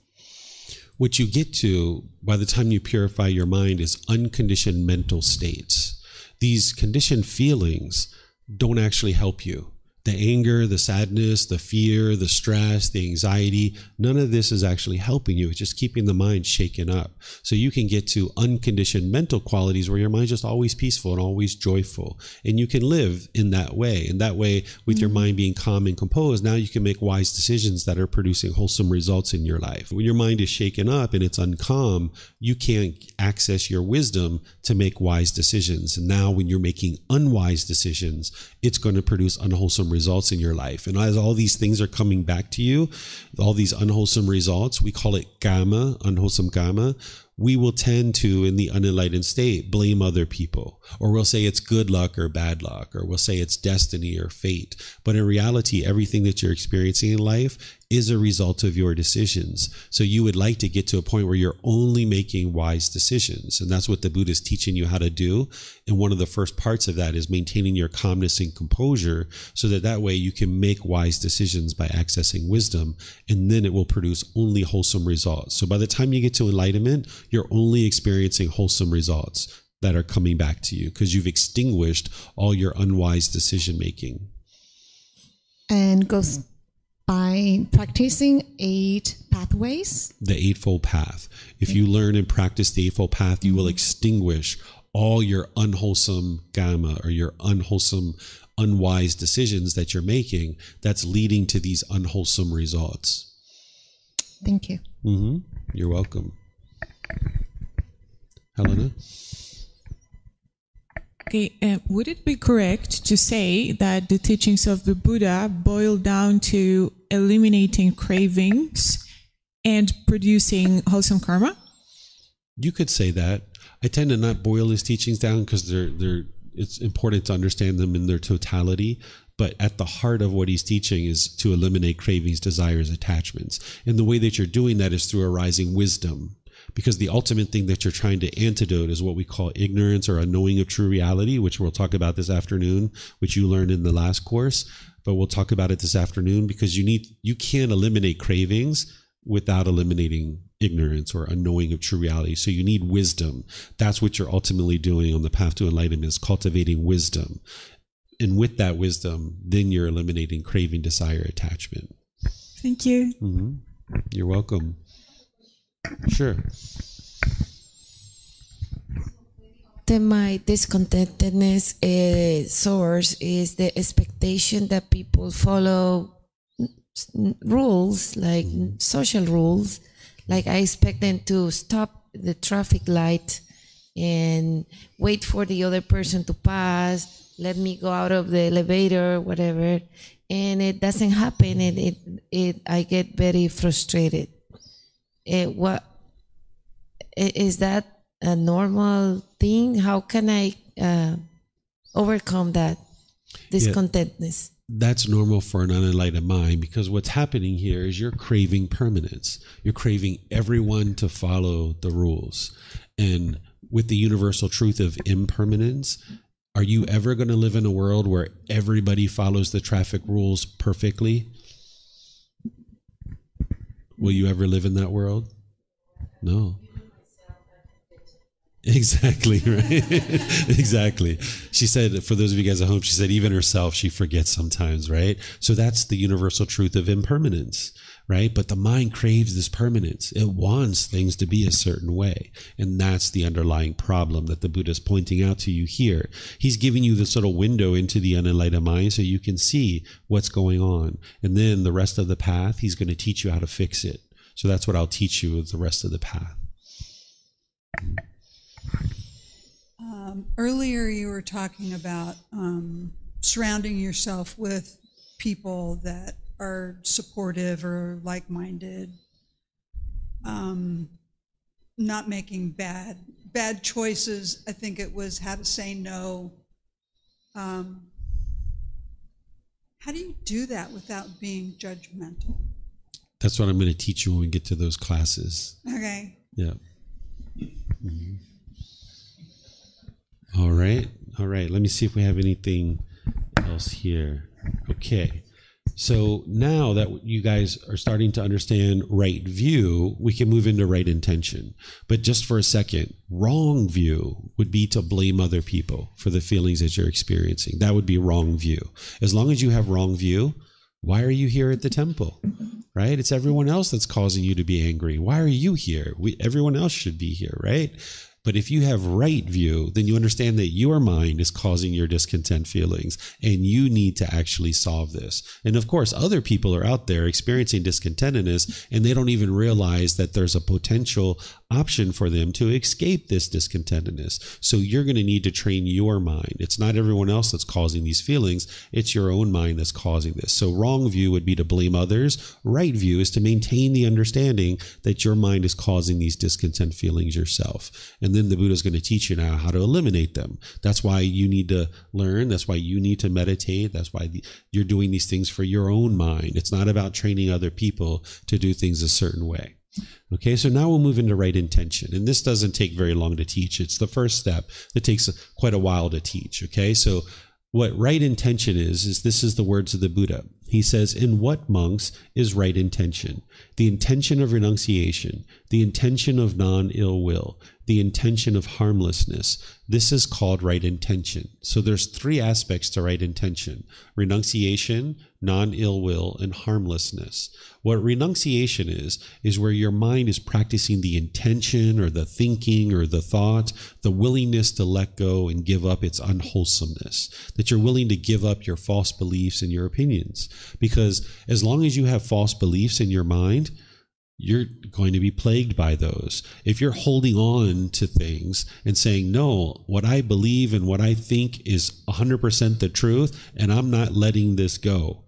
What you get to by the time you purify your mind is unconditioned mental states. These conditioned feelings don't actually help you. The anger, the sadness, the fear, the stress, the anxiety, none of this is actually helping you. It's just keeping the mind shaken up. So you can get to unconditioned mental qualities where your mind's just always peaceful and always joyful. And you can live in that way. And that way, with your mind being calm and composed, now you can make wise decisions that are producing wholesome results in your life. When your mind is shaken up and it's uncalm, you can't access your wisdom to make wise decisions. And now when you're making unwise decisions, it's going to produce unwholesome results in your life. And as all these things are coming back to you, all these unwholesome results, we call it karma, unwholesome karma. We will tend to, in the unenlightened state, blame other people, or we'll say it's good luck or bad luck, or we'll say it's destiny or fate. But in reality, everything that you're experiencing in life is a result of your decisions. So you would like to get to a point where you're only making wise decisions. And that's what the Buddha is teaching you how to do. And one of the first parts of that is maintaining your calmness and composure so that way you can make wise decisions by accessing wisdom. And then it will produce only wholesome results. So by the time you get to enlightenment, you're only experiencing wholesome results that are coming back to you because you've extinguished all your unwise decision making. And goes by practicing 8 pathways? The Eightfold Path. If you learn and practice the Eightfold Path, you will extinguish all your unwholesome karma or your unwholesome, unwise decisions that you're making that's leading to these unwholesome results. Thank you. You're welcome. Helena? Okay, would it be correct to say that the teachings of the Buddha boil down to eliminating cravings and producing wholesome karma? You could say that. I tend to not boil his teachings down because it's important to understand them in their totality. But at the heart of what he's teaching is to eliminate cravings, desires, attachments. And the way that you're doing that is through arising wisdom. Because the ultimate thing that you're trying to antidote is what we call ignorance or unknowing of true reality, which we'll talk about this afternoon, which you learned in the last course. But we'll talk about it this afternoon because you can't eliminate cravings without eliminating ignorance or unknowing of true reality. So you need wisdom. That's what you're ultimately doing on the path to enlightenment, is cultivating wisdom. And with that wisdom, then you're eliminating craving, desire, attachment. Thank you. You're welcome. Sure. Then my discontentedness source is the expectation that people follow rules, like social rules. Like I expect them to stop the traffic light and wait for the other person to pass, let me go out of the elevator, whatever. And it doesn't happen, and I get very frustrated. What is that a normal thing? How can I overcome that discontentedness? That's normal for an unenlightened mind, because what's happening here is you're craving permanence. You're craving everyone to follow the rules. And with the universal truth of impermanence, are you ever going to live in a world where everybody follows the traffic rules perfectly? Will you ever live in that world? No. Exactly, right? Exactly. She said, for those of you guys at home, she said even herself, she forgets sometimes, right? So that's the universal truth of impermanence, right? But the mind craves this permanence. It wants things to be a certain way. And that's the underlying problem that the Buddha is pointing out to you here. He's giving you this little window into the unenlightened mind so you can see what's going on. And then the rest of the path, he's going to teach you how to fix it. So that's what I'll teach you with the rest of the path. Earlier you were talking about surrounding yourself with people that are supportive or like-minded. not making bad choices. I think it was how to say no. How do you do that without being judgmental? That's what I'm going to teach you when we get to those classes. Okay. Yeah. Mm-hmm. All right. Let me see if we have anything else here. Okay. So now that you guys are starting to understand right view, we can move into right intention. But just for a second, wrong view would be to blame other people for the feelings that you're experiencing. That would be wrong view. As long as you have wrong view, why are you here at the temple? Right? It's everyone else that's causing you to be angry. Why are you here? Everyone else should be here, right? But if you have right view, then you understand that your mind is causing your discontent feelings and you need to actually solve this. And of course, other people are out there experiencing discontentedness and they don't even realize that there's a potential option for them to escape this discontentedness. So you're going to need to train your mind. It's not everyone else that's causing these feelings. It's your own mind that's causing this. So wrong view would be to blame others. Right view is to maintain the understanding that your mind is causing these discontent feelings yourself. And then the Buddha is going to teach you now how to eliminate them. That's why you need to learn. That's why you need to meditate. That's why you're doing these things for your own mind. It's not about training other people to do things a certain way. Okay, so now we'll move into right intention. And this doesn't take very long to teach. It's the first step that takes quite a while to teach. Okay, so what right intention is this is the words of the Buddha. He says, in what, monks, is right intention? The intention of renunciation, the intention of non-ill will, the intention of harmlessness. This is called right intention. So there's three aspects to right intention: renunciation, non-ill will, and harmlessness. What renunciation is where your mind is practicing the intention or the thinking or the thought, the willingness to let go and give up its unwholesomeness, that you're willing to give up your false beliefs and your opinions. Because as long as you have false beliefs in your mind, you're going to be plagued by those. If you're holding on to things and saying, no, what I believe and what I think is 100% the truth, and I'm not letting this go,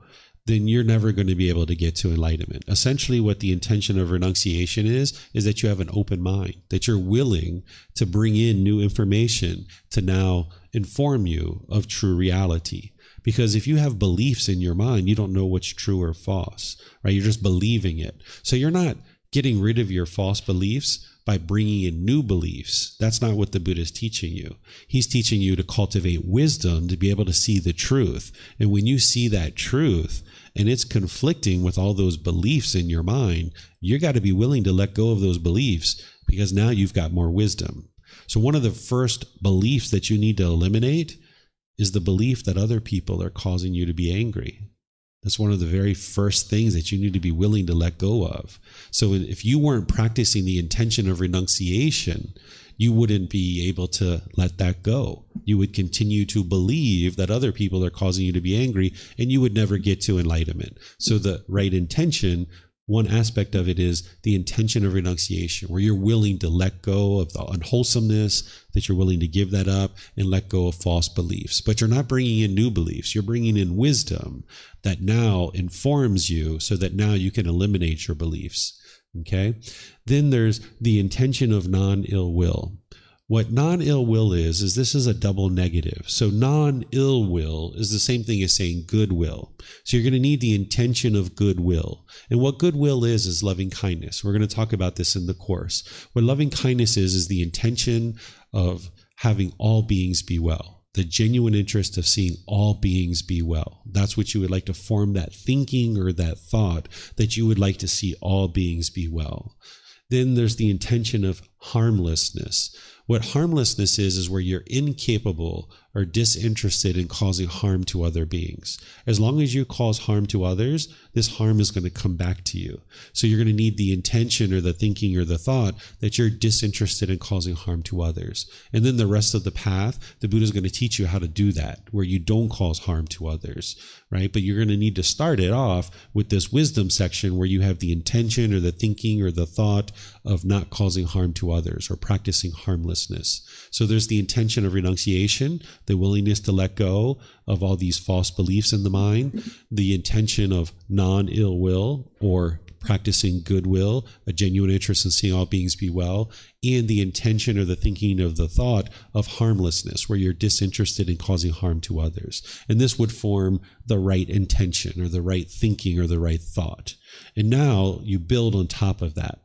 then you're never going to be able to get to enlightenment. Essentially, what the intention of renunciation is that you have an open mind, that you're willing to bring in new information to now inform you of true reality. Because if you have beliefs in your mind, you don't know what's true or false, right? You're just believing it. So you're not getting rid of your false beliefs by bringing in new beliefs. That's not what the Buddha is teaching you. He's teaching you to cultivate wisdom to be able to see the truth. And when you see that truth and it's conflicting with all those beliefs in your mind, you got to be willing to let go of those beliefs because now you've got more wisdom. So one of the first beliefs that you need to eliminate is the belief that other people are causing you to be angry. That's one of the very first things that you need to be willing to let go of. So if you weren't practicing the intention of renunciation, you wouldn't be able to let that go. You would continue to believe that other people are causing you to be angry, and you would never get to enlightenment. So the right intention, one aspect of it is the intention of renunciation, where you're willing to let go of the unwholesomeness, that you're willing to give that up and let go of false beliefs. But you're not bringing in new beliefs. You're bringing in wisdom that now informs you so that now you can eliminate your beliefs. Okay? Then there's the intention of non-ill will. What non-ill will is this is a double negative. So non-ill will is the same thing as saying goodwill. So you're going to need the intention of goodwill. And what goodwill is loving kindness. We're going to talk about this in the course. What loving kindness is the intention of having all beings be well. The genuine interest of seeing all beings be well. That's what you would like to form, that thinking or that thought that you would like to see all beings be well. Then there's the intention of harmlessness. What harmlessness is where you're incapable or disinterested in causing harm to other beings. As long as you cause harm to others, this harm is going to come back to you. So you're going to need the intention or the thinking or the thought that you're disinterested in causing harm to others. And then the rest of the path, the Buddha is going to teach you how to do that, where you don't cause harm to others, right? But you're going to need to start it off with this wisdom section where you have the intention or the thinking or the thought of not causing harm to others or practicing harmlessness. So there's the intention of renunciation, the willingness to let go of all these false beliefs in the mind, the intention of non-ill will or practicing goodwill, a genuine interest in seeing all beings be well, and the intention or the thinking of the thought of harmlessness, where you're disinterested in causing harm to others. And this would form the right intention or the right thinking or the right thought. And now you build on top of that.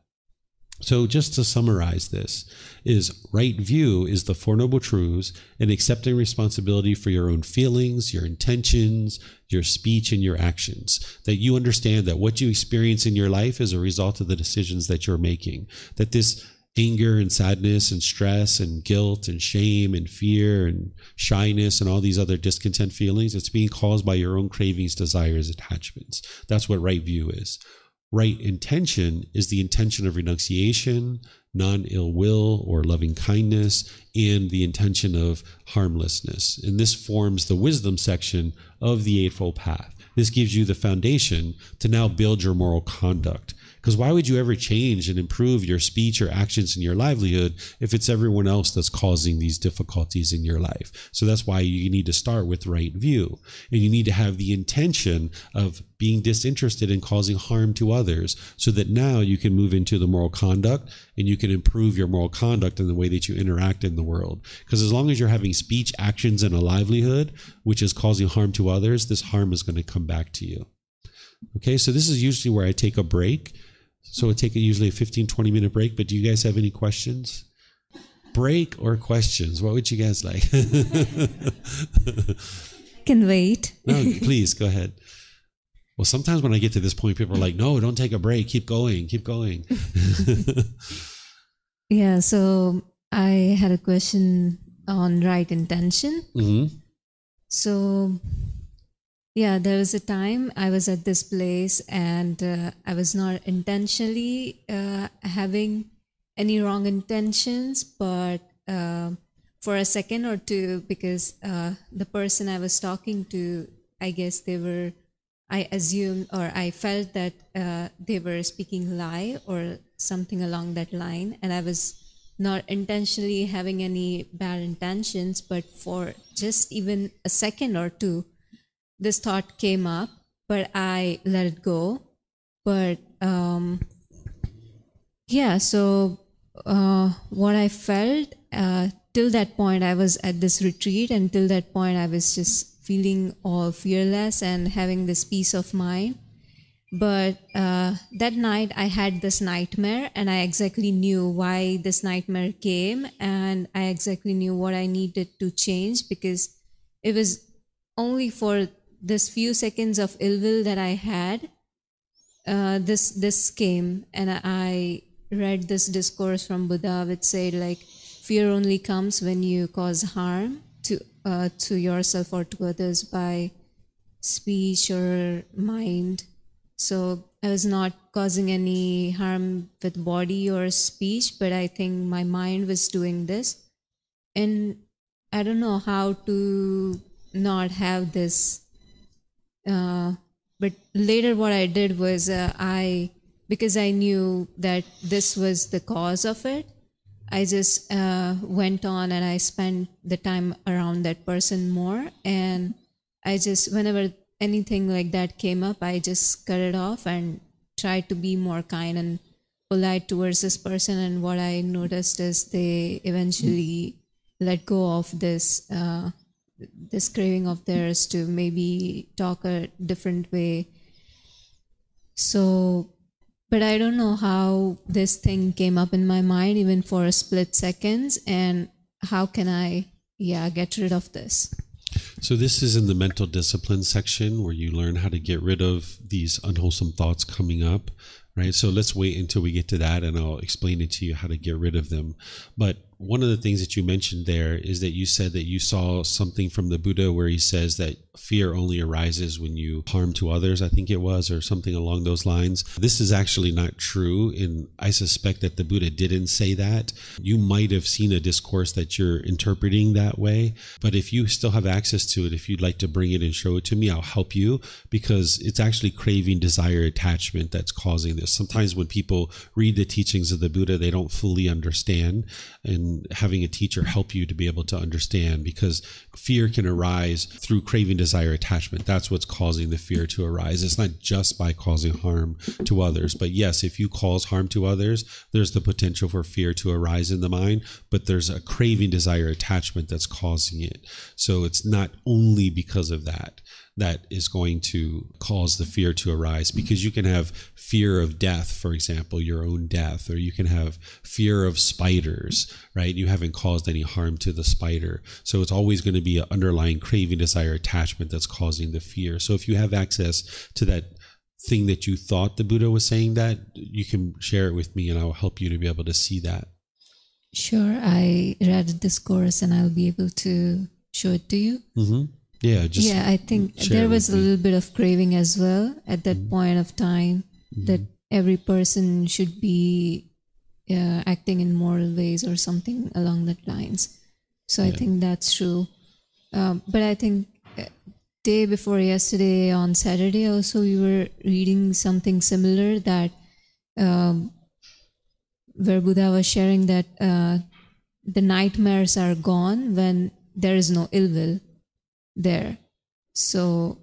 So just to summarize this, is right view is the Four Noble Truths and accepting responsibility for your own feelings, your intentions, your speech, and your actions. That you understand that what you experience in your life is a result of the decisions that you're making. That this anger and sadness and stress and guilt and shame and fear and shyness and all these other discontent feelings, it's being caused by your own cravings, desires, attachments. That's what right view is. Right intention is the intention of renunciation, non-ill will or loving kindness, and the intention of harmlessness. And this forms the wisdom section of the Eightfold Path. This gives you the foundation to now build your moral conduct. Because why would you ever change and improve your speech or actions in your livelihood if it's everyone else that's causing these difficulties in your life? So that's why you need to start with right view. And you need to have the intention of being disinterested in causing harm to others, so that now you can move into the moral conduct and you can improve your moral conduct in the way that you interact in the world. Because as long as you're having speech, actions, and a livelihood, which is causing harm to others, this harm is going to come back to you. Okay, so this is usually where I take a break. So I take usually a 15-20 minute break, but do you guys have any questions? Break or questions? What would you guys like? Can wait. No, please, go ahead. Well, sometimes when I get to this point, people are like, no, don't take a break. Keep going, keep going. Yeah, so I had a question on right intention. Mm-hmm. So, yeah, there was a time I was at this place and I was not intentionally having any wrong intentions, but for a second or two, because the person I was talking to, I guess I assumed or I felt that they were speaking lie or something along that line, and I was not intentionally having any bad intentions, but for just even a second or two, this thought came up, but I let it go. But yeah, so what I felt till that point, I was at this retreat, and till that point I was just feeling all fearless and having this peace of mind. But that night I had this nightmare, and I exactly knew why this nightmare came, and I exactly knew what I needed to change, because it was only for this few seconds of ill will that I had. This came, and I read this discourse from Buddha which said, like, fear only comes when you cause harm to yourself or to others by speech or mind. So I was not causing any harm with body or speech, but I think my mind was doing this. And I don't know how to not have this. But later what I did was because I knew that this was the cause of it, I just went on and I spent the time around that person more. And I just, whenever anything like that came up, I just cut it off and tried to be more kind and polite towards this person. And what I noticed is they eventually let go of this craving of theirs to maybe talk a different way. So, but I don't know how this thing came up in my mind even for a split seconds, and how can I get rid of this? So this is in the mental discipline section, where you learn how to get rid of these unwholesome thoughts coming up, right? So let's wait until we get to that, and I'll explain it to you how to get rid of them. But one of the things that you mentioned there is that you said that you saw something from the Buddha where he says that fear only arises when you harm to others, I think it was, or something along those lines. This is actually not true, and I suspect that the Buddha didn't say that. You might have seen a discourse that you're interpreting that way, but if you still have access to it, if you'd like to bring it and show it to me, I'll help you, because it's actually craving, desire, attachment that's causing this. Sometimes when people read the teachings of the Buddha, they don't fully understand, and having a teacher help you to be able to understand, because fear can arise through craving, desire, attachment. That's what's causing the fear to arise. It's not just by causing harm to others. But yes, if you cause harm to others, there's the potential for fear to arise in the mind, but there's a craving, desire, attachment that's causing it. So it's not only because of that is going to cause the fear to arise, because you can have fear of death, for example, your own death, or you can have fear of spiders, right? You haven't caused any harm to the spider. So it's always going to be an underlying craving, desire, attachment that's causing the fear. So if you have access to that thing that you thought the Buddha was saying, that you can share it with me and I'll help you to be able to see that. Sure, I read this course and I'll be able to show it to you. Mm-hmm. Yeah, I think there was a little bit of craving as well at that point of time, that every person should be acting in moral ways or something along that lines. So I think that's true. But I think day before yesterday on Saturday also we were reading something similar, that where Buddha was sharing that the nightmares are gone when there is no ill will there. So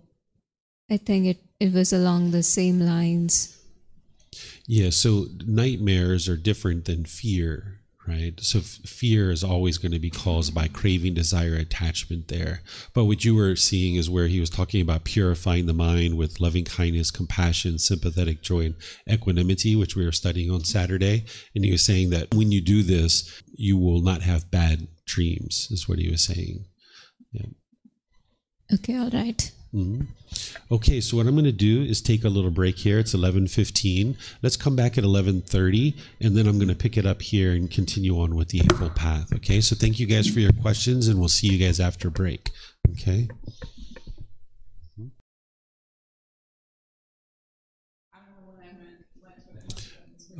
I think it was along the same lines. Yeah, so nightmares are different than fear, right? So fear is always going to be caused by craving, desire, attachment there. But what you were seeing is where he was talking about purifying the mind with loving kindness, compassion, sympathetic joy, and equanimity, which we were studying on Saturday. And he was saying that when you do this, you will not have bad dreams, is what he was saying. Yeah. Okay, all right. Mm-hmm. Okay, so what I'm going to do is take a little break here. It's 11:15. Let's come back at 11:30, and then I'm going to pick it up here and continue on with the Eightfold Path. Okay, so thank you guys for your questions, and we'll see you guys after break. Okay.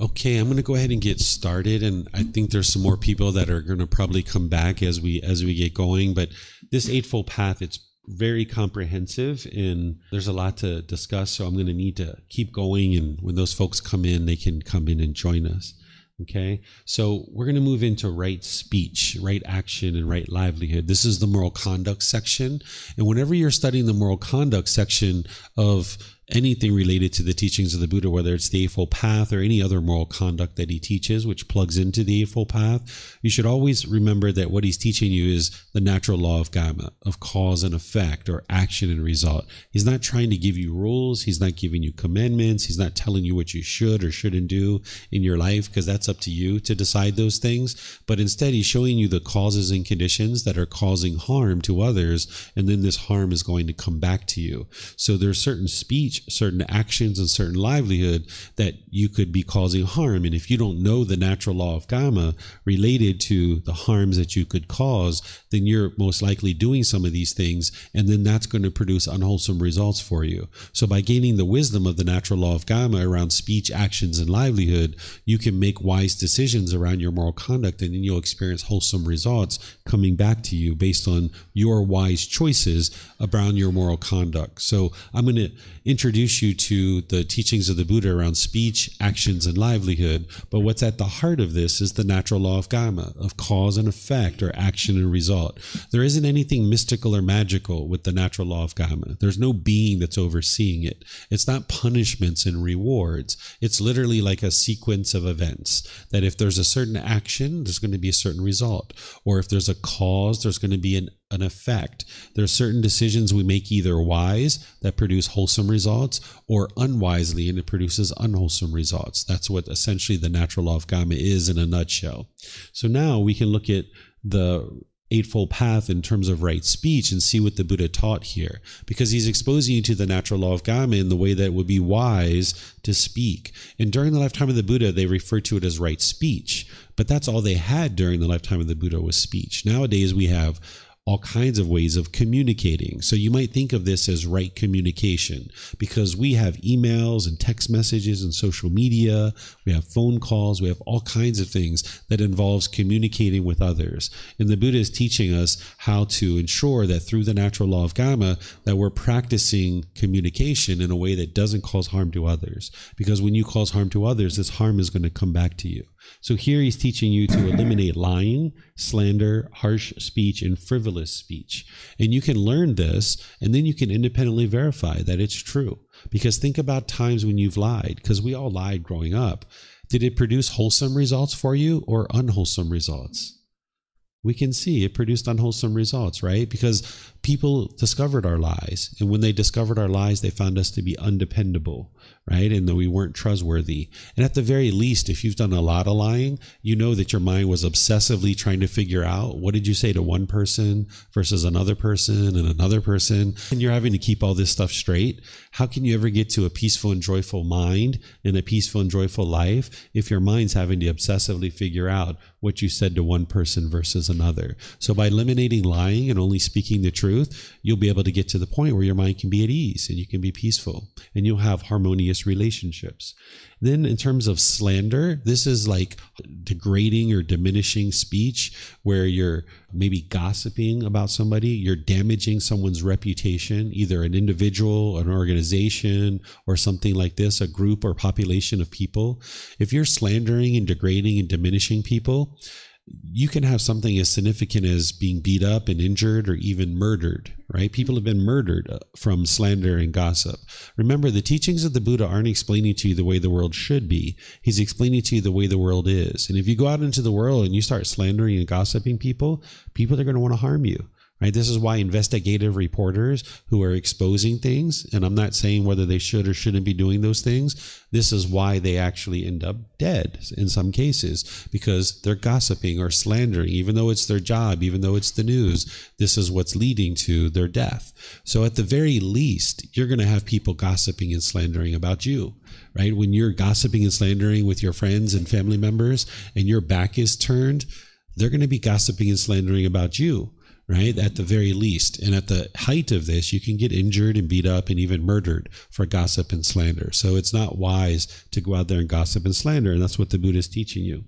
Okay, I'm going to go ahead and get started, and I think there's some more people that are going to probably come back as we get going. But this Eightfold Path, it's very comprehensive and there's a lot to discuss, so I'm going to need to keep going, and when those folks come in, they can come in and join us. Okay, so we're going to move into right speech, right action, and right livelihood. This is the moral conduct section, and whenever you're studying the moral conduct section of anything related to the teachings of the Buddha, whether it's the Eightfold Path or any other moral conduct that he teaches, which plugs into the Eightfold Path, you should always remember that what he's teaching you is the natural law of Karma, of cause and effect, or action and result. He's not trying to give you rules. He's not giving you commandments. He's not telling you what you should or shouldn't do in your life, because that's up to you to decide those things. But instead, he's showing you the causes and conditions that are causing harm to others, and then this harm is going to come back to you. So there's certain speech, certain actions, and certain livelihood that you could be causing harm. And if you don't know the natural law of Karma related to the harms that you could cause, then you're most likely doing some of these things, and then that's going to produce unwholesome results for you. So by gaining the wisdom of the natural law of Karma around speech, actions, and livelihood, you can make wise decisions around your moral conduct, and then you'll experience wholesome results coming back to you based on your wise choices around your moral conduct. So I'm going to introduce you to the teachings of the Buddha around speech, actions, and livelihood. But what's at the heart of this is the natural law of Karma, of cause and effect, or action and result. There isn't anything mystical or magical with the natural law of Karma. There's no being that's overseeing it. It's not punishments and rewards. It's literally like a sequence of events, that if there's a certain action, there's going to be a certain result. Or if there's a cause, there's going to be an effect. There are certain decisions we make either wise, that produce wholesome results, or unwisely, and it produces unwholesome results. That's what essentially the natural law of Karma is in a nutshell. So now we can look at the Eightfold Path in terms of right speech and see what the Buddha taught here, because he's exposing you to the natural law of Karma in the way that it would be wise to speak. And during the lifetime of the Buddha, they referred to it as right speech, but that's all they had during the lifetime of the Buddha was speech. Nowadays we have all kinds of ways of communicating. So you might think of this as right communication, because we have emails and text messages and social media, we have phone calls, we have all kinds of things that involves communicating with others. And the Buddha is teaching us how to ensure that through the natural law of Karma, that we're practicing communication in a way that doesn't cause harm to others. Because when you cause harm to others, this harm is going to come back to you. So here he's teaching you to eliminate lying, slander, harsh speech, and frivolous speech. And you can learn this, and then you can independently verify that it's true. Because think about times when you've lied, because we all lied growing up. Did it produce wholesome results for you or unwholesome results? We can see it produced unwholesome results, right? Because people discovered our lies. And when they discovered our lies, they found us to be undependable, right? And that we weren't trustworthy. And at the very least, if you've done a lot of lying, you know that your mind was obsessively trying to figure out, what did you say to one person versus another person and another person? And you're having to keep all this stuff straight. How can you ever get to a peaceful and joyful mind and a peaceful and joyful life if your mind's having to obsessively figure out what you said to one person versus another? So by eliminating lying and only speaking the truth, you'll be able to get to the point where your mind can be at ease and you can be peaceful and you'll have harmonious relationships. Then in terms of slander, this is like degrading or diminishing speech where you're maybe gossiping about somebody, you're damaging someone's reputation, either an individual, an organization, or something like this, a group or population of people. If you're slandering and degrading and diminishing people, you can have something as significant as being beat up and injured or even murdered, right? People have been murdered from slander and gossip. Remember, the teachings of the Buddha aren't explaining to you the way the world should be. He's explaining to you the way the world is. And if you go out into the world and you start slandering and gossiping people, people are going to want to harm you. Right? This is why investigative reporters who are exposing things, and I'm not saying whether they should or shouldn't be doing those things, this is why they actually end up dead in some cases, because they're gossiping or slandering, even though it's their job, even though it's the news, this is what's leading to their death. So at the very least, you're going to have people gossiping and slandering about you. Right? When you're gossiping and slandering with your friends and family members and your back is turned, they're going to be gossiping and slandering about you. Right? At the very least. And at the height of this, you can get injured and beat up and even murdered for gossip and slander. So it's not wise to go out there and gossip and slander. And that's what the Buddha is teaching you.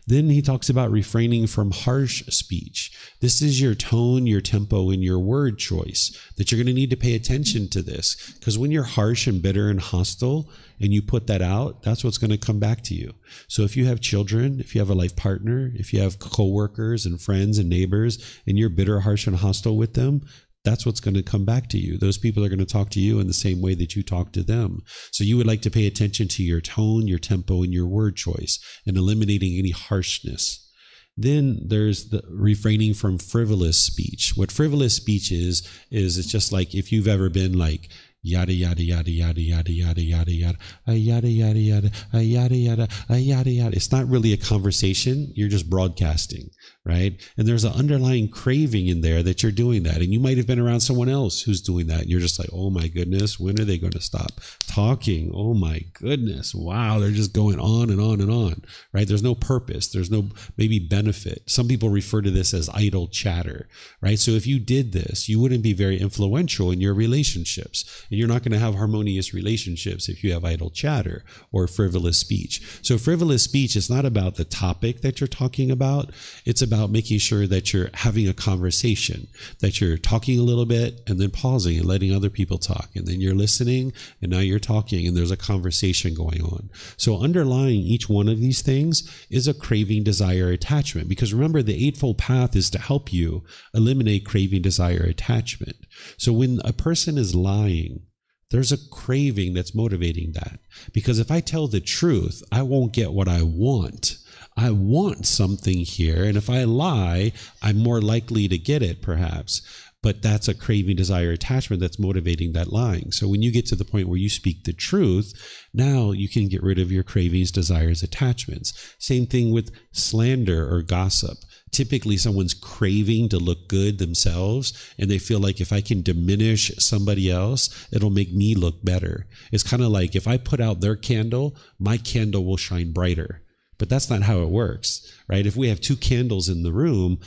Then he talks about refraining from harsh speech. This is your tone, your tempo, and your word choice that you're going to need to pay attention to this. Because when you're harsh and bitter and hostile and you put that out, that's what's going to come back to you. So if you have children, if you have a life partner, if you have coworkers and friends and neighbors, and you're bitter, harsh, and hostile with them, that's what's going to come back to you. Those people are going to talk to you in the same way that you talk to them. So you would like to pay attention to your tone, your tempo, and your word choice, and eliminating any harshness. Then there's the refraining from frivolous speech. What frivolous speech is it's just like if you've ever been like, yada yada yada yada yada yada yada yada yada yada yada yada yada yada yada. It's not really a conversation. You're just broadcasting, right? And there's an underlying craving in there that you're doing that. And you might have been around someone else who's doing that. And you're just like, oh my goodness, when are they going to stop talking? Oh my goodness. Wow. They're just going on and on and on, right? There's no purpose. There's no maybe benefit. Some people refer to this as idle chatter, right? So if you did this, you wouldn't be very influential in your relationships. And you're not going to have harmonious relationships if you have idle chatter or frivolous speech. So frivolous speech is not about the topic that you're talking about. It's about making sure that you're having a conversation, that you're talking a little bit and then pausing and letting other people talk. And then you're listening and now you're talking and there's a conversation going on. So underlying each one of these things is a craving, desire, attachment. Because remember, the Eightfold Path is to help you eliminate craving, desire, attachment. So when a person is lying, there's a craving that's motivating that. Because if I tell the truth, I won't get what I want. I want something here. And if I lie, I'm more likely to get it, perhaps. But that's a craving, desire, attachment that's motivating that lying. So when you get to the point where you speak the truth, now you can get rid of your cravings, desires, attachments. Same thing with slander or gossip. Typically, someone's craving to look good themselves, and they feel like if I can diminish somebody else, it'll make me look better. It's kind of like if I put out their candle, my candle will shine brighter. But that's not how it works, right? If we have two candles in the room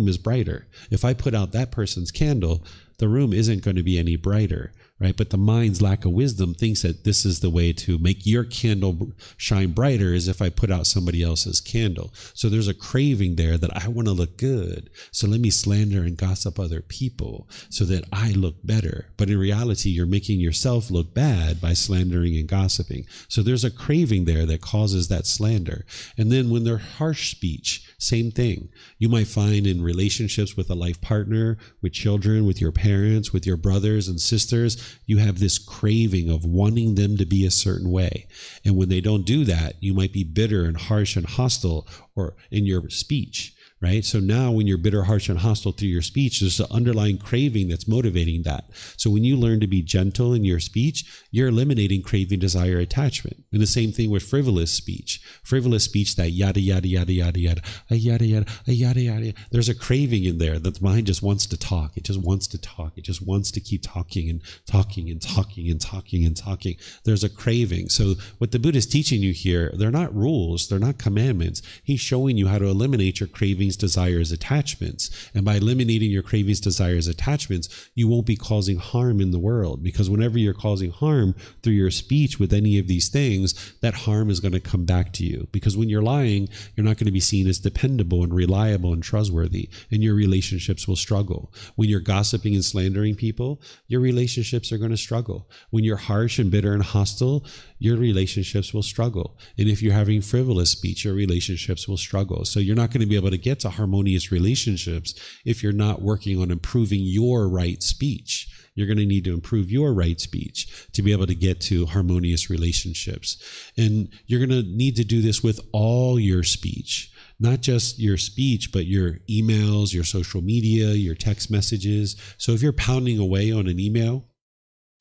is brighter. If I put out that person's candle, the room isn't going to be any brighter. right? But the mind's lack of wisdom thinks that this is the way to make your candle shine brighter, is if I put out somebody else's candle. So there's a craving there that I want to look good. So let me slander and gossip other people so that I look better. But in reality, you're making yourself look bad by slandering and gossiping. So there's a craving there that causes that slander. And then when they're harsh speech, same thing. You might find in relationships with a life partner, with children, with your parents, with your brothers and sisters, you have this craving of wanting them to be a certain way. And when they don't do that, you might be bitter and harsh and hostile or in your speech. Right? So now when you're bitter, harsh, and hostile through your speech, there's an underlying craving that's motivating that. So when you learn to be gentle in your speech, you're eliminating craving, desire, attachment. And the same thing with frivolous speech. Frivolous speech, that yada, yada, yada, yada, yada, a yada, yada, a yada, yada. There's a craving in there that the mind just wants to talk. It just wants to talk. It just wants to keep talking and talking and talking and talking and talking. There's a craving. So what the Buddha is teaching you here, they're not rules. They're not commandments. He's showing you how to eliminate your cravings, desires, attachments. And by eliminating your cravings, desires, attachments, you won't be causing harm in the world. Because whenever you're causing harm through your speech with any of these things, that harm is going to come back to you. Because when you're lying, you're not going to be seen as dependable and reliable and trustworthy, and your relationships will struggle. When you're gossiping and slandering people, your relationships are going to struggle. When you're harsh and bitter and hostile, your relationships will struggle. And if you're having frivolous speech, your relationships will struggle. So you're not going to be able to get to harmonious relationships if you're not working on improving your right speech. You're going to need to improve your right speech to be able to get to harmonious relationships. And you're going to need to do this with all your speech. Not just your speech, but your emails, your social media, your text messages. So if you're pounding away on an email,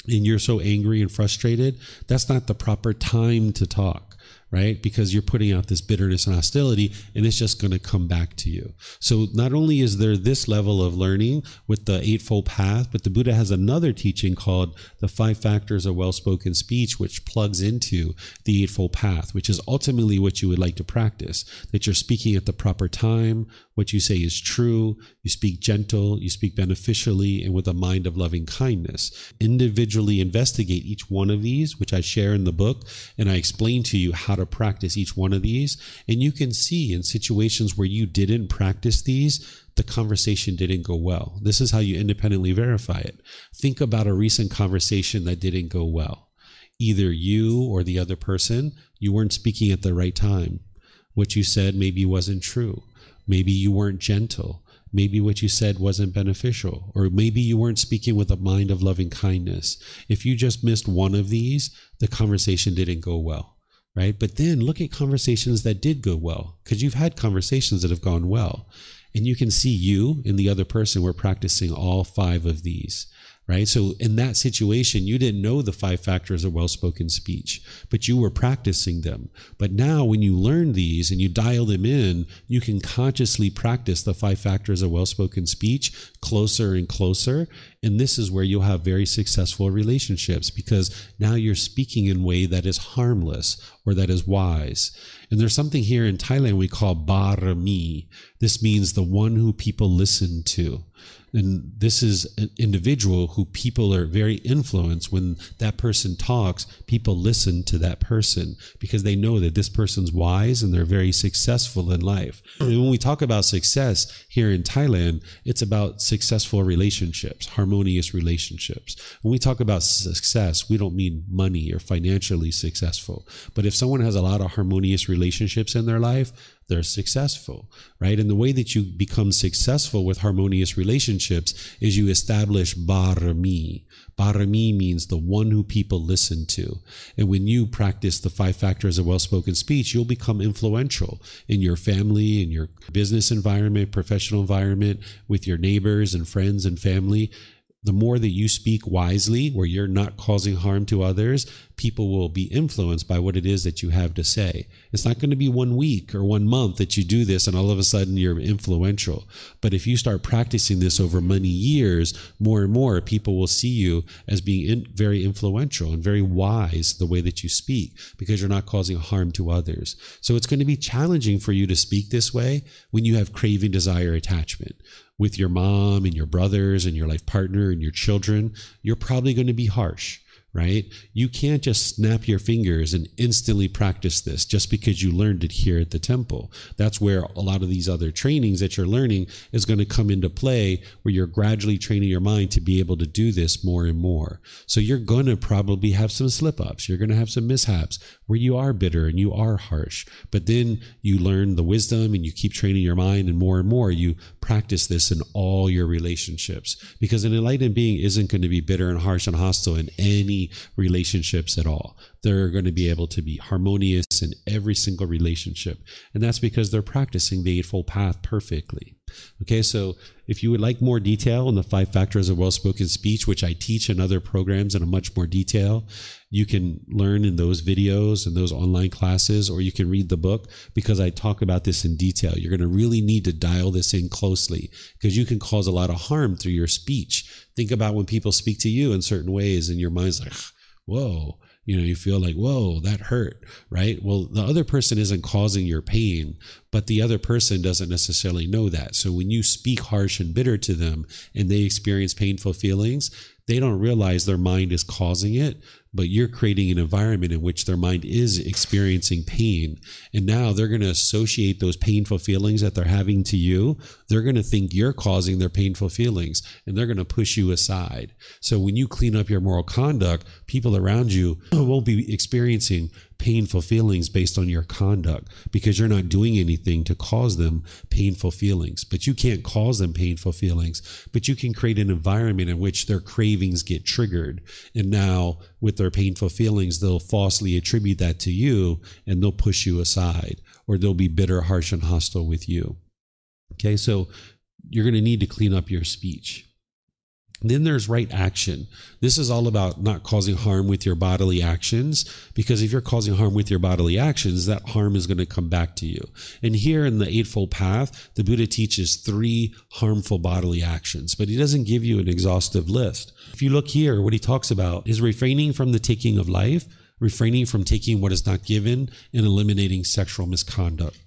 and you're so angry and frustrated, that's not the proper time to talk, right? Because you're putting out this bitterness and hostility, and it's just going to come back to you. So not only is there this level of learning with the Eightfold Path, but the Buddha has another teaching called the 5 Factors of Well-Spoken Speech, which plugs into the Eightfold Path, which is ultimately what you would like to practice, that you're speaking at the proper time, what you say is true, you speak gentle, you speak beneficially, and with a mind of loving kindness. Individually investigate each one of these, which I share in the book, and I explain to you how to practice each one of these. And you can see in situations where you didn't practice these, the conversation didn't go well. This is how you independently verify it. Think about a recent conversation that didn't go well. Either you or the other person, you weren't speaking at the right time. What you said maybe wasn't true. Maybe you weren't gentle. Maybe what you said wasn't beneficial, or maybe you weren't speaking with a mind of loving kindness. If you just missed one of these, the conversation didn't go well, right? But then look at conversations that did go well, because you've had conversations that have gone well, and you can see you and the other person were practicing all 5 of these. Right? So in that situation, you didn't know the 5 factors of well-spoken speech, but you were practicing them. But now when you learn these and you dial them in, you can consciously practice the 5 factors of well-spoken speech closer and closer. And this is where you'll have very successful relationships, because now you're speaking in a way that is harmless or that is wise. And there's something here in Thailand we call barami. This means the one who people listen to. And this is an individual who people are very influenced. When that person talks, people listen to that person because they know that this person's wise and they're very successful in life. And when we talk about success here in Thailand, it's about successful relationships, harmonious relationships. When we talk about success, we don't mean money or financially successful. But if someone has a lot of harmonious relationships in their life, they're successful, right? And the way that you become successful with harmonious relationships is you establish barami. Barami means the one who people listen to. And when you practice the 5 factors of well-spoken speech, you'll become influential in your family, in your business environment, professional environment, with your neighbors and friends and family. The more that you speak wisely, where you're not causing harm to others, people will be influenced by what it is that you have to say. It's not going to be 1 week or 1 month that you do this and all of a sudden you're influential. But if you start practicing this over many years, more and more people will see you as being very influential and very wise the way that you speak, because you're not causing harm to others. So it's going to be challenging for you to speak this way when you have craving, desire, attachment. with your mom and your brothers and your life partner and your children, you're probably going to be harsh, right? You can't just snap your fingers and instantly practice this just because you learned it here at the temple. That's where a lot of these other trainings that you're learning is going to come into play, where you're gradually training your mind to be able to do this more and more. So you're going to probably have some slip-ups. You're going to have some mishaps where you are bitter and you are harsh. But then you learn the wisdom and you keep training your mind, and more you practice this in all your relationships, because an enlightened being isn't going to be bitter and harsh and hostile in any relationships at all. They're going to be able to be harmonious in every single relationship. And that's because they're practicing the Eightfold Path perfectly. Okay, so if you would like more detail on the 5 factors of well-spoken speech, which I teach in other programs in a much more detail, you can learn in those videos and those online classes, or you can read the book, because I talk about this in detail. You're going to really need to dial this in closely, because you can cause a lot of harm through your speech. Think about when people speak to you in certain ways and your mind's like, whoa, you feel like, whoa, that hurt, right? Well, the other person isn't causing your pain, but the other person doesn't necessarily know that. So when you speak harsh and bitter to them and they experience painful feelings, they don't realize their mind is causing it, but you're creating an environment in which their mind is experiencing pain. And now they're going to associate those painful feelings that they're having to you. They're going to think you're causing their painful feelings, and they're going to push you aside. So when you clean up your moral conduct, people around you won't be experiencing painful feelings based on your conduct, because you're not doing anything to cause them painful feelings. But you can't cause them painful feelings, but you can create an environment in which their cravings get triggered. And now with their painful feelings, they'll falsely attribute that to you, and they'll push you aside, or they'll be bitter, harsh, and hostile with you. Okay, so you're going to need to clean up your speech. Then there's right action. This is all about not causing harm with your bodily actions, because if you're causing harm with your bodily actions, that harm is going to come back to you. And here in the Eightfold Path, the Buddha teaches 3 harmful bodily actions, but he doesn't give you an exhaustive list. If you look here, what he talks about is refraining from the taking of life, refraining from taking what is not given, and eliminating sexual misconduct.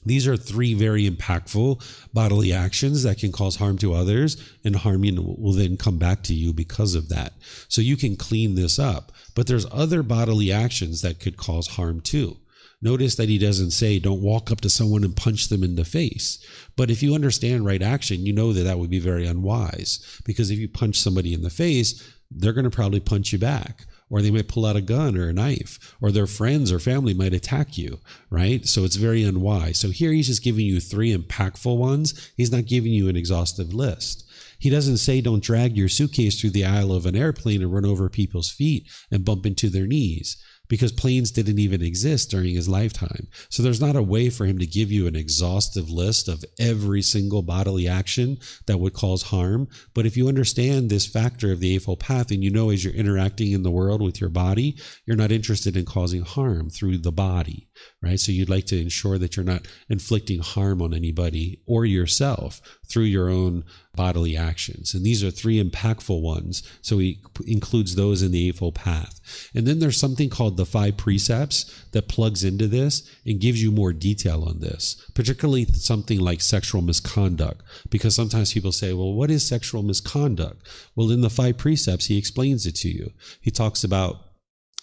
These are 3 very impactful bodily actions that can cause harm to others, and harm will then come back to you because of that. So you can clean this up. But there's other bodily actions that could cause harm too. Notice that he doesn't say don't walk up to someone and punch them in the face. But if you understand right action, you know that that would be very unwise, because if you punch somebody in the face, they're going to probably punch you back. Or they might pull out a gun or a knife, or their friends or family might attack you, right? So it's very unwise. So here he's just giving you 3 impactful ones. He's not giving you an exhaustive list. He doesn't say don't drag your suitcase through the aisle of an airplane and run over people's feet and bump into their knees, because planes didn't even exist during his lifetime. So there's not a way for him to give you an exhaustive list of every single bodily action that would cause harm. But if you understand this factor of the Eightfold Path, and you know as you're interacting in the world with your body, you're not interested in causing harm through the body, right? So you'd like to ensure that you're not inflicting harm on anybody or yourself through your own bodily actions. And these are 3 impactful ones. So he includes those in the Eightfold Path. And then there's something called the 5 precepts that plugs into this and gives you more detail on this, particularly something like sexual misconduct, because sometimes people say, well, what is sexual misconduct? Well, in the 5 precepts, he explains it to you. He talks about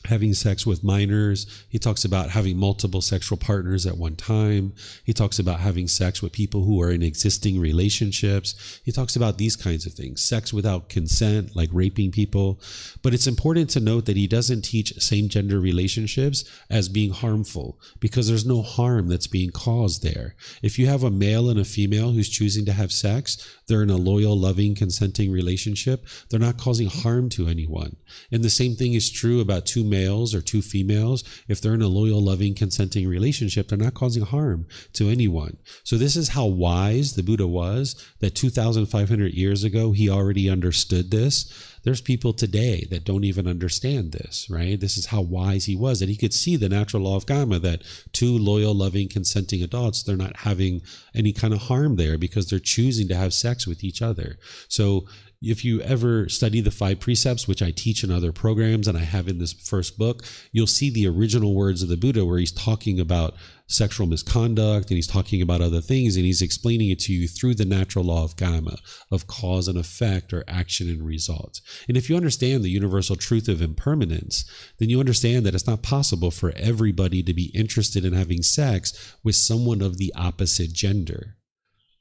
having sex with minors. He talks about having multiple sexual partners at one time. He talks about having sex with people who are in existing relationships. He talks about these kinds of things, sex without consent, like raping people. But it's important to note that he doesn't teach same-gender relationships as being harmful, because there's no harm that's being caused there. If you have a male and a female who's choosing to have sex, they're in a loyal, loving, consenting relationship. They're not causing harm to anyone. And the same thing is true about 2 males or 2 females. If they're in a loyal, loving, consenting relationship, they're not causing harm to anyone. So this is how wise the Buddha was, that 2,500 years ago, he already understood this. There's people today that don't even understand this, right? This is how wise he was, that he could see the natural law of karma, that 2 loyal, loving, consenting adults, they're not having any kind of harm there because they're choosing to have sex with each other. So if you ever study the 5 precepts, which I teach in other programs and I have in this first book, you'll see the original words of the Buddha where he's talking about sexual misconduct and he's talking about other things, and he's explaining it to you through the natural law of karma, of cause and effect, or action and result. And if you understand the universal truth of impermanence, then you understand that it's not possible for everybody to be interested in having sex with someone of the opposite gender,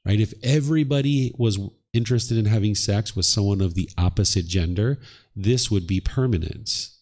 right? If everybody was interested in having sex with someone of the opposite gender, this would be permanence.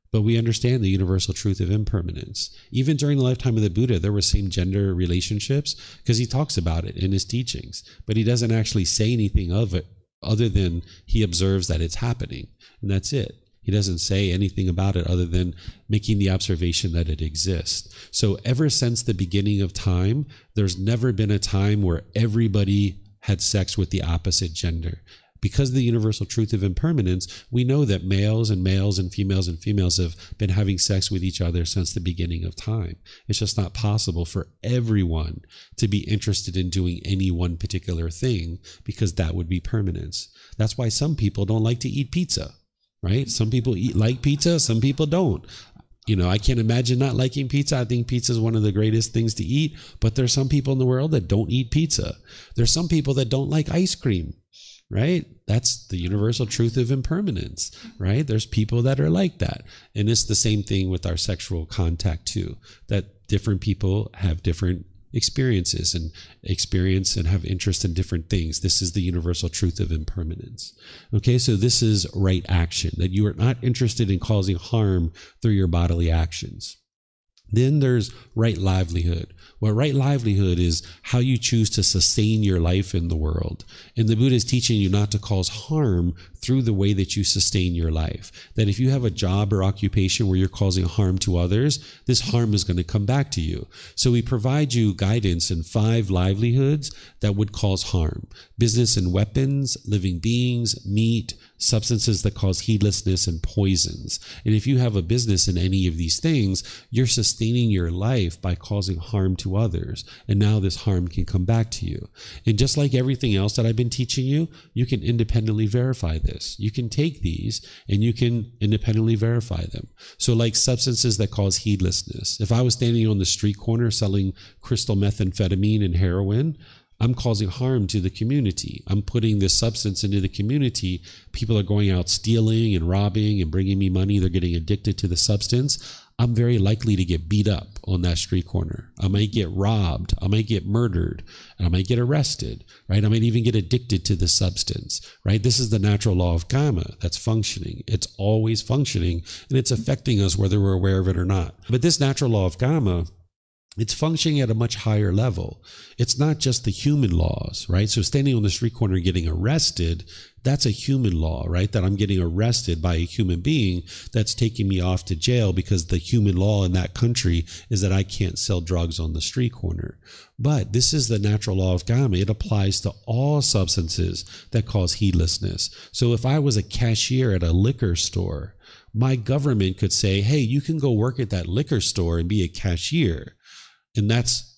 But we understand the universal truth of impermanence. Even during the lifetime of the Buddha, there were same-gender relationships because he talks about it in his teachings, but he doesn't actually say anything of it other than he observes that it's happening, and that's it. He doesn't say anything about it other than making the observation that it exists. So ever since the beginning of time, there's never been a time where everybody had sex with the opposite gender. Because of the universal truth of impermanence, we know that males and males and females have been having sex with each other since the beginning of time. It's just not possible for everyone to be interested in doing any one particular thing, because that would be permanence. That's why some people don't like to eat pizza, right? Some people like pizza, some people don't. You know, I can't imagine not liking pizza. I think pizza is one of the greatest things to eat, but there's some people in the world that don't eat pizza. There's some people that don't like ice cream. Right? That's the universal truth of impermanence, right? There's people that are like that. And it's the same thing with our sexual contact too, that different people have different experiences and have interest in different things. This is the universal truth of impermanence. Okay, so this is right action, that you are not interested in causing harm through your bodily actions. Then there's right livelihood. Well, right livelihood is how you choose to sustain your life in the world. And the Buddha is teaching you not to cause harm through the way that you sustain your life. That if you have a job or occupation where you're causing harm to others, this harm is going to come back to you. So we provide you guidance in 5 livelihoods that would cause harm. Business and weapons, living beings, meat, substances that cause heedlessness, and poisons. And if you have a business in any of these things, you're sustaining your life by causing harm to others. And now this harm can come back to you. And just like everything else that I've been teaching you, you can independently verify this. You can take these and you can independently verify them. So like substances that cause heedlessness. If I was standing on the street corner selling crystal methamphetamine and heroin, I'm causing harm to the community. I'm putting this substance into the community. People are going out stealing and robbing and bringing me money. They're getting addicted to the substance. I'm very likely to get beat up on that street corner. I might get robbed. I might get murdered. I might get arrested, right? I might even get addicted to the substance, right? This is the natural law of karma that's functioning. It's always functioning, and it's affecting us whether we're aware of it or not. But this natural law of karma, it's functioning at a much higher level. It's not just the human laws, right? So standing on the street corner and getting arrested, that's a human law, right? That I'm getting arrested by a human being that's taking me off to jail because the human law in that country is that I can't sell drugs on the street corner. But this is the natural law of karma. It applies to all substances that cause heedlessness. So if I was a cashier at a liquor store, my government could say, hey, you can go work at that liquor store and be a cashier. And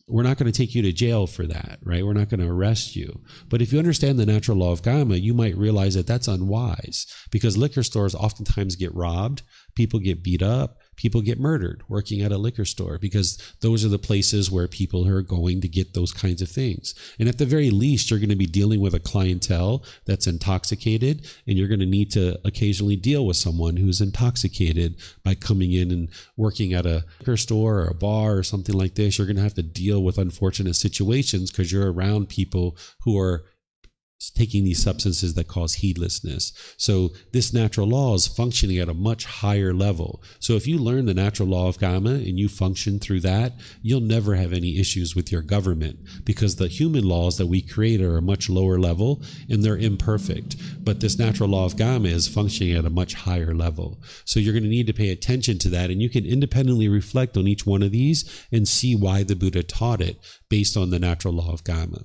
we're not going to take you to jail for that, right? We're not going to arrest you. But if you understand the natural law of karma, you might realize that that's unwise, because liquor stores oftentimes get robbed, people get beat up, people get murdered working at a liquor store, because those are the places where people are going to get those kinds of things. And at the very least, you're going to be dealing with a clientele that's intoxicated, and you're going to need to occasionally deal with someone who's intoxicated by coming in and working at a liquor store or a bar or something like this. You're going to have to deal with unfortunate situations because you're around people who are taking these substances that cause heedlessness. So this natural law is functioning at a much higher level. So if you learn the natural law of karma and you function through that, you'll never have any issues with your government, because the human laws that we create are a much lower level and they're imperfect. But this natural law of karma is functioning at a much higher level. So you're going to need to pay attention to that, and you can independently reflect on each one of these and see why the Buddha taught it based on the natural law of karma.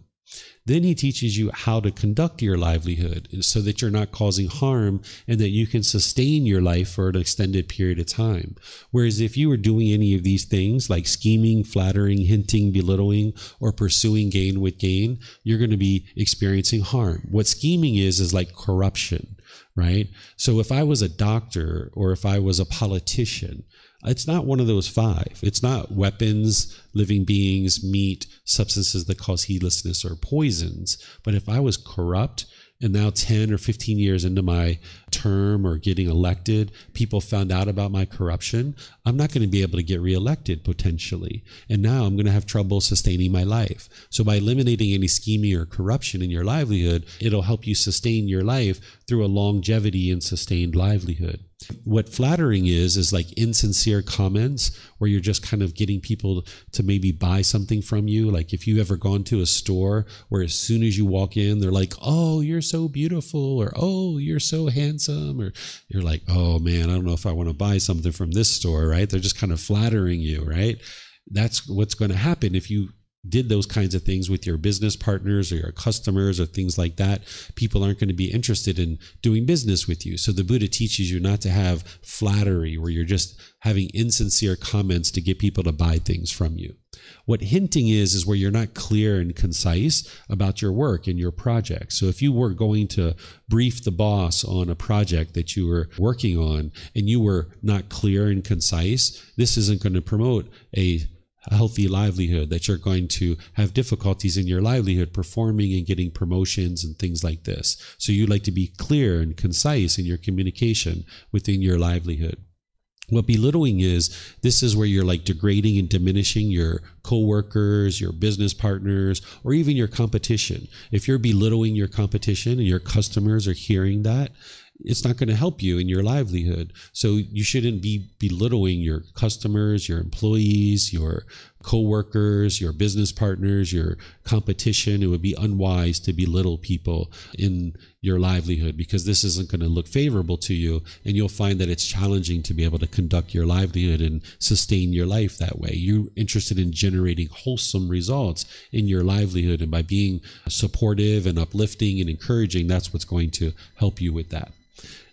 Then he teaches you how to conduct your livelihood so that you're not causing harm and that you can sustain your life for an extended period of time. Whereas if you were doing any of these things like scheming, flattering, hinting, belittling, or pursuing gain with gain, you're going to be experiencing harm. What scheming is like corruption, right? So if I was a doctor or if I was a politician, it's not one of those five. It's not weapons, living beings, meat, substances that cause heedlessness, or poisons. But if I was corrupt, and now 10 or 15 years into my term or getting elected, people found out about my corruption, I'm not going to be able to get reelected potentially. And now I'm going to have trouble sustaining my life. So by eliminating any scheming or corruption in your livelihood, it'll help you sustain your life through a longevity and sustained livelihood. What flattering is like insincere comments where you're just kind of getting people to maybe buy something from you. Like if you've ever gone to a store where as soon as you walk in, they're like, oh, you're so beautiful, or oh, you're so handsome, or you're like, oh man, I don't know if I want to buy something from this store, right? They're just kind of flattering you, right? That's what's going to happen if you did those kinds of things with your business partners or your customers or things like that. People aren't going to be interested in doing business with you. So the Buddha teaches you not to have flattery where you're just having insincere comments to get people to buy things from you. What hinting is where you're not clear and concise about your work and your project. So if you were going to brief the boss on a project that you were working on and you were not clear and concise, this isn't going to promote a healthy livelihood, that you're going to have difficulties in your livelihood performing and getting promotions and things like this. So you like to be clear and concise in your communication within your livelihood. What belittling is, this is where you're like degrading and diminishing your coworkers, your business partners, or even your competition. If you're belittling your competition and your customers are hearing that, it's not going to help you in your livelihood. So you shouldn't be belittling your customers, your employees, your coworkers, your business partners, your competition. It would be unwise to belittle people in your livelihood because this isn't going to look favorable to you, and you'll find that it's challenging to be able to conduct your livelihood and sustain your life that way. You're interested in generating wholesome results in your livelihood, and by being supportive and uplifting and encouraging, that's what's going to help you with that.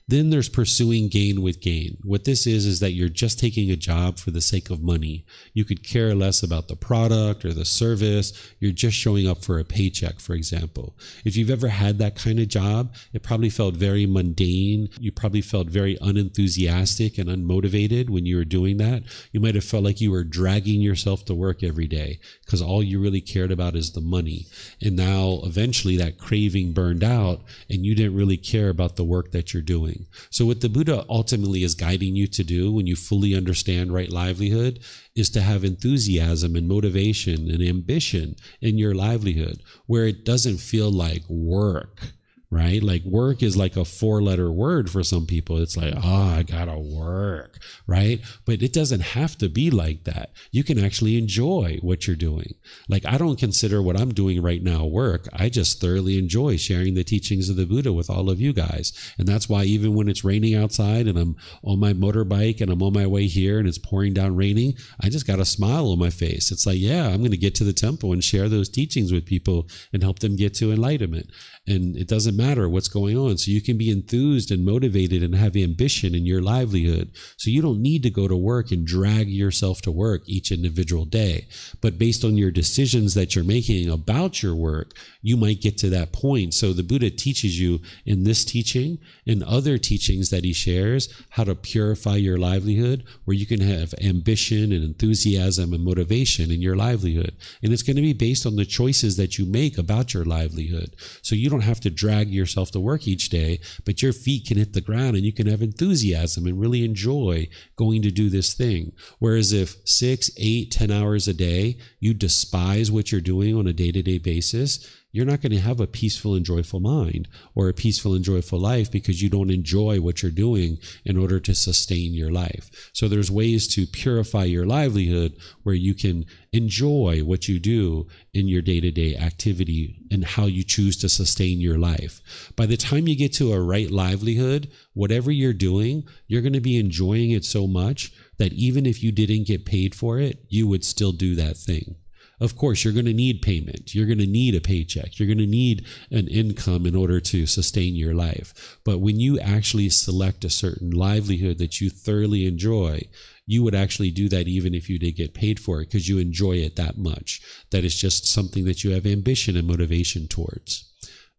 Then there's pursuing gain with gain. What this is that you're just taking a job for the sake of money. You could care less about the product or the service. You're just showing up for a paycheck, for example. If you've ever had that kind of job, it probably felt very mundane. You probably felt very unenthusiastic and unmotivated when you were doing that. You might have felt like you were dragging yourself to work every day because all you really cared about is the money. And now eventually that craving burned out and you didn't really care about the work that you're doing. So what the Buddha ultimately is guiding you to do when you fully understand right livelihood is to have enthusiasm and motivation and ambition in your livelihood where it doesn't feel like work, right? Like work is like a 4-letter word for some people. It's like, oh, I gotta work, right? But it doesn't have to be like that. You can actually enjoy what you're doing. Like I don't consider what I'm doing right now work. I just thoroughly enjoy sharing the teachings of the Buddha with all of you guys. And that's why even when it's raining outside and I'm on my motorbike and I'm on my way here and it's pouring down raining, I just got a smile on my face. It's like, yeah, I'm going to get to the temple and share those teachings with people and help them get to enlightenment. And it doesn't matter what's going on. So you can be enthused and motivated and have ambition in your livelihood. So you don't need to go to work and drag yourself to work each individual day. But based on your decisions that you're making about your work, you might get to that point. So the Buddha teaches you in this teaching and other teachings that he shares how to purify your livelihood, where you can have ambition and enthusiasm and motivation in your livelihood. And it's going to be based on the choices that you make about your livelihood. So you don't have to drag yourself to work each day, but your feet can hit the ground and you can have enthusiasm and really enjoy going to do this thing. Whereas if 6, 8, 10 hours a day, you despise what you're doing on a day-to-day basis, you're not going to have a peaceful and joyful mind or a peaceful and joyful life because you don't enjoy what you're doing in order to sustain your life. So there's ways to purify your livelihood where you can enjoy what you do in your day-to-day activity and how you choose to sustain your life. By the time you get to a right livelihood, whatever you're doing, you're going to be enjoying it so much that even if you didn't get paid for it, you would still do that thing. Of course, you're going to need payment. You're going to need a paycheck. You're going to need an income in order to sustain your life. But when you actually select a certain livelihood that you thoroughly enjoy, you would actually do that even if you did get paid for it, because you enjoy it that much. That is just something that you have ambition and motivation towards.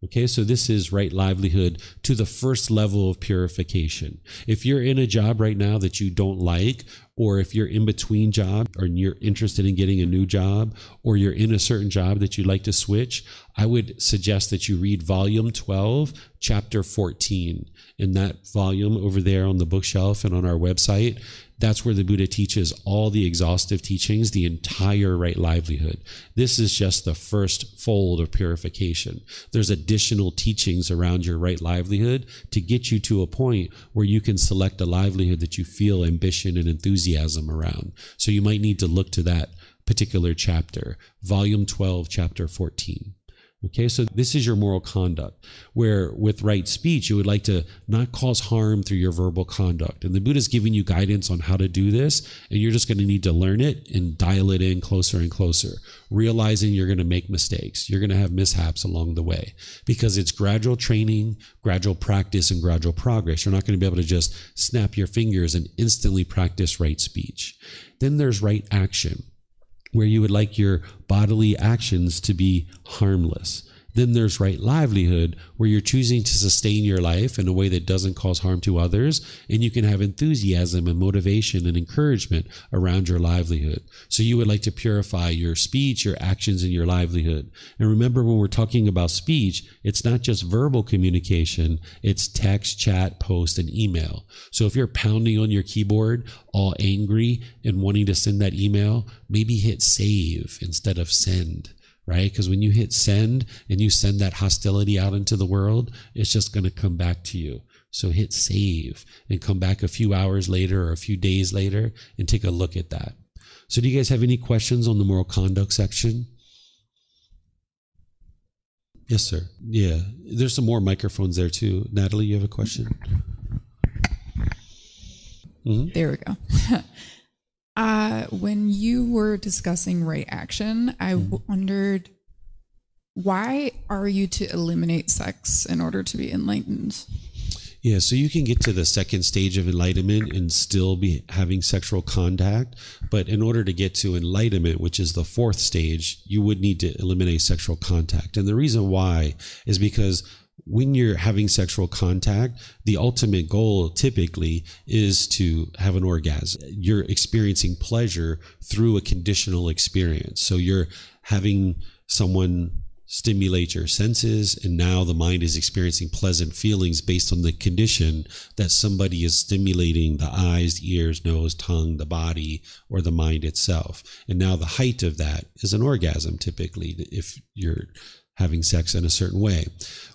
Okay, so this is right livelihood to the first level of purification. If you're in a job right now that you don't like, or if you're in between jobs, or you're interested in getting a new job, or you're in a certain job that you'd like to switch, I would suggest that you read volume 12, chapter 14. In that volume over there on the bookshelf and on our website, that's where the Buddha teaches all the exhaustive teachings, the entire right livelihood. This is just the first fold of purification. There's additional teachings around your right livelihood to get you to a point where you can select a livelihood that you feel ambition and enthusiasm around. So you might need to look to that particular chapter, volume 12, chapter 14. Okay, so this is your moral conduct, where with right speech, you would like to not cause harm through your verbal conduct. And the Buddha's giving you guidance on how to do this, and you're just going to need to learn it and dial it in closer and closer, realizing you're going to make mistakes. You're going to have mishaps along the way, because it's gradual training, gradual practice, and gradual progress. You're not going to be able to just snap your fingers and instantly practice right speech. Then there's right action, where you would like your bodily actions to be harmless. Then there's right livelihood, where you're choosing to sustain your life in a way that doesn't cause harm to others, and you can have enthusiasm and motivation and encouragement around your livelihood. So you would like to purify your speech, your actions, and your livelihood. And remember, when we're talking about speech, it's not just verbal communication, it's text, chat, post, and email. So if you're pounding on your keyboard, all angry and wanting to send that email, maybe hit save instead of send. Right? Because when you hit send and you send that hostility out into the world, it's just going to come back to you. So hit save and come back a few hours later or a few days later and take a look at that. So do you guys have any questions on the moral conduct section? Yes, sir. Yeah. There's some more microphones there too. Natalie, you have a question? Mm-hmm. There we go. When you were discussing right action, I wondered, why are you to eliminate sex in order to be enlightened? Yeah, so you can get to the second stage of enlightenment and still be having sexual contact. But in order to get to enlightenment, which is the fourth stage, you would need to eliminate sexual contact. And the reason why is because when you're having sexual contact, the ultimate goal typically is to have an orgasm. You're experiencing pleasure through a conditional experience. So you're having someone stimulate your senses, and now the mind is experiencing pleasant feelings based on the condition that somebody is stimulating the eyes, ears, nose, tongue, the body, or the mind itself. And now the height of that is an orgasm, typically, if you're having sex in a certain way.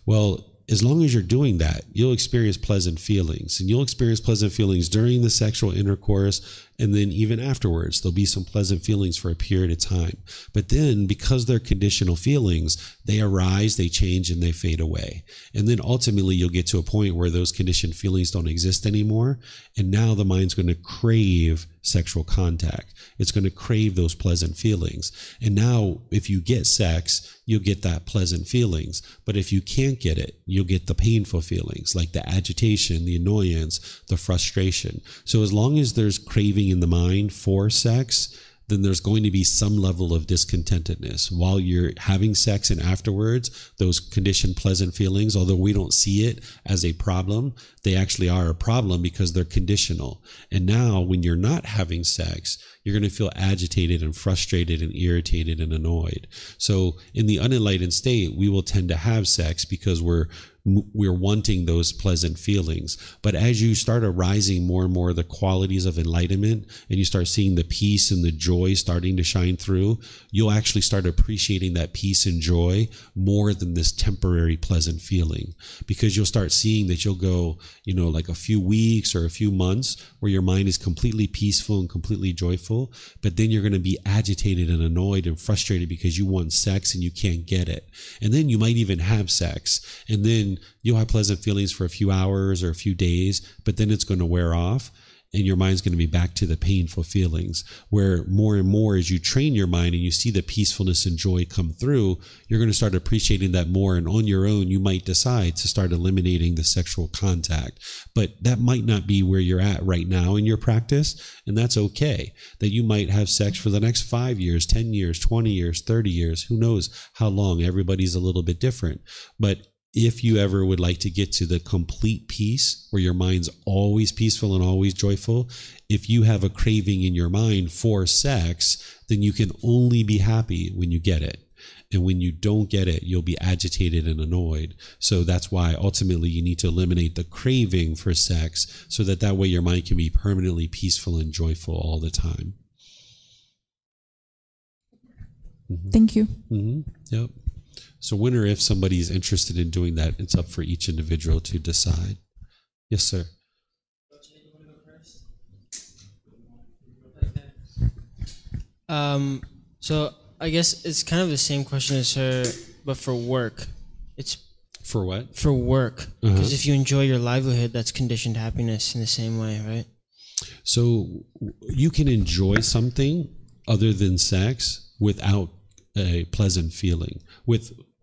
Well, as long as you're doing that, you'll experience pleasant feelings, and you'll experience pleasant feelings during the sexual intercourse, and then even afterwards, there'll be some pleasant feelings for a period of time. But then, because they're conditional feelings, they arise, they change, and they fade away. And then ultimately, you'll get to a point where those conditioned feelings don't exist anymore, and now the mind's going to crave sexual contact. It's going to crave those pleasant feelings. And now, if you get sex, you'll get that pleasant feelings. But if you can't get it, you'll get the painful feelings, like the agitation, the annoyance, the frustration. So as long as there's craving in the mind for sex, then there's going to be some level of discontentedness. While you're having sex and afterwards, those conditioned pleasant feelings, although we don't see it as a problem, they actually are a problem because they're conditional. And now when you're not having sex, you're going to feel agitated and frustrated and irritated and annoyed. So in the unenlightened state, we will tend to have sex because we're wanting those pleasant feelings. But as you start arising more and more the qualities of enlightenment, and you start seeing the peace and the joy starting to shine through, you'll actually start appreciating that peace and joy more than this temporary pleasant feeling. Because you'll start seeing that you'll go, like a few weeks or a few months where your mind is completely peaceful and completely joyful, but then you're going to be agitated and annoyed and frustrated because you want sex and you can't get it. And then you might even have sex, and then you'll have pleasant feelings for a few hours or a few days, but then it's going to wear off. and your mind's going to be back to the painful feelings. Where more and more as you train your mind and you see the peacefulness and joy come through, you're going to start appreciating that more, and on your own you might decide to start eliminating the sexual contact. But that might not be where you're at right now in your practice, and that's okay. That you might have sex for the next 5 years, 10 years, 20 years, 30 years, who knows how long. Everybody's a little bit different. But if you ever would like to get to the complete peace where your mind's always peaceful and always joyful, if you have a craving in your mind for sex, then you can only be happy when you get it. And when you don't get it, you'll be agitated and annoyed. So that's why ultimately you need to eliminate the craving for sex, so that way your mind can be permanently peaceful and joyful all the time. Thank you. Yep. So when or if somebody's interested in doing that, it's up for each individual to decide. Yes, sir. So I guess it's kind of the same question as her, but for work. It's for what? For work. Because if you enjoy your livelihood, that's conditioned happiness in the same way, right? So you can enjoy something other than sex without a pleasant feeling.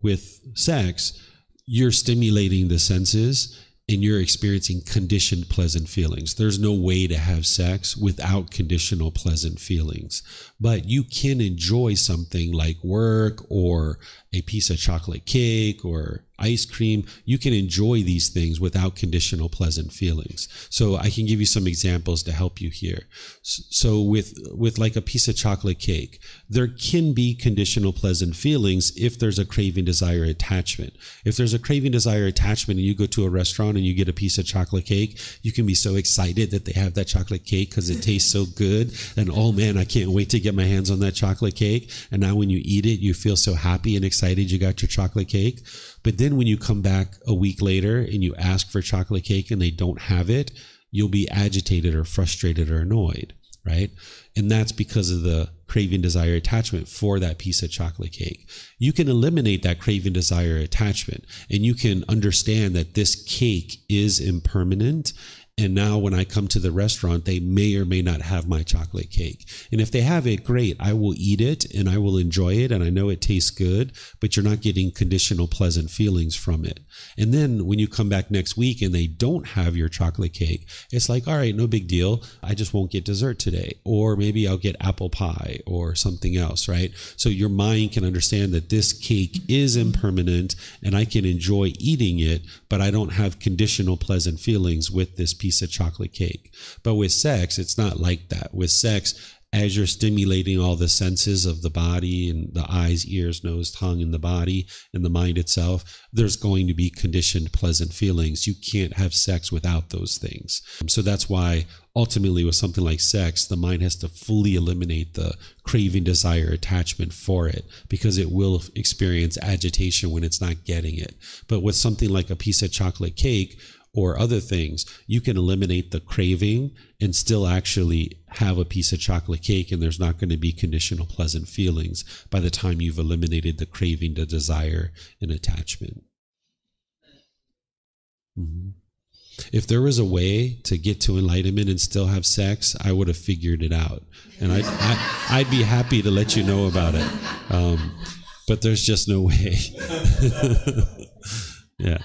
With sex, you're stimulating the senses and you're experiencing conditioned pleasant feelings. There's no way to have sex without conditional pleasant feelings. But you can enjoy something like work or a piece of chocolate cake or ice cream. You can enjoy these things without conditional pleasant feelings. So I can give you some examples to help you here. So with like a piece of chocolate cake, there can be conditional pleasant feelings if there's a craving, desire, attachment. If there's a craving, desire, attachment, and you go to a restaurant and you get a piece of chocolate cake, you can be so excited that they have that chocolate cake because it tastes so good. And oh man, I can't wait to get my hands on that chocolate cake. And now when you eat it, you feel so happy and excited you got your chocolate cake. But then when you come back a week later and you ask for chocolate cake and they don't have it, you'll be agitated or frustrated or annoyed, right? And that's because of the craving, desire, attachment for that piece of chocolate cake. You can eliminate that craving, desire, attachment, and you can understand that this cake is impermanent. And now when I come to the restaurant, they may or may not have my chocolate cake. And if they have it, great. I will eat it and I will enjoy it. And I know it tastes good, but you're not getting conditional pleasant feelings from it. And then when you come back next week and they don't have your chocolate cake, it's like, all right, no big deal. I just won't get dessert today. Or maybe I'll get apple pie or something else, right? So your mind can understand that this cake is impermanent and I can enjoy eating it, but I don't have conditional pleasant feelings with this piece of chocolate cake. But with sex, it's not like that. With sex, as you're stimulating all the senses of the body and the eyes, ears, nose, tongue, and the body and the mind itself, there's going to be conditioned pleasant feelings. You can't have sex without those things. So that's why ultimately with something like sex, the mind has to fully eliminate the craving, desire, attachment for it, because it will experience agitation when it's not getting it. But with something like a piece of chocolate cake or other things, you can eliminate the craving and still actually have a piece of chocolate cake, and there's not going to be conditional pleasant feelings by the time you've eliminated the craving, the desire, and attachment. If there was a way to get to enlightenment and still have sex, I would have figured it out. And I'd be happy to let you know about it. But there's just no way. Yeah.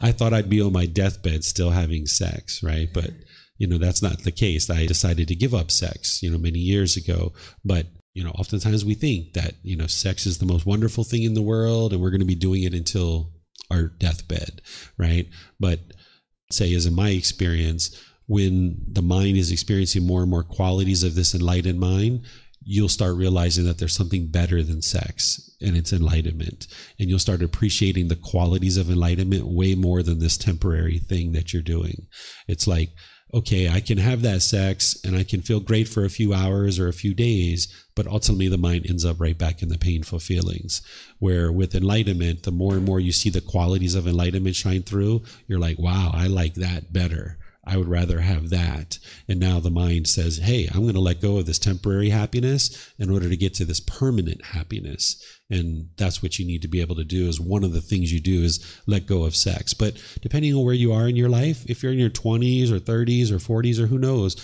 I thought I'd be on my deathbed still having sex, right? But, that's not the case. I decided to give up sex, many years ago. But, oftentimes we think that, sex is the most wonderful thing in the world and we're going to be doing it until our deathbed, right? But say, as in my experience, when the mind is experiencing more and more qualities of this enlightened mind, you'll start realizing that there's something better than sex, and it's enlightenment. And you'll start appreciating the qualities of enlightenment way more than this temporary thing that you're doing. It's like, okay, I can have that sex and I can feel great for a few hours or a few days, but ultimately the mind ends up right back in the painful feelings. Where with enlightenment, the more and more you see the qualities of enlightenment shine through, you're like, wow, I like that better. I would rather have that. And now the mind says, hey, I'm going to let go of this temporary happiness in order to get to this permanent happiness. And that's what you need to be able to do. Is one of the things you do is let go of sex. But depending on where you are in your life, if you're in your 20s or 30s or 40s or who knows,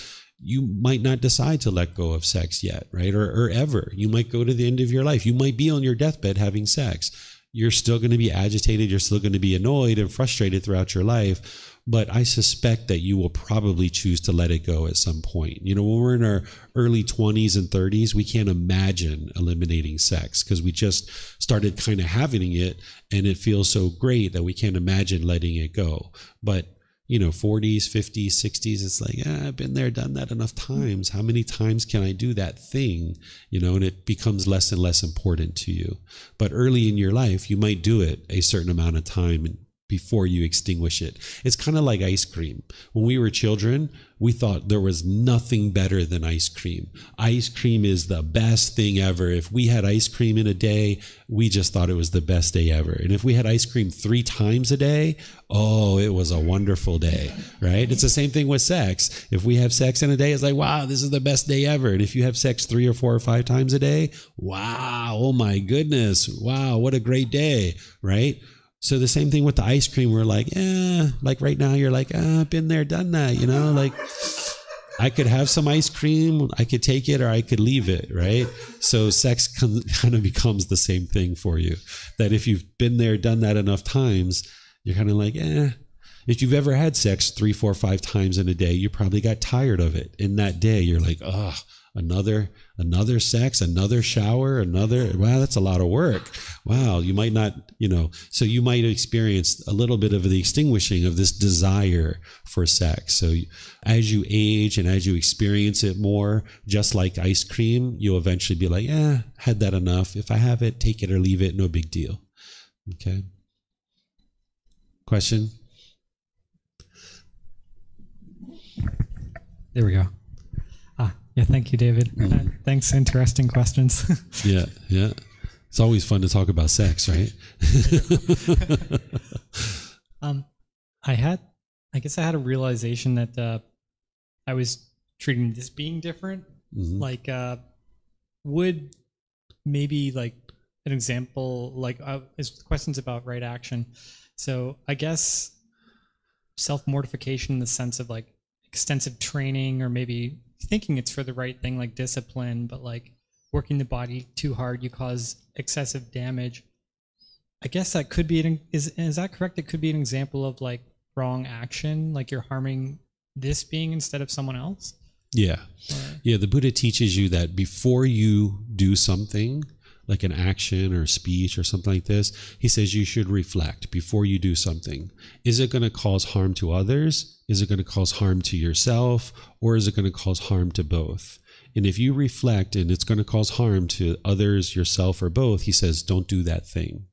you might not decide to let go of sex yet, right? Or ever. You might go to the end of your life. You might be on your deathbed having sex. You're still going to be agitated. You're still going to be annoyed and frustrated throughout your life. But I suspect that you will probably choose to let it go at some point. You know, when we're in our early 20s and 30s, we can't imagine eliminating sex because we just started kind of having it, and it feels so great that we can't imagine letting it go. But you know, 40s, 50s, 60s, it's like, I've been there, done that enough times. How many times can I do that thing? You know, and it becomes less and less important to you. But early in your life, you might do it a certain amount of time before you extinguish it. It's kind of like ice cream. When we were children, we thought there was nothing better than ice cream. Ice cream is the best thing ever. If we had ice cream in a day, we just thought it was the best day ever. And if we had ice cream 3 times a day, oh, it was a wonderful day, right? It's the same thing with sex. If we have sex in a day, it's like, wow, this is the best day ever. And if you have sex 3 or 4 or 5 times a day, wow, oh my goodness, wow, what a great day, right? So the same thing with the ice cream. We're like, like right now you're like, I've been there, done that, you know, like I could have some ice cream, I could take it or I could leave it, right? So sex kind of becomes the same thing for you, that if you've been there, done that enough times, you're kind of like, If you've ever had sex 3, 4, 5 times in a day, you probably got tired of it. In that day, you're like, another sex, another shower, wow, that's a lot of work. Wow, you might not, you know, so you might experience a little bit of the extinguishing of this desire for sex. So as you age and as you experience it more, just like ice cream, you'll eventually be like, had that enough. If I have it, take it or leave it, no big deal. Okay. Question? There we go. Yeah, thank you, David. Thanks. Interesting questions. Yeah. It's always fun to talk about sex, right? I guess I had a realization that I was treating this being different. Mm-hmm. Like, would maybe like an example, like is questions about right action. So I guess self-mortification in the sense of like extensive training, or maybe thinking it's for the right thing, like discipline, but like working the body too hard, you cause excessive damage. I guess that could be is that correct? It could be an example of like wrong action, like you're harming this being instead of someone else. Yeah. The Buddha teaches you that before you do something like an action or speech or something like this, he says you should reflect before you do something. Is it going to cause harm to others? Is it going to cause harm to yourself? Or is it going to cause harm to both? And if you reflect and it's going to cause harm to others, yourself, or both, he says, don't do that thing,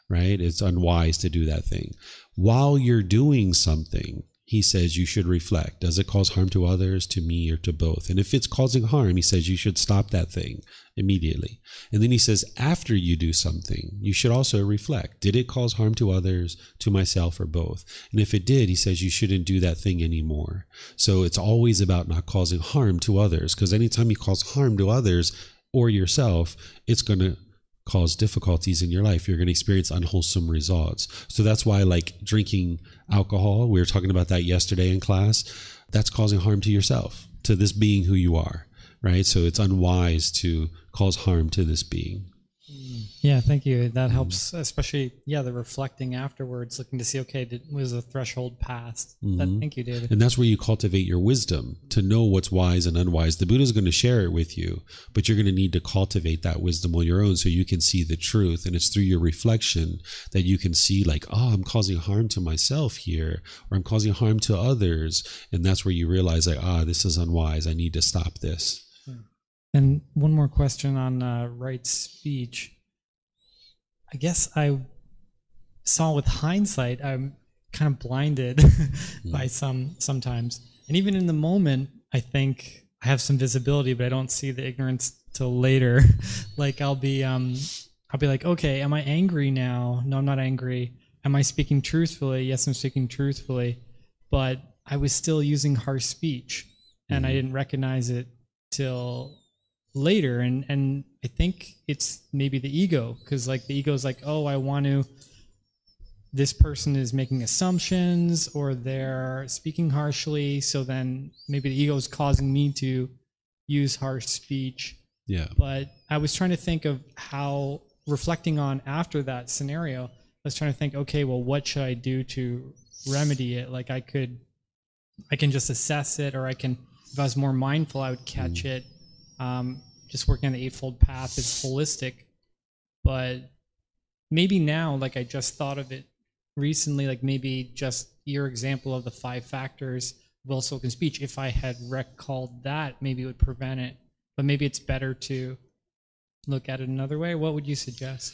right? It's unwise to do that thing. While you're doing something, he says you should reflect. Does it cause harm to others, to me, or to both? And if it's causing harm, he says you should stop that thing immediately. And then he says after you do something, you should also reflect. Did it cause harm to others, to myself, or both? And if it did, he says you shouldn't do that thing anymore. So it's always about not causing harm to others, because anytime you cause harm to others or yourself, it's going to cause difficulties in your life. You're going to experience unwholesome results. So that's why, like drinking alcohol, we were talking about that yesterday in class, that's causing harm to yourself, to this being who you are, right? So it's unwise to cause harm to this being. Yeah, thank you. That helps, especially, the reflecting afterwards, looking to see, okay, was a threshold passed? Thank you, David. And that's where you cultivate your wisdom to know what's wise and unwise. The Buddha is going to share it with you, but you're going to need to cultivate that wisdom on your own so you can see the truth. And it's through your reflection that you can see like, I'm causing harm to myself here, or I'm causing harm to others. And that's where you realize like, this is unwise. I need to stop this. And one more question on right speech. I guess I saw with hindsight, I'm kind of blinded by sometimes. And even in the moment, I think I have some visibility, but I don't see the ignorance till later. Like I'll be like, okay, am I angry now? No, I'm not angry. Am I speaking truthfully? Yes, I'm speaking truthfully. But I was still using harsh speech, and I didn't recognize it till later. And I think it's maybe the ego, because like the ego is like, I want to this person is making assumptions or they're speaking harshly, so then maybe the ego is causing me to use harsh speech. Yeah. But I was trying to think of how, reflecting on after that scenario, I was trying to think, okay, well, what should I do to remedy it? Like I can just assess it, or I can, if I was more mindful, I would catch it. Just working on the Eightfold Path is holistic, but maybe now, like I just thought of it recently, like maybe just your example of the 5 factors of well-spoken speech, if I had recalled that, maybe it would prevent it. But maybe it's better to look at it another way. What would you suggest?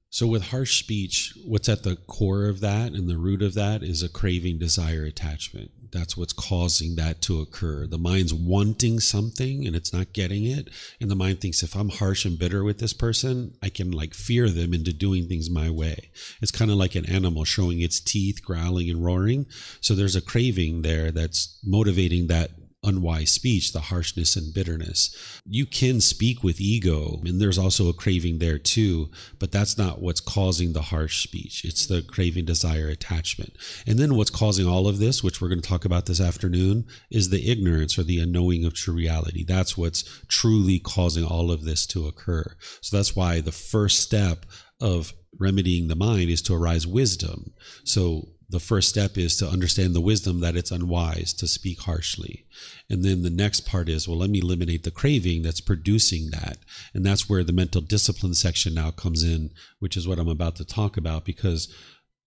So with harsh speech, what's at the core of that and the root of that is a craving, desire, attachment. That's what's causing that to occur. The mind's wanting something and it's not getting it. And the mind thinks, if I'm harsh and bitter with this person, I can like fear them into doing things my way. It's kind of like an animal showing its teeth, growling and roaring. So there's a craving there that's motivating that unwise speech, the harshness and bitterness. You can speak with ego, and there's also a craving there too, but that's not what's causing the harsh speech. It's the craving, desire, attachment. And then what's causing all of this, which we're going to talk about this afternoon, is the ignorance or the unknowing of true reality. That's what's truly causing all of this to occur. So that's why the first step of remedying the mind is to arise wisdom. So the first step is to understand the wisdom that it's unwise to speak harshly. And then the next part is, well, let me eliminate the craving that's producing that. And that's where the mental discipline section now comes in, which is what I'm about to talk about, because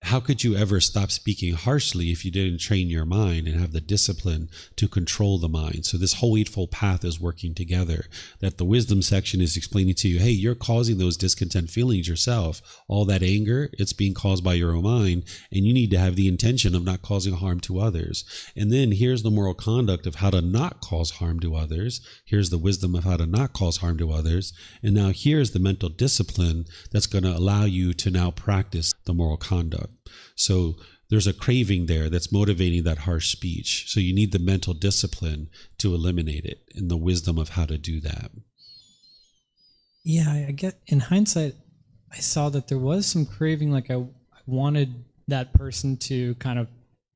how could you ever stop speaking harshly if you didn't train your mind and have the discipline to control the mind? So this whole Eightfold Path is working together. That the wisdom section is explaining to you, hey, you're causing those discontent feelings yourself. All that anger, it's being caused by your own mind, and you need to have the intention of not causing harm to others. And then here's the moral conduct of how to not cause harm to others. Here's the wisdom of how to not cause harm to others. And now here's the mental discipline that's going to allow you to now practice the moral conduct. So there's a craving there that's motivating that harsh speech. So you need the mental discipline to eliminate it and the wisdom of how to do that. Yeah, I get, in hindsight, I saw that there was some craving, like I wanted that person to kind of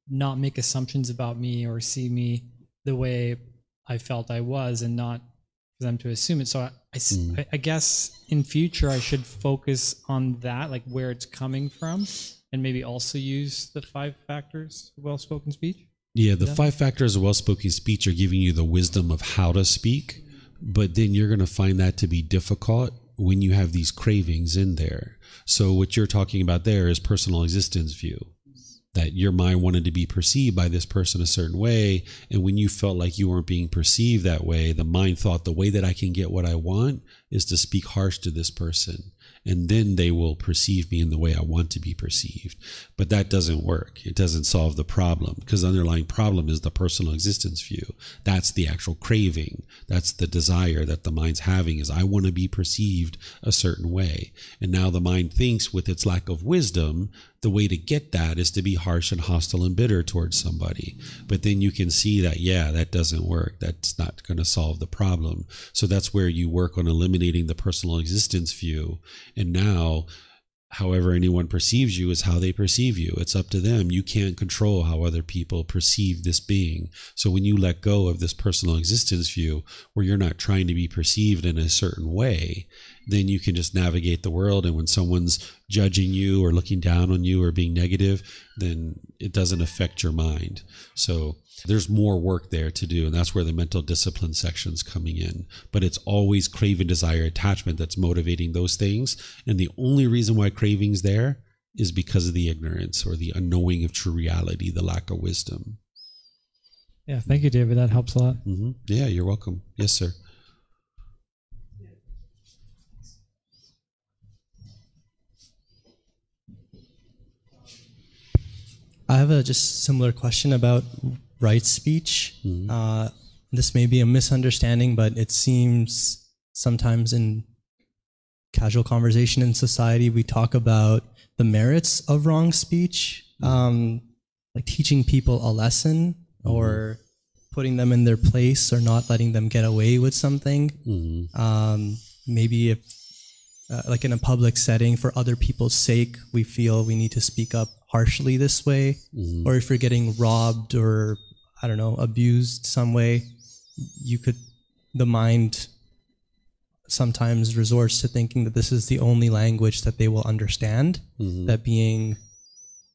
not make assumptions about me or see me the way I felt I was, and not for them to assume it. So I guess in future I should focus on that, like where it's coming from, and maybe also use the 5 factors of well-spoken speech? Yeah, the 5 factors of well-spoken speech are giving you the wisdom of how to speak, but then you're going to find that to be difficult when you have these cravings in there. So what you're talking about there is personal existence view, that your mind wanted to be perceived by this person a certain way, and when you felt like you weren't being perceived that way, the mind thought the way that I can get what I want is to speak harsh to this person, and then they will perceive me in the way I want to be perceived. But that doesn't work. It doesn't solve the problem, because the underlying problem is the personal existence view. That's the actual craving. That's the desire that the mind's having, is I want to be perceived a certain way. And now the mind thinks, with its lack of wisdom, the way to get that is to be harsh and hostile and bitter towards somebody. But then you can see that, yeah, that doesn't work. That's not going to solve the problem. So that's where you work on eliminating the personal existence view. And now, however anyone perceives you is how they perceive you. It's up to them. You can't control how other people perceive this being. So when you let go of this personal existence view, where you're not trying to be perceived in a certain way, then you can just navigate the world. And when someone's judging you or looking down on you or being negative, then it doesn't affect your mind. So there's more work there to do, and that's where the mental discipline section's coming in. But it's always craving, desire, attachment that's motivating those things. And the only reason why craving's there is because of the ignorance or the unknowing of true reality, the lack of wisdom. Yeah, thank you, David. That helps a lot. Mm-hmm. Yeah, you're welcome. Yes, sir. I have a just similar question about right speech. This may be a misunderstanding, but it seems sometimes in casual conversation in society, we talk about the merits of wrong speech, like teaching people a lesson or putting them in their place or not letting them get away with something. Maybe if like in a public setting for other people's sake, we feel we need to speak up harshly this way, or if you're getting robbed or, I don't know, abused some way, the mind sometimes resorts to thinking that this is the only language that they will understand, that being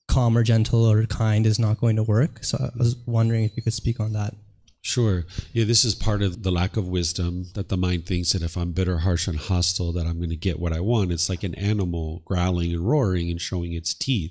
calm or gentle or kind is not going to work. So I was wondering if you could speak on that. Sure. Yeah, this is part of the lack of wisdom, that the mind thinks that if I'm bitter, harsh, and hostile, that I'm going to get what I want. It's like an animal growling and roaring and showing its teeth.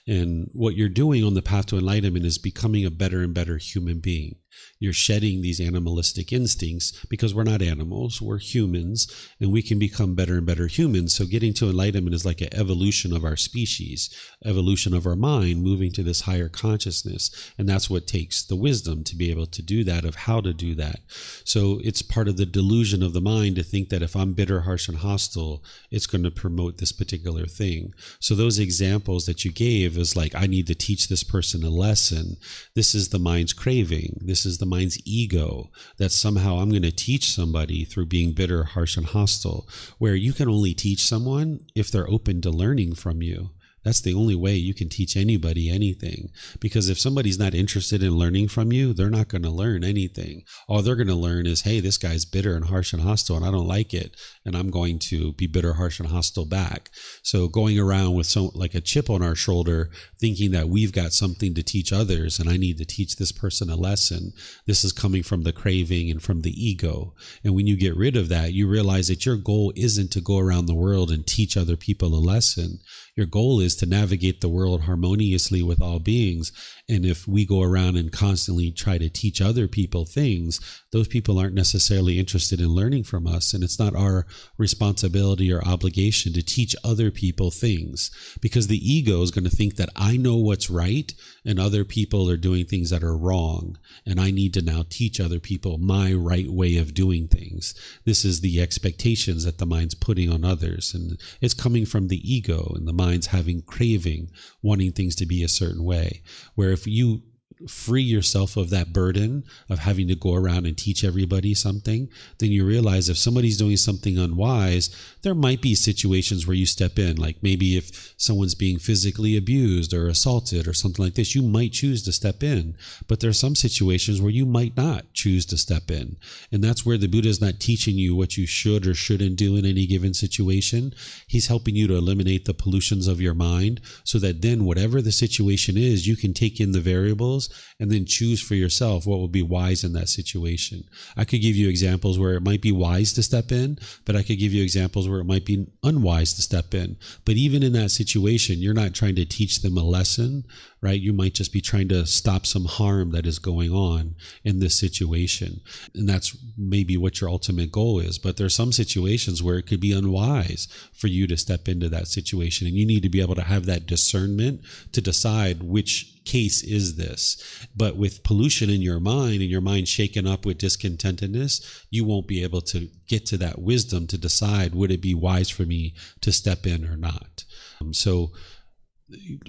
And what you're doing on the path to enlightenment is becoming a better and better human being. You're shedding these animalistic instincts, because we're not animals, we're humans, and we can become better and better humans. So getting to enlightenment is like an evolution of our species, evolution of our mind, moving to this higher consciousness. And that's what takes the wisdom to be able to do that, of how to do that. So it's part of the delusion of the mind to think that if I'm bitter, harsh, and hostile, it's going to promote this particular thing. So those examples that you gave is like, I need to teach this person a lesson. This is the mind's craving. This is the mind's ego, that somehow I'm going to teach somebody through being bitter, harsh, and hostile, where you can only teach someone if they're open to learning from you. That's the only way you can teach anybody anything. Because if somebody's not interested in learning from you, they're not going to learn anything. All they're going to learn is, hey, this guy's bitter and harsh and hostile, and I don't like it, and I'm going to be bitter, harsh, and hostile back. So going around with like a chip on our shoulder, thinking that we've got something to teach others, and I need to teach this person a lesson, this is coming from the craving and from the ego. And when you get rid of that, you realize that your goal isn't to go around the world and teach other people a lesson. Your goal is to navigate the world harmoniously with all beings. And if we go around and constantly try to teach other people things, those people aren't necessarily interested in learning from us. And it's not our responsibility or obligation to teach other people things, because the ego is going to think that I know what's right and other people are doing things that are wrong. And I need to now teach other people my right way of doing things. This is the expectations that the mind's putting on others. And it's coming from the ego, and the mind's having craving, wanting things to be a certain way. Where if you free yourself of that burden of having to go around and teach everybody something, then you realize if somebody's doing something unwise, there might be situations where you step in. Like maybe if someone's being physically abused or assaulted or something like this, you might choose to step in. But there are some situations where you might not choose to step in. And that's where the Buddha is not teaching you what you should or shouldn't do in any given situation. He's helping you to eliminate the pollutions of your mind, so that then whatever the situation is, you can take in the variables and then choose for yourself what will be wise in that situation. I could give you examples where it might be wise to step in, but I could give you examples where it might be unwise to step in. But even in that situation, you're not trying to teach them a lesson, right? You might just be trying to stop some harm that is going on in this situation. And that's maybe what your ultimate goal is. But there are some situations where it could be unwise for you to step into that situation. And you need to be able to have that discernment to decide which case is this. But with pollution in your mind, and your mind shaken up with discontentedness, you won't be able to get to that wisdom to decide, would it be wise for me to step in or not? So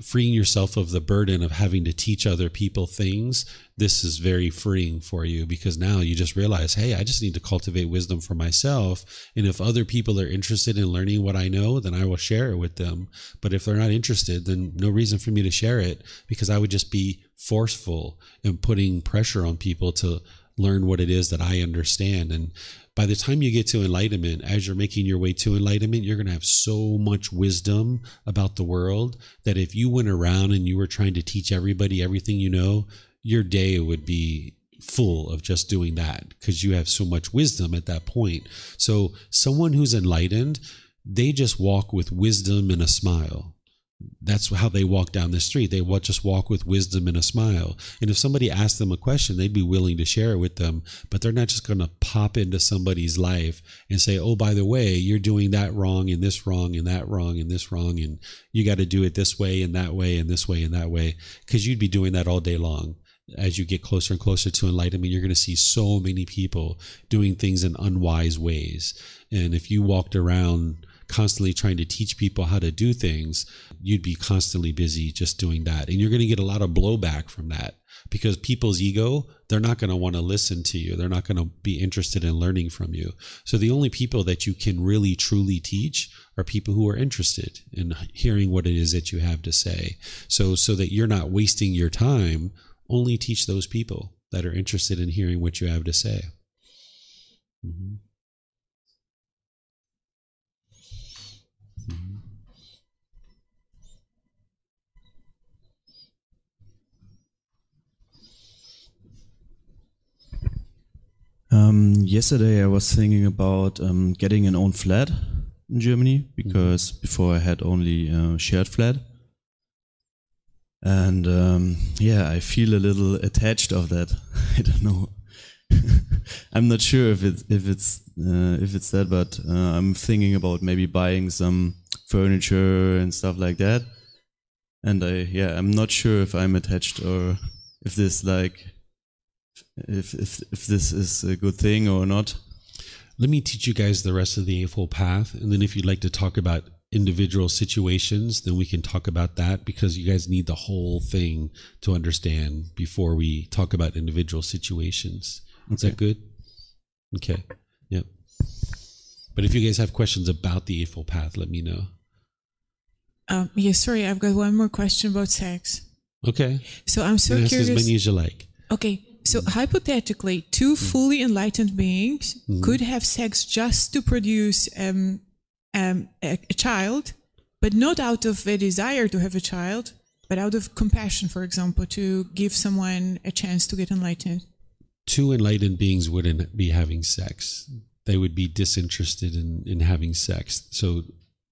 freeing yourself of the burden of having to teach other people things, this is very freeing for you, because now you just realize, hey, I just need to cultivate wisdom for myself. And if other people are interested in learning what I know, then I will share it with them. But if they're not interested, then no reason for me to share it, because I would just be forceful and putting pressure on people to learn what it is that I understand. And by the time you get to enlightenment, as you're making your way to enlightenment, you're going to have so much wisdom about the world that if you went around and you were trying to teach everybody everything you know, your day would be full of just doing that, because you have so much wisdom at that point. So someone who's enlightened, they just walk with wisdom and a smile. That's how they walk down the street. They just walk with wisdom and a smile. And if somebody asked them a question, they'd be willing to share it with them. But they're not just going to pop into somebody's life and say, oh, by the way, you're doing that wrong and this wrong and that wrong and this wrong, and you got to do it this way and that way and this way and that way, because you'd be doing that all day long. As you get closer and closer to enlightenment, you're going to see so many people doing things in unwise ways. And if you walked around constantly trying to teach people how to do things, you'd be constantly busy just doing that. And you're going to get a lot of blowback from that, because people's ego, they're not going to want to listen to you. They're not going to be interested in learning from you. So the only people that you can really truly teach are people who are interested in hearing what it is that you have to say. So that you're not wasting your time, only teach those people that are interested in hearing what you have to say. Mm-hmm. Yesterday I was thinking about getting an own flat in Germany, because before I had only a shared flat. And I feel a little attached of that. I don't know. I'm not sure if it's that, but I'm thinking about maybe buying some furniture and stuff like that. And I'm not sure if I'm attached, or if this if this is a good thing or not. Let me teach you guys the rest of the Eightfold Path, and then if you'd like to talk about individual situations, then we can talk about that, because you guys need the whole thing to understand before we talk about individual situations. Okay. Is that good? Okay. Yep. But if you guys have questions about the Eightfold Path, let me know. Sorry, I've got one more question about sex. Okay. So I'm so curious. Ask as many as you like. Okay. So hypothetically, two fully enlightened beings could have sex just to produce a child, but not out of a desire to have a child, but out of compassion, for example, to give someone a chance to get enlightened. Two enlightened beings wouldn't be having sex. They would be disinterested in having sex. So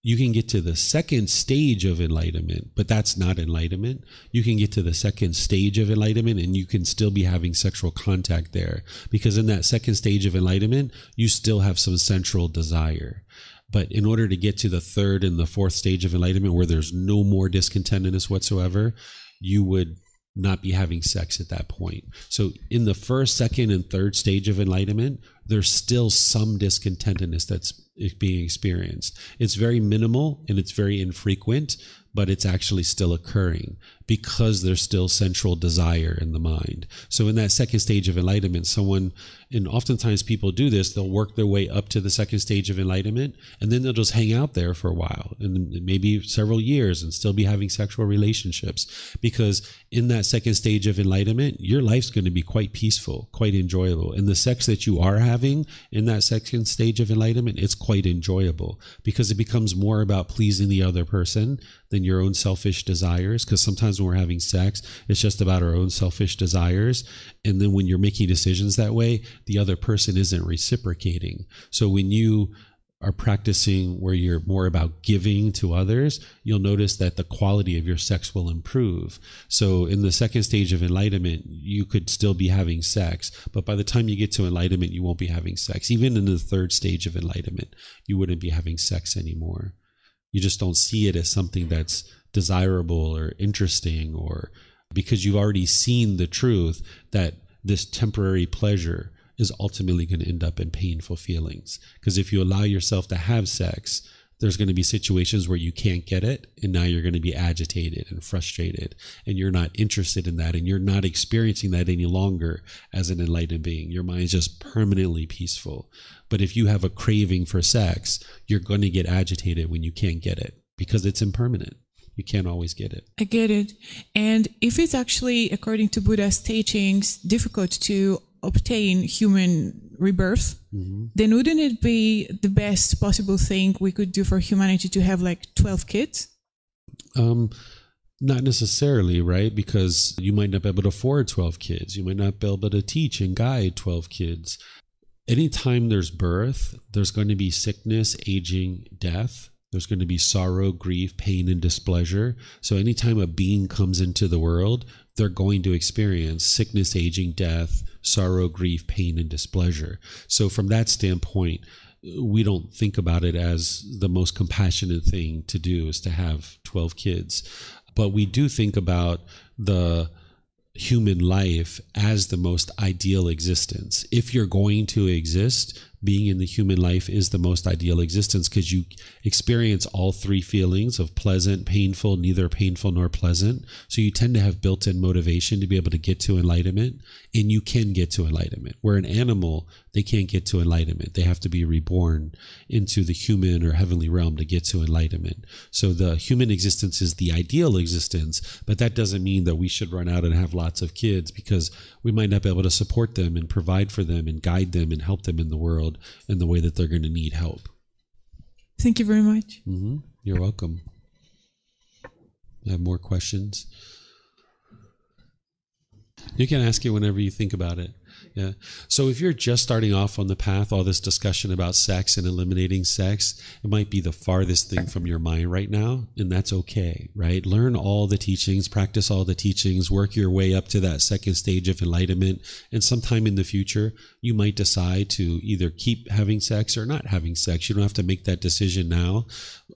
you can get to the second stage of enlightenment, but that's not enlightenment. You can get to the second stage of enlightenment and you can still be having sexual contact there, because in that second stage of enlightenment, you still have some sensual desire. But in order to get to the third and the fourth stage of enlightenment, where there's no more discontentedness whatsoever, you would not be having sex at that point. So in the first, second, and third stage of enlightenment, there's still some discontentedness that's being experienced. It's very minimal and it's very infrequent, but it's actually still occurring because there's still sensual desire in the mind. So in that second stage of enlightenment, and oftentimes people do this, they'll work their way up to the second stage of enlightenment, and then they'll just hang out there for a while, and maybe several years, and still be having sexual relationships. Because in that second stage of enlightenment, your life's going to be quite peaceful, quite enjoyable. And the sex that you are having in that second stage of enlightenment, it's quite enjoyable, because it becomes more about pleasing the other person than your own selfish desires. Because sometimes when we're having sex, it's just about our own selfish desires. And then when you're making decisions that way, the other person isn't reciprocating. So when you are practicing where you're more about giving to others, you'll notice that the quality of your sex will improve. So in the second stage of enlightenment, you could still be having sex, but by the time you get to enlightenment, you won't be having sex. Even in the third stage of enlightenment, you wouldn't be having sex anymore. You just don't see it as something that's desirable or interesting, or because you've already seen the truth that this temporary pleasure is ultimately going to end up in painful feelings. Because if you allow yourself to have sex, there's going to be situations where you can't get it, and now you're going to be agitated and frustrated, and you're not interested in that, and you're not experiencing that any longer as an enlightened being. Your mind is just permanently peaceful. But if you have a craving for sex, you're going to get agitated when you can't get it, because it's impermanent. You can't always get it. I get it. And if it's actually, according to Buddha's teachings, difficult to obtain human rebirth, then wouldn't it be the best possible thing we could do for humanity to have like 12 kids? Not necessarily, right? Because you might not be able to afford 12 kids. You might not be able to teach and guide 12 kids. Anytime there's birth, there's going to be sickness, aging, death. There's going to be sorrow, grief, pain, and displeasure. So anytime a being comes into the world, they're going to experience sickness, aging, death, sorrow, grief, pain, and displeasure. So from that standpoint, we don't think about it as the most compassionate thing to do is to have 12 kids. But we do think about the human life as the most ideal existence. If you're going to exist, being in the human life is the most ideal existence, because you experience all three feelings of pleasant, painful, neither painful nor pleasant. So you tend to have built-in motivation to be able to get to enlightenment, and you can get to enlightenment. Where an animal, they can't get to enlightenment. They have to be reborn into the human or heavenly realm to get to enlightenment. So the human existence is the ideal existence, but that doesn't mean that we should run out and have lots of kids, because we might not be able to support them and provide for them and guide them and help them in the world in the way that they're going to need help. Thank you very much. You're welcome. I have more questions. You can ask it whenever you think about it. Yeah. So if you're just starting off on the path, all this discussion about sex and eliminating sex, it might be the farthest thing from your mind right now, and that's okay, right? Learn all the teachings, practice all the teachings, work your way up to that second stage of enlightenment, and sometime in the future, you might decide to either keep having sex or not having sex. You don't have to make that decision now,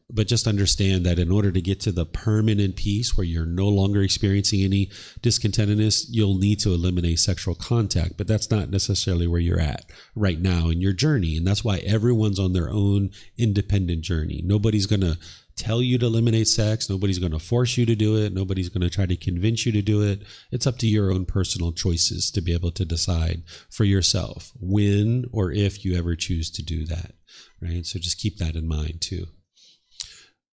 but just understand that in order to get to the permanent peace where you're no longer experiencing any discontentedness, you'll need to eliminate sexual contact, but that's not necessarily where you're at right now in your journey. And that's why everyone's on their own independent journey. Nobody's going to tell you to eliminate sex. Nobody's going to force you to do it. Nobody's going to try to convince you to do it. It's up to your own personal choices to be able to decide for yourself when or if you ever choose to do that, right? So just keep that in mind too.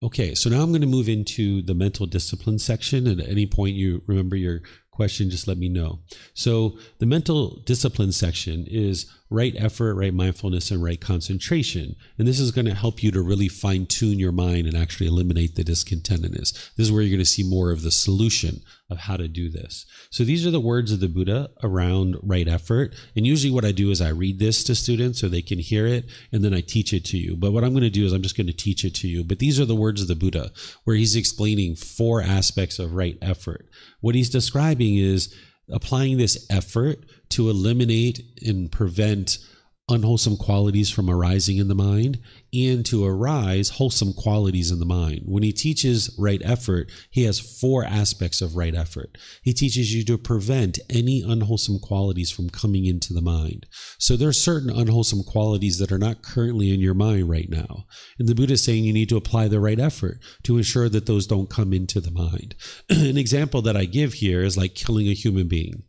Okay, so now I'm going to move into the mental discipline section. And at any point you remember your question, just let me know. So the mental discipline section is right effort, right mindfulness, and right concentration. And this is going to help you to really fine tune your mind and actually eliminate the discontentedness. This is where you're going to see more of the solution of how to do this. So these are the words of the Buddha around right effort. And usually what I do is I read this to students so they can hear it, and then I teach it to you. But what I'm going to do is I'm just going to teach it to you. But these are the words of the Buddha, where he's explaining 4 aspects of right effort. What he's describing is applying this effort to eliminate and prevent unwholesome qualities from arising in the mind, and to arise wholesome qualities in the mind. When he teaches right effort, he has 4 aspects of right effort. He teaches you to prevent any unwholesome qualities from coming into the mind. So there are certain unwholesome qualities that are not currently in your mind right now. And the Buddha is saying you need to apply the right effort to ensure that those don't come into the mind. An example that I give here is like killing a human being.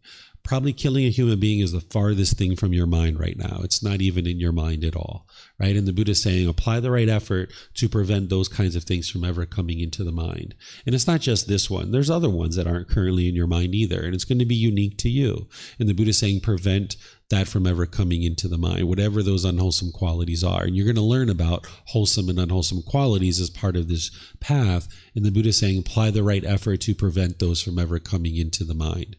Probably killing a human being is the farthest thing from your mind right now. It's not even in your mind at all, right? And the Buddha is saying, apply the right effort to prevent those kinds of things from ever coming into the mind. And it's not just this one. There's other ones that aren't currently in your mind either, and it's going to be unique to you. And the Buddha is saying, prevent that from ever coming into the mind, whatever those unwholesome qualities are. And you're going to learn about wholesome and unwholesome qualities as part of this path. And the Buddha is saying, apply the right effort to prevent those from ever coming into the mind.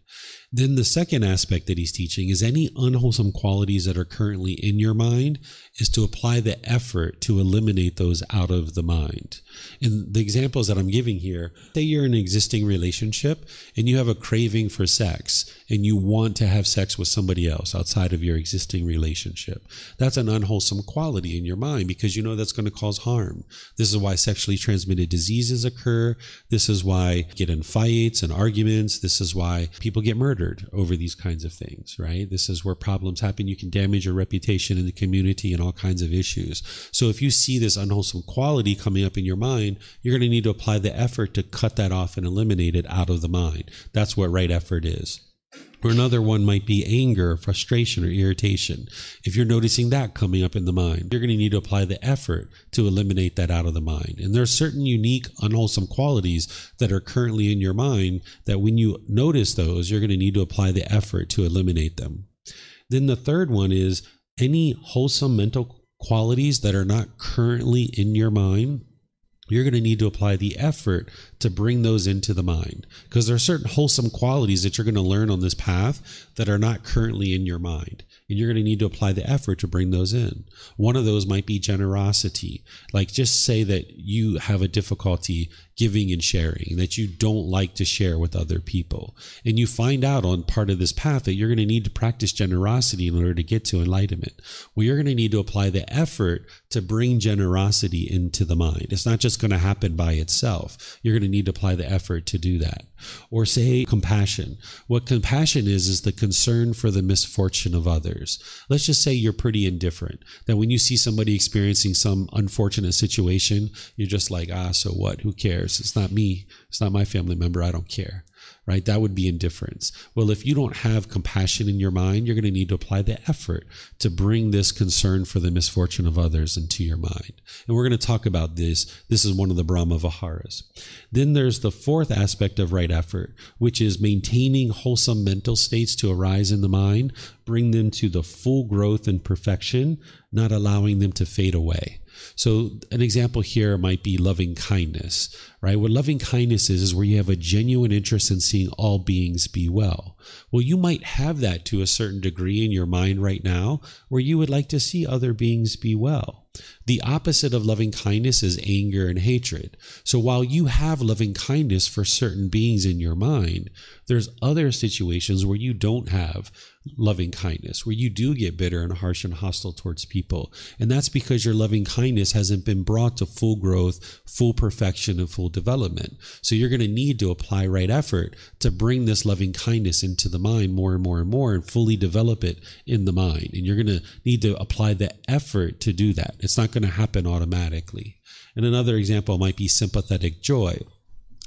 Then the second aspect that he's teaching is any unwholesome qualities that are currently in your mind is to apply the effort to eliminate those out of the mind. And the examples that I'm giving here, say you're in an existing relationship and you have a craving for sex and you want to have sex with somebody else outside of your existing relationship. That's an unwholesome quality in your mind because you know that's going to cause harm. This is why sexually transmitted diseases occur. This is why you get in fights and arguments. This is why people get murdered over these kinds of things, right? This is where problems happen. You can damage your reputation in the community and all kinds of issues. So if you see this unwholesome quality coming up in your mind, you're going to need to apply the effort to cut that off and eliminate it out of the mind. That's what right effort is. Or another one might be anger, frustration, or irritation. If you're noticing that coming up in the mind, you're going to need to apply the effort to eliminate that out of the mind. And there are certain unique unwholesome qualities that are currently in your mind that when you notice those, you're going to need to apply the effort to eliminate them. Then the third one is any wholesome mental qualities that are not currently in your mind, you're going to need to apply the effort to bring those into the mind, because there are certain wholesome qualities that you're going to learn on this path that are not currently in your mind. And you're going to need to apply the effort to bring those in. One of those might be generosity. Like just say that you have a difficulty giving and sharing, that you don't like to share with other people. And you find out on part of this path that you're going to need to practice generosity in order to get to enlightenment. Well, you're going to need to apply the effort to bring generosity into the mind. It's not just going to happen by itself. You're going to need to apply the effort to do that. Or say compassion. What compassion is the concern for the misfortune of others. others. Let's just say you're pretty indifferent, that when you see somebody experiencing some unfortunate situation, you're just like, so what? Who cares? It's not me. It's not my family member. I don't care. Right? That would be indifference. Well, if you don't have compassion in your mind, you're going to need to apply the effort to bring this concern for the misfortune of others into your mind. And we're going to talk about this. This is one of the Brahma Viharas. Then there's the fourth aspect of right effort, which is maintaining wholesome mental states to arise in the mind, bring them to the full growth and perfection, not allowing them to fade away. So an example here might be loving kindness, right? What loving kindness is where you have a genuine interest in seeing all beings be well. Well, you might have that to a certain degree in your mind right now, where you would like to see other beings be well. The opposite of loving kindness is anger and hatred. So while you have loving kindness for certain beings in your mind, there's other situations where you don't have loving kindness, where you do get bitter and harsh and hostile towards people. And that's because your loving kindness hasn't been brought to full growth, full perfection, and full development. So you're going to need to apply right effort to bring this loving kindness into the mind more and more and more and fully develop it in the mind. And you're going to need to apply the effort to do that. It's not going to happen automatically. And another example might be sympathetic joy.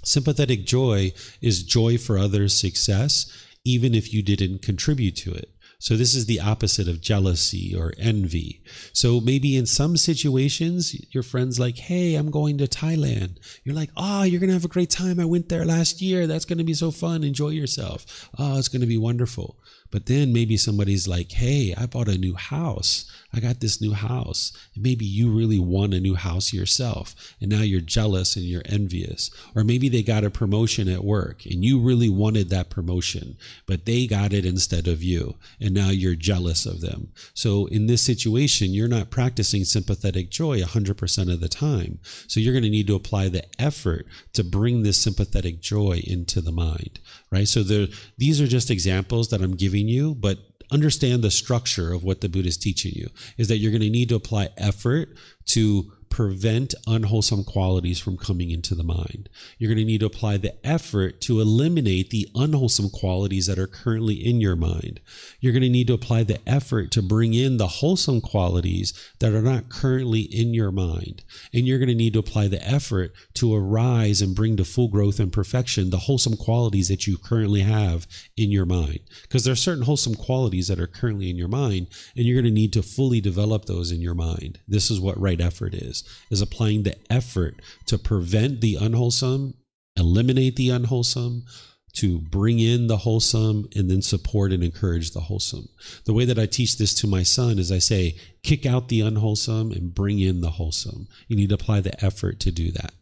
Sympathetic joy is joy for others' success, even if you didn't contribute to it. So this is the opposite of jealousy or envy. So maybe in some situations, your friend's like, hey, I'm going to Thailand. You're like, you're going to have a great time. I went there last year. That's going to be so fun. Enjoy yourself. It's going to be wonderful. But then maybe somebody's like, hey, I bought a new house. I got this new house. And maybe you really want a new house yourself. And now you're jealous and you're envious. Or maybe they got a promotion at work and you really wanted that promotion, but they got it instead of you. And now you're jealous of them. So in this situation, you're not practicing sympathetic joy 100% of the time. So you're going to need to apply the effort to bring this sympathetic joy into the mind, right? So these are just examples that I'm giving you, but understand the structure of what the Buddha is teaching you is that you're going to need to apply effort to prevent unwholesome qualities from coming into the mind. You're going to need to apply the effort to eliminate the unwholesome qualities that are currently in your mind. You're going to need to apply the effort to bring in the wholesome qualities that are not currently in your mind. And you're going to need to apply the effort to arise and bring to full growth and perfection the wholesome qualities that you currently have in your mind. Because there are certain wholesome qualities that are currently in your mind, and you're going to need to fully develop those in your mind. This is what right effort is applying the effort to prevent the unwholesome, eliminate the unwholesome, to bring in the wholesome, and then support and encourage the wholesome. The way that I teach this to my son is I say, kick out the unwholesome and bring in the wholesome. You need to apply the effort to do that.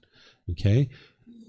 Okay?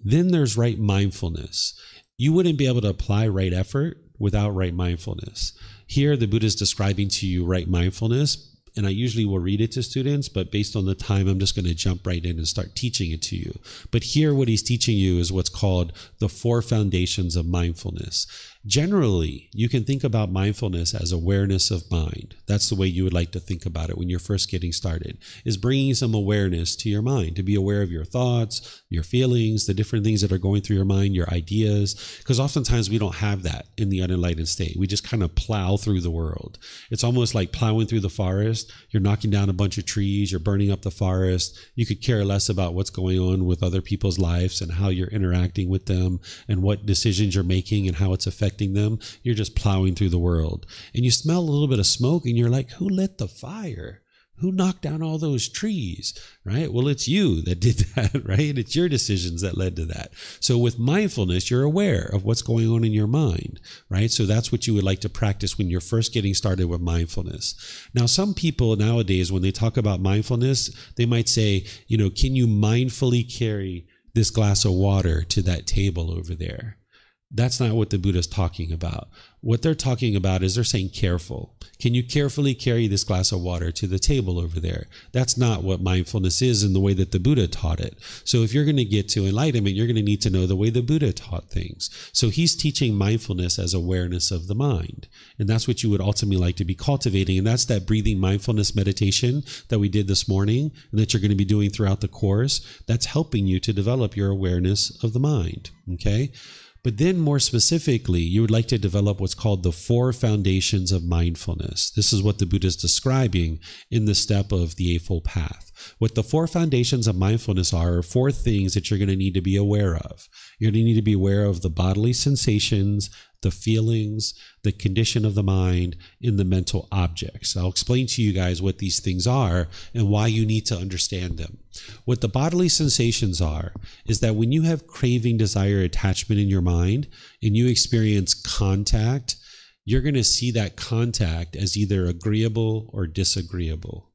Then there's right mindfulness. You wouldn't be able to apply right effort without right mindfulness. Here, the Buddha is describing to you right mindfulness, and I usually will read it to students, but based on the time, I'm just going to jump right in and start teaching it to you. But here, what he's teaching you is what's called the 4 foundations of mindfulness. Generally, you can think about mindfulness as awareness of mind. That's the way you would like to think about it when you're first getting started, is bringing some awareness to your mind, to be aware of your thoughts, your feelings, the different things that are going through your mind, your ideas, because oftentimes we don't have that in the unenlightened state. We just kind of plow through the world. It's almost like plowing through the forest. You're knocking down a bunch of trees, you're burning up the forest. You could care less about what's going on with other people's lives and how you're interacting with them and what decisions you're making and how it's affecting them. You're just plowing through the world. And you smell a little bit of smoke and you're like, who lit the fire? Who knocked down all those trees, right? Well, it's you that did that, right? It's your decisions that led to that. So with mindfulness, you're aware of what's going on in your mind, right? So that's what you would like to practice when you're first getting started with mindfulness. Now, some people nowadays, when they talk about mindfulness, they might say, can you mindfully carry this glass of water to that table over there? That's not what the Buddha is talking about. What they're talking about is they're saying careful. Can you carefully carry this glass of water to the table over there? That's not what mindfulness is in the way that the Buddha taught it. So if you're going to get to enlightenment, you're going to need to know the way the Buddha taught things. So he's teaching mindfulness as awareness of the mind. And that's what you would ultimately like to be cultivating. And that's that breathing mindfulness meditation that we did this morning and that you're going to be doing throughout the course. That's helping you to develop your awareness of the mind. Okay? But then more specifically, you would like to develop what's called the 4 foundations of mindfulness. This is what the Buddha is describing in the step of the Eightfold Path. What the 4 foundations of mindfulness are 4 things that you're going to need to be aware of. You're going to need to be aware of the bodily sensations, the feelings, the condition of the mind, and the mental objects. I'll explain to you guys what these things are and why you need to understand them. What the bodily sensations are is that when you have craving, desire, attachment in your mind, and you experience contact, you're going to see that contact as either agreeable or disagreeable.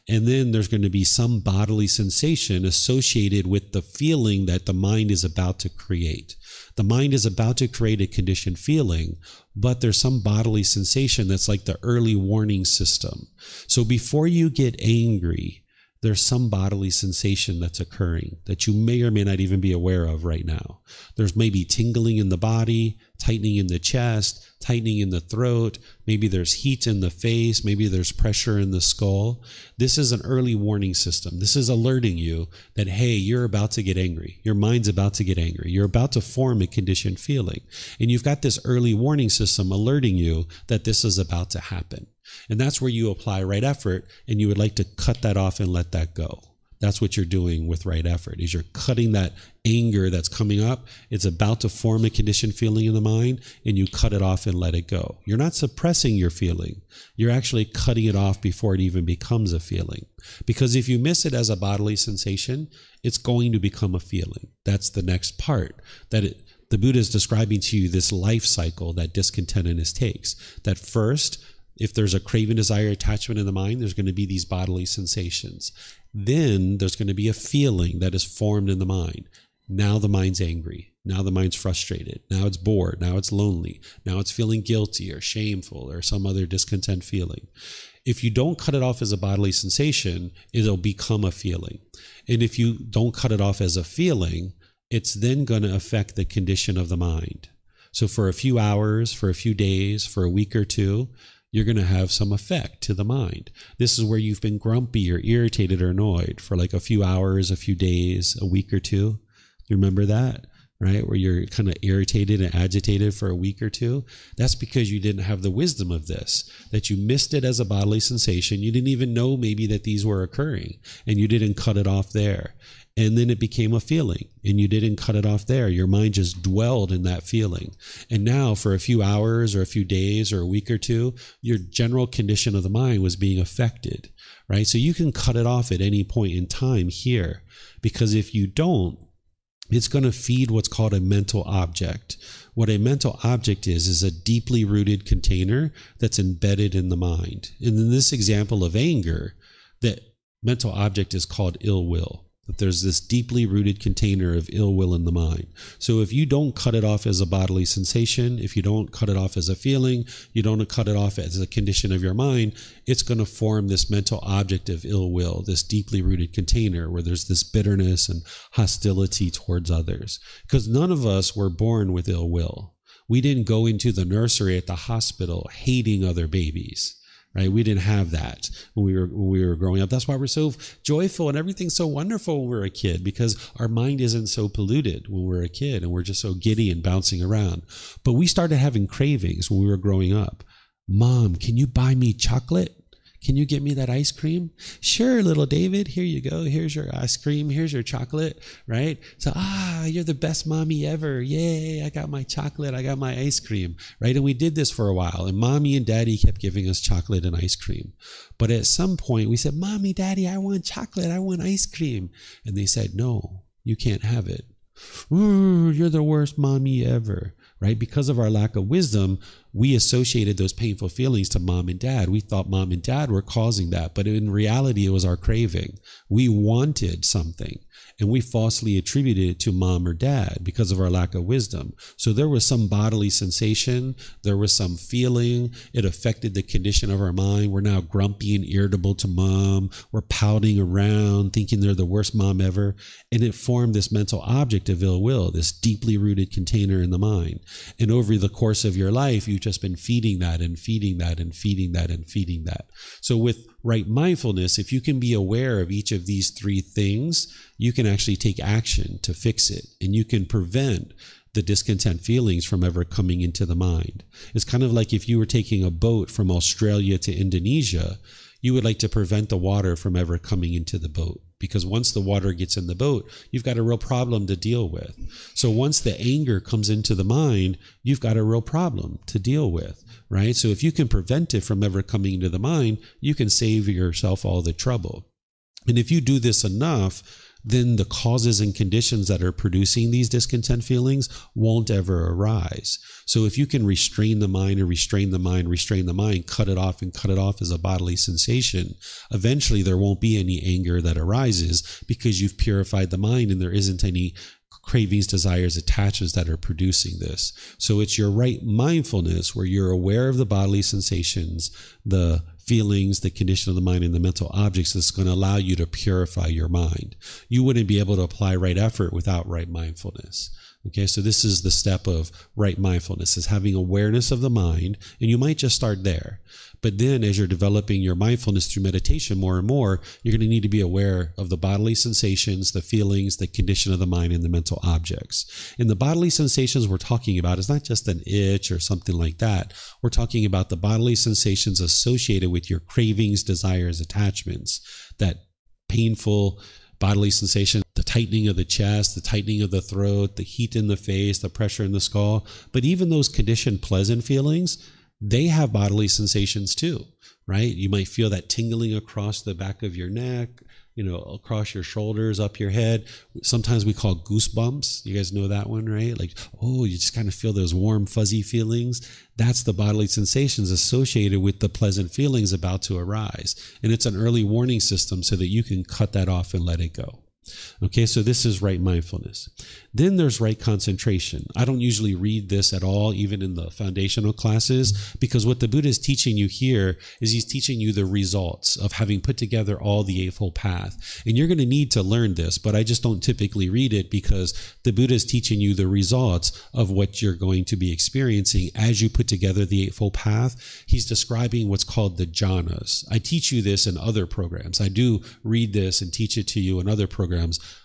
And then there's going to be some bodily sensation associated with the feeling that the mind is about to create. The mind is about to create a conditioned feeling, but there's some bodily sensation that's like the early warning system. So before you get angry, there's some bodily sensation that's occurring that you may or may not even be aware of right now. There's maybe tingling in the body, tightening in the chest, tightening in the throat. Maybe there's heat in the face. Maybe there's pressure in the skull. This is an early warning system. This is alerting you that, hey, you're about to get angry. Your mind's about to get angry. You're about to form a conditioned feeling. And you've got this early warning system alerting you that this is about to happen. And that's where you apply right effort, and you would like to cut that off and let that go. That's what you're doing with right effort, is you're cutting that anger that's coming up. It's about to form a conditioned feeling in the mind, and you cut it off and let it go. You're not suppressing your feeling. You're actually cutting it off before it even becomes a feeling. Because if you miss it as a bodily sensation, it's going to become a feeling. That's the next part. The Buddha is describing to you this life cycle that discontentedness takes. That first, if there's a craving, desire, attachment in the mind, there's going to be these bodily sensations. Then there's going to be a feeling that is formed in the mind. Now the mind's angry. Now the mind's frustrated. Now it's bored. Now it's lonely. Now it's feeling guilty or shameful or some other discontent feeling. If you don't cut it off as a bodily sensation, it'll become a feeling. And if you don't cut it off as a feeling, it's then going to affect the condition of the mind. So for a few hours, for a few days, for a week or two, you're going to have some effect to the mind. This is where you've been grumpy or irritated or annoyed for like a few hours, a few days, a week or two. You remember that, right? Where you're kind of irritated and agitated for a week or two. That's because you didn't have the wisdom of this, that you missed it as a bodily sensation. You didn't even know maybe that these were occurring, and you didn't cut it off there. And then it became a feeling, and you didn't cut it off there. Your mind just dwelled in that feeling. And now for a few hours or a few days or a week or two, your general condition of the mind was being affected, right? So you can cut it off at any point in time here, because if you don't, it's going to feed what's called a mental object. What a mental object is a deeply rooted container that's embedded in the mind. And in this example of anger, that mental object is called ill will. That there's this deeply rooted container of ill will in the mind. So if you don't cut it off as a bodily sensation, if you don't cut it off as a feeling, you don't cut it off as a condition of your mind, it's going to form this mental object of ill will, this deeply rooted container where there's this bitterness and hostility towards others. Because none of us were born with ill will. We didn't go into the nursery at the hospital hating other babies. Right? We didn't have that when we were growing up. That's why we're so joyful and everything's so wonderful when we're a kid, because our mind isn't so polluted when we're a kid and we're just so giddy and bouncing around. But we started having cravings when we were growing up. Mom, can you buy me chocolate? Can you get me that ice cream? Sure, little David, here you go. Here's your ice cream. Here's your chocolate, right? So, you're the best mommy ever. Yay, I got my chocolate. I got my ice cream, right? And we did this for a while. And mommy and daddy kept giving us chocolate and ice cream. But at some point we said, Mommy, Daddy, I want chocolate. I want ice cream. And they said, no, you can't have it. Ooh, you're the worst mommy ever, right? Because of our lack of wisdom, we associated those painful feelings to mom and dad. We thought mom and dad were causing that, but in reality, it was our craving. We wanted something, and we falsely attributed it to mom or dad because of our lack of wisdom. So there was some bodily sensation. There was some feeling. It affected the condition of our mind. We're now grumpy and irritable to mom. We're pouting around, thinking they're the worst mom ever. And it formed this mental object of ill will, this deeply rooted container in the mind. And over the course of your life, you've just been feeding that and feeding that and feeding that and feeding that. So with right mindfulness, if you can be aware of each of these three things, you can actually take action to fix it, and you can prevent the discontent feelings from ever coming into the mind. It's kind of like if you were taking a boat from Australia to Indonesia, you would like to prevent the water from ever coming into the boat, because once the water gets in the boat, you've got a real problem to deal with. So once the anger comes into the mind, you've got a real problem to deal with, right? So if you can prevent it from ever coming into the mind, you can save yourself all the trouble. And if you do this enough, then the causes and conditions that are producing these discontent feelings won't ever arise. So if you can restrain the mind and restrain the mind, cut it off as a bodily sensation, eventually there won't be any anger that arises, because you've purified the mind and there isn't any cravings, desires, attachments that are producing this. So it's your right mindfulness where you're aware of the bodily sensations, the feelings, the condition of the mind, and the mental objects that's going to allow you to purify your mind. You wouldn't be able to apply right effort without right mindfulness. Okay, so this is the step of right mindfulness, is having awareness of the mind, and you might just start there. But then as you're developing your mindfulness through meditation more and more, you're going to need to be aware of the bodily sensations, the feelings, the condition of the mind, and the mental objects. And the bodily sensations we're talking about is not just an itch or something like that. We're talking about the bodily sensations associated with your cravings, desires, attachments, that painful bodily sensation, the tightening of the chest, the tightening of the throat, the heat in the face, the pressure in the skull. But even those conditioned pleasant feelings, they have bodily sensations too, right? You might feel that tingling across the back of your neck, across your shoulders, up your head. Sometimes we call goosebumps. You guys know that one, right? Like, oh, you just kind of feel those warm, fuzzy feelings. That's the bodily sensations associated with the pleasant feelings about to arise. And it's an early warning system so that you can cut that off and let it go. Okay, so this is right mindfulness. Then there's right concentration. I don't usually read this at all, even in the foundational classes, because what the Buddha is teaching you here is he's teaching you the results of having put together all the Eightfold Path. And you're going to need to learn this, but I just don't typically read it because the Buddha is teaching you the results of what you're going to be experiencing as you put together the Eightfold Path. He's describing what's called the jhanas. I teach you this in other programs. I do read this and teach it to you in other programs,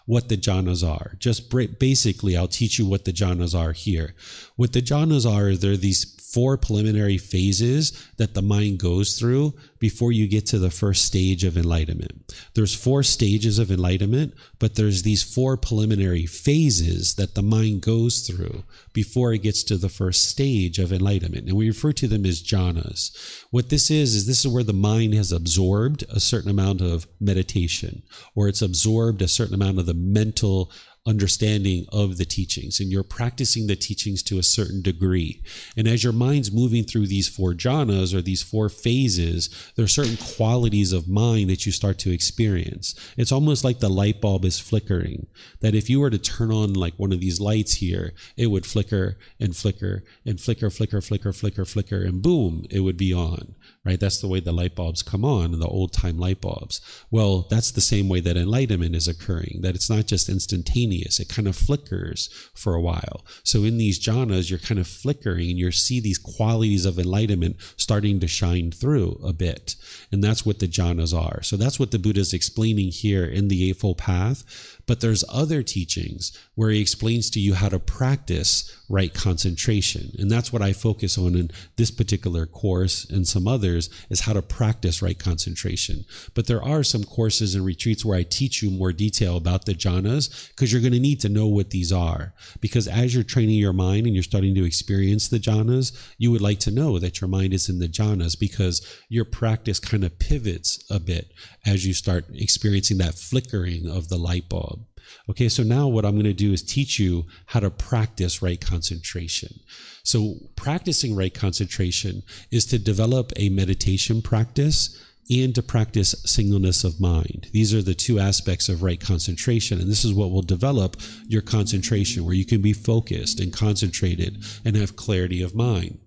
what the jhanas are. Just basically, I'll teach you what the jhanas are here. What the jhanas are, they're these 4 preliminary phases that the mind goes through before you get to the first stage of enlightenment. There's 4 stages of enlightenment, but there's these 4 preliminary phases that the mind goes through before it gets to the first stage of enlightenment. And we refer to them as jhanas. What this is where the mind has absorbed a certain amount of meditation, or it's absorbed a certain amount of the mental understanding of the teachings, and you're practicing the teachings to a certain degree. And as your mind's moving through these 4 jhanas, or these 4 phases, there are certain qualities of mind that you start to experience. It's almost like the light bulb is flickering, that if you were to turn on like one of these lights here, it would flicker and flicker and flicker, and boom, it would be on, right? That's the way the light bulbs come on, the old time light bulbs. Well, that's the same way that enlightenment is occurring, that it's not just instantaneous. It kind of flickers for a while. So in these jhanas, you're kind of flickering and you see these qualities of enlightenment starting to shine through a bit. And that's what the jhanas are. So that's what the Buddha is explaining here in the Eightfold Path. But there's other teachings where he explains to you how to practice right concentration. And that's what I focus on in this particular course, and some others, is how to practice right concentration. But there are some courses and retreats where I teach you more detail about the jhanas, because you're going to need to know what these are. Because as you're training your mind and you're starting to experience the jhanas, you would like to know that your mind is in the jhanas, because your practice kind of pivots a bit as you start experiencing that flickering of the light bulb. Okay, so now what I'm going to do is teach you how to practice right concentration. So practicing right concentration is to develop a meditation practice and to practice singleness of mind. These are the 2 aspects of right concentration, and this is what will develop your concentration, where you can be focused and concentrated and have clarity of mind.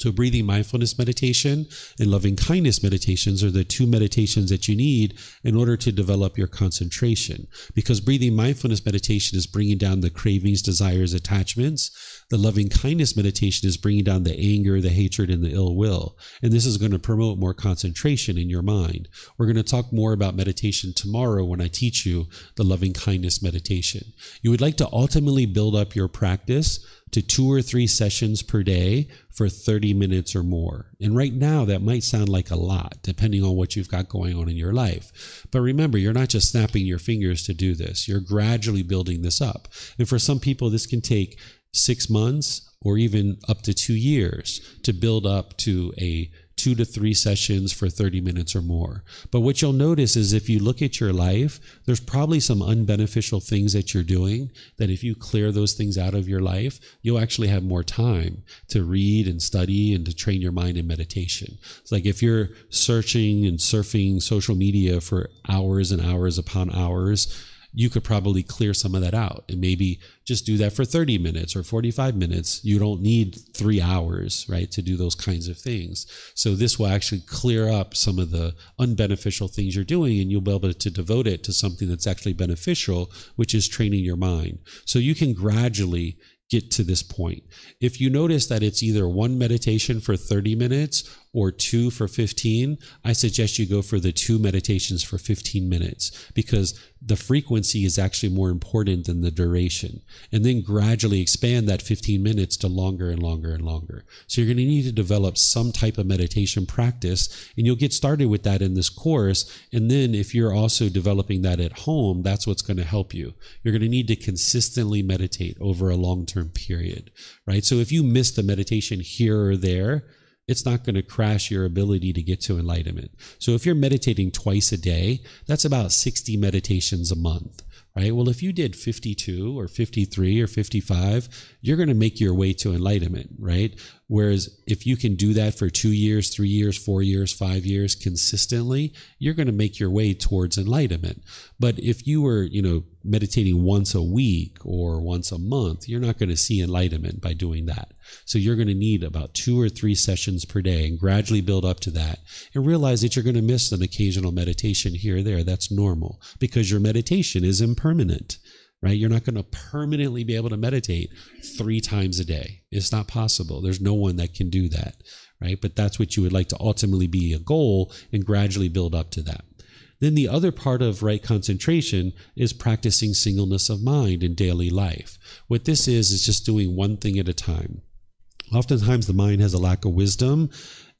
So breathing mindfulness meditation and loving kindness meditations are the two meditations that you need in order to develop your concentration. Because breathing mindfulness meditation is bringing down the cravings, desires, attachments. The loving kindness meditation is bringing down the anger, the hatred, and the ill will. And this is going to promote more concentration in your mind. We're going to talk more about meditation tomorrow when I teach you the loving kindness meditation. You would like to ultimately build up your practice to 2 or 3 sessions per day for 30 minutes or more. And right now, that might sound like a lot, depending on what you've got going on in your life. But remember, you're not just snapping your fingers to do this. You're gradually building this up. And for some people, this can take 6 months or even up to 2 years to build up to a 2 to 3 sessions for 30 minutes or more. But what you'll notice is if you look at your life, there's probably some unbeneficial things that you're doing that if you clear those things out of your life, you'll actually have more time to read and study and to train your mind in meditation. It's like if you're searching and surfing social media for hours and hours upon hours, you could probably clear some of that out and maybe just do that for 30 minutes or 45 minutes. You don't need 3 hours, right, to do those kinds of things. So this will actually clear up some of the unbeneficial things you're doing, and you'll be able to devote it to something that's actually beneficial, which is training your mind. So you can gradually get to this point. If you notice that it's either one meditation for 30 minutes or 2 for 15, I suggest you go for the 2 meditations for 15 minutes because the frequency is actually more important than the duration. And then gradually expand that 15 minutes to longer and longer and longer. So you're going to need to develop some type of meditation practice, and you'll get started with that in this course. And then if you're also developing that at home, that's what's going to help you. You're going to need to consistently meditate over a long-term period, right? So if you miss the meditation here or there, it's not going to crash your ability to get to enlightenment. So if you're meditating twice a day, that's about 60 meditations a month, right? Well, if you did 52 or 53 or 55, you're going to make your way to enlightenment, right? Whereas if you can do that for 2 years, 3 years, 4 years, 5 years consistently, you're going to make your way towards enlightenment. But if you were, meditating once a week or once a month, you're not going to see enlightenment by doing that. So you're going to need about 2 or 3 sessions per day and gradually build up to that and realize that you're going to miss an occasional meditation here or there. That's normal because your meditation is impermanent, right? You're not going to permanently be able to meditate 3 times a day. It's not possible. There's no one that can do that, right? But that's what you would like to ultimately be a goal and gradually build up to that. Then the other part of right concentration is practicing singleness of mind in daily life. What this is just doing one thing at a time. Oftentimes the mind has a lack of wisdom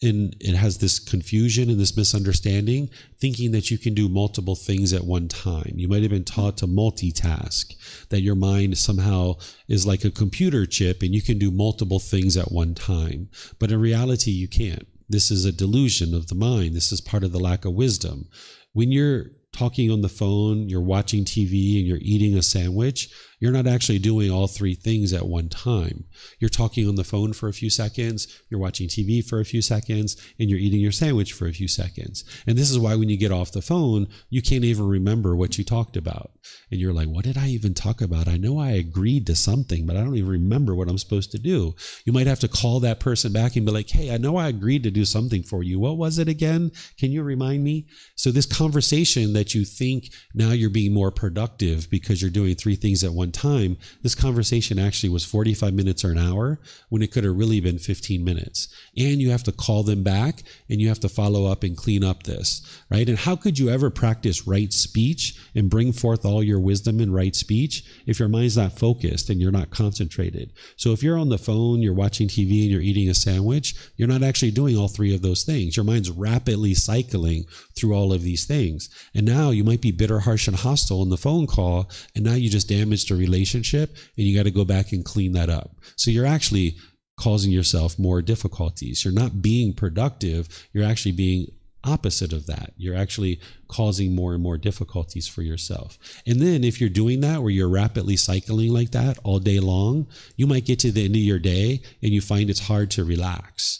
and it has this confusion and this misunderstanding, thinking that you can do multiple things at one time. You might have been taught to multitask, that your mind somehow is like a computer chip and you can do multiple things at one time. But in reality, you can't. This is a delusion of the mind. This is part of the lack of wisdom. When you're talking on the phone, you're watching TV, and you're eating a sandwich, you're not actually doing all 3 things at one time. You're talking on the phone for a few seconds, you're watching TV for a few seconds, and you're eating your sandwich for a few seconds. And this is why when you get off the phone, you can't even remember what you talked about. And you're like, what did I even talk about? I know I agreed to something, but I don't even remember what I'm supposed to do. You might have to call that person back and be like, hey, I know I agreed to do something for you. What was it again? Can you remind me? So this conversation that you think now you're being more productive because you're doing 3 things at one time, this conversation actually was 45 minutes or an hour when it could have really been 15 minutes. And you have to call them back and you have to follow up and clean up this, right? And how could you ever practice right speech and bring forth all your wisdom in right speech if your mind's not focused and you're not concentrated? So if you're on the phone, you're watching TV and you're eating a sandwich, you're not actually doing all 3 of those things. Your mind's rapidly cycling through all of these things. And now you might be bitter, harsh, and hostile in the phone call, and now you just damaged a relationship, and you got to go back and clean that up. So you're actually causing yourself more difficulties. You're not being productive. You're actually being opposite of that. You're actually causing more and more difficulties for yourself. And then if you're doing that, where you're rapidly cycling like that all day long, you might get to the end of your day and you find it's hard to relax.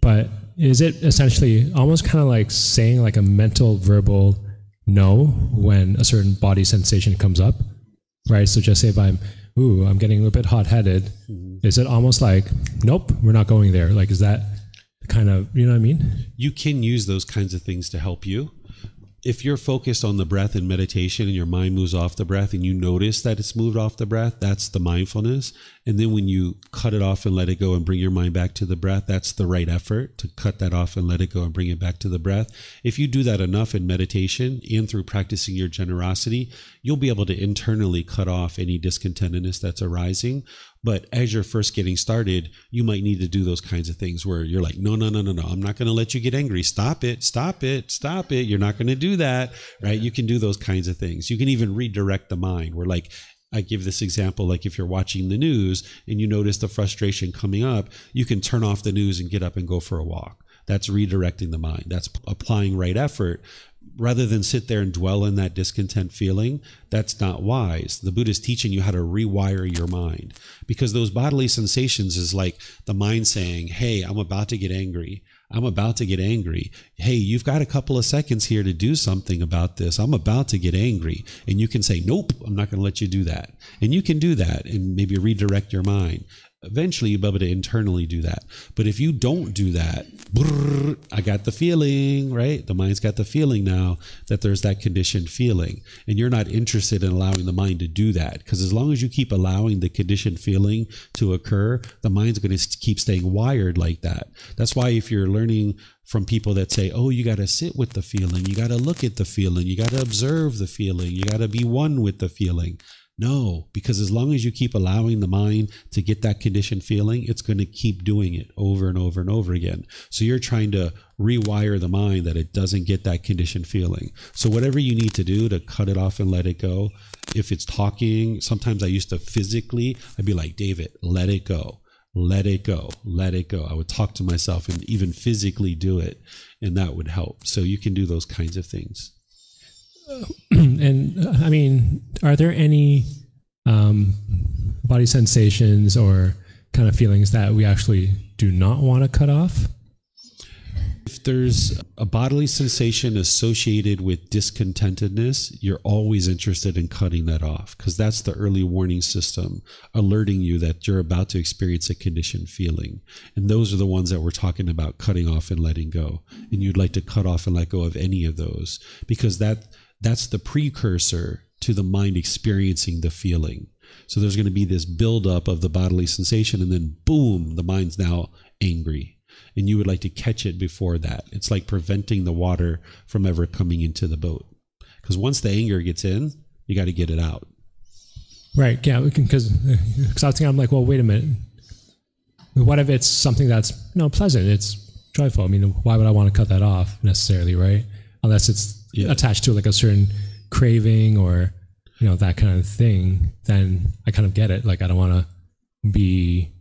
But is it essentially almost kind of like saying like a mental verbal no when a certain body sensation comes up, right? So just say if I'm getting a little bit hot-headed, is it almost like, nope, we're not going there? Like, is that kind of, you know what I mean? You can use those kinds of things to help you. If you're focused on the breath in meditation and your mind moves off the breath and you notice that it's moved off the breath, that's the mindfulness. And then when you cut it off and let it go and bring your mind back to the breath, that's the right effort, to cut that off and let it go and bring it back to the breath. If you do that enough in meditation and through practicing your generosity, you'll be able to internally cut off any discontentedness that's arising. But as you're first getting started, you might need to do those kinds of things where you're like, no, I'm not going to let you get angry. Stop it. You're not going to do that, right? You can do those kinds of things. You can even redirect the mind where, like, I give this example, like if you're watching the news and you notice the frustration coming up, you can turn off the news and get up and go for a walk. That's redirecting the mind. That's applying right effort. Rather than sit there and dwell in that discontent feeling, that's not wise. The Buddha is teaching you how to rewire your mind, because those bodily sensations is like the mind saying, hey, I'm about to get angry. Hey, you've got a couple of seconds here to do something about this. I'm about to get angry. And you can say, nope, I'm not going to let you do that. And you can do that and maybe redirect your mind. Eventually you'll be able to internally do that. But if you don't do that, I got the feeling, right? The mind's got the feeling now that there's that conditioned feeling. And you're not interested in allowing the mind to do that. Because as long as you keep allowing the conditioned feeling to occur, the mind's going to keep staying wired like that. That's why if you're learning from people that say, oh, you got to sit with the feeling, you got to look at the feeling, you got to observe the feeling, you got to be one with the feeling. No, because as long as you keep allowing the mind to get that conditioned feeling, it's going to keep doing it over and over and over again. So you're trying to rewire the mind that it doesn't get that conditioned feeling. So whatever you need to do to cut it off and let it go, if it's talking, sometimes I used to physically, I'd be like, David, let it go. Let it go. Let it go. I would talk to myself and even physically do it, and that would help. So you can do those kinds of things. And I mean, are there any body sensations or kind of feelings that we actually do not want to cut off? If there's a bodily sensation associated with discontentedness, you're always interested in cutting that off, because that's the early warning system alerting you that you're about to experience a conditioned feeling. And those are the ones that we're talking about cutting off and letting go. And you'd like to cut off and let go of any of those, because that's the precursor to the mind experiencing the feeling. So there's going to be this buildup of the bodily sensation, and then boom, the mind's now angry. And you would like to catch it before that. It's like preventing the water from ever coming into the boat. Because once the anger gets in, you got to get it out. Right, yeah, because I was thinking, I'm like, well, wait a minute. What if it's something that's pleasant, it's joyful? I mean, why would I want to cut that off necessarily, right? Unless it's attached to like a certain craving or that kind of thing, then I kind of get it. Like, I don't want to be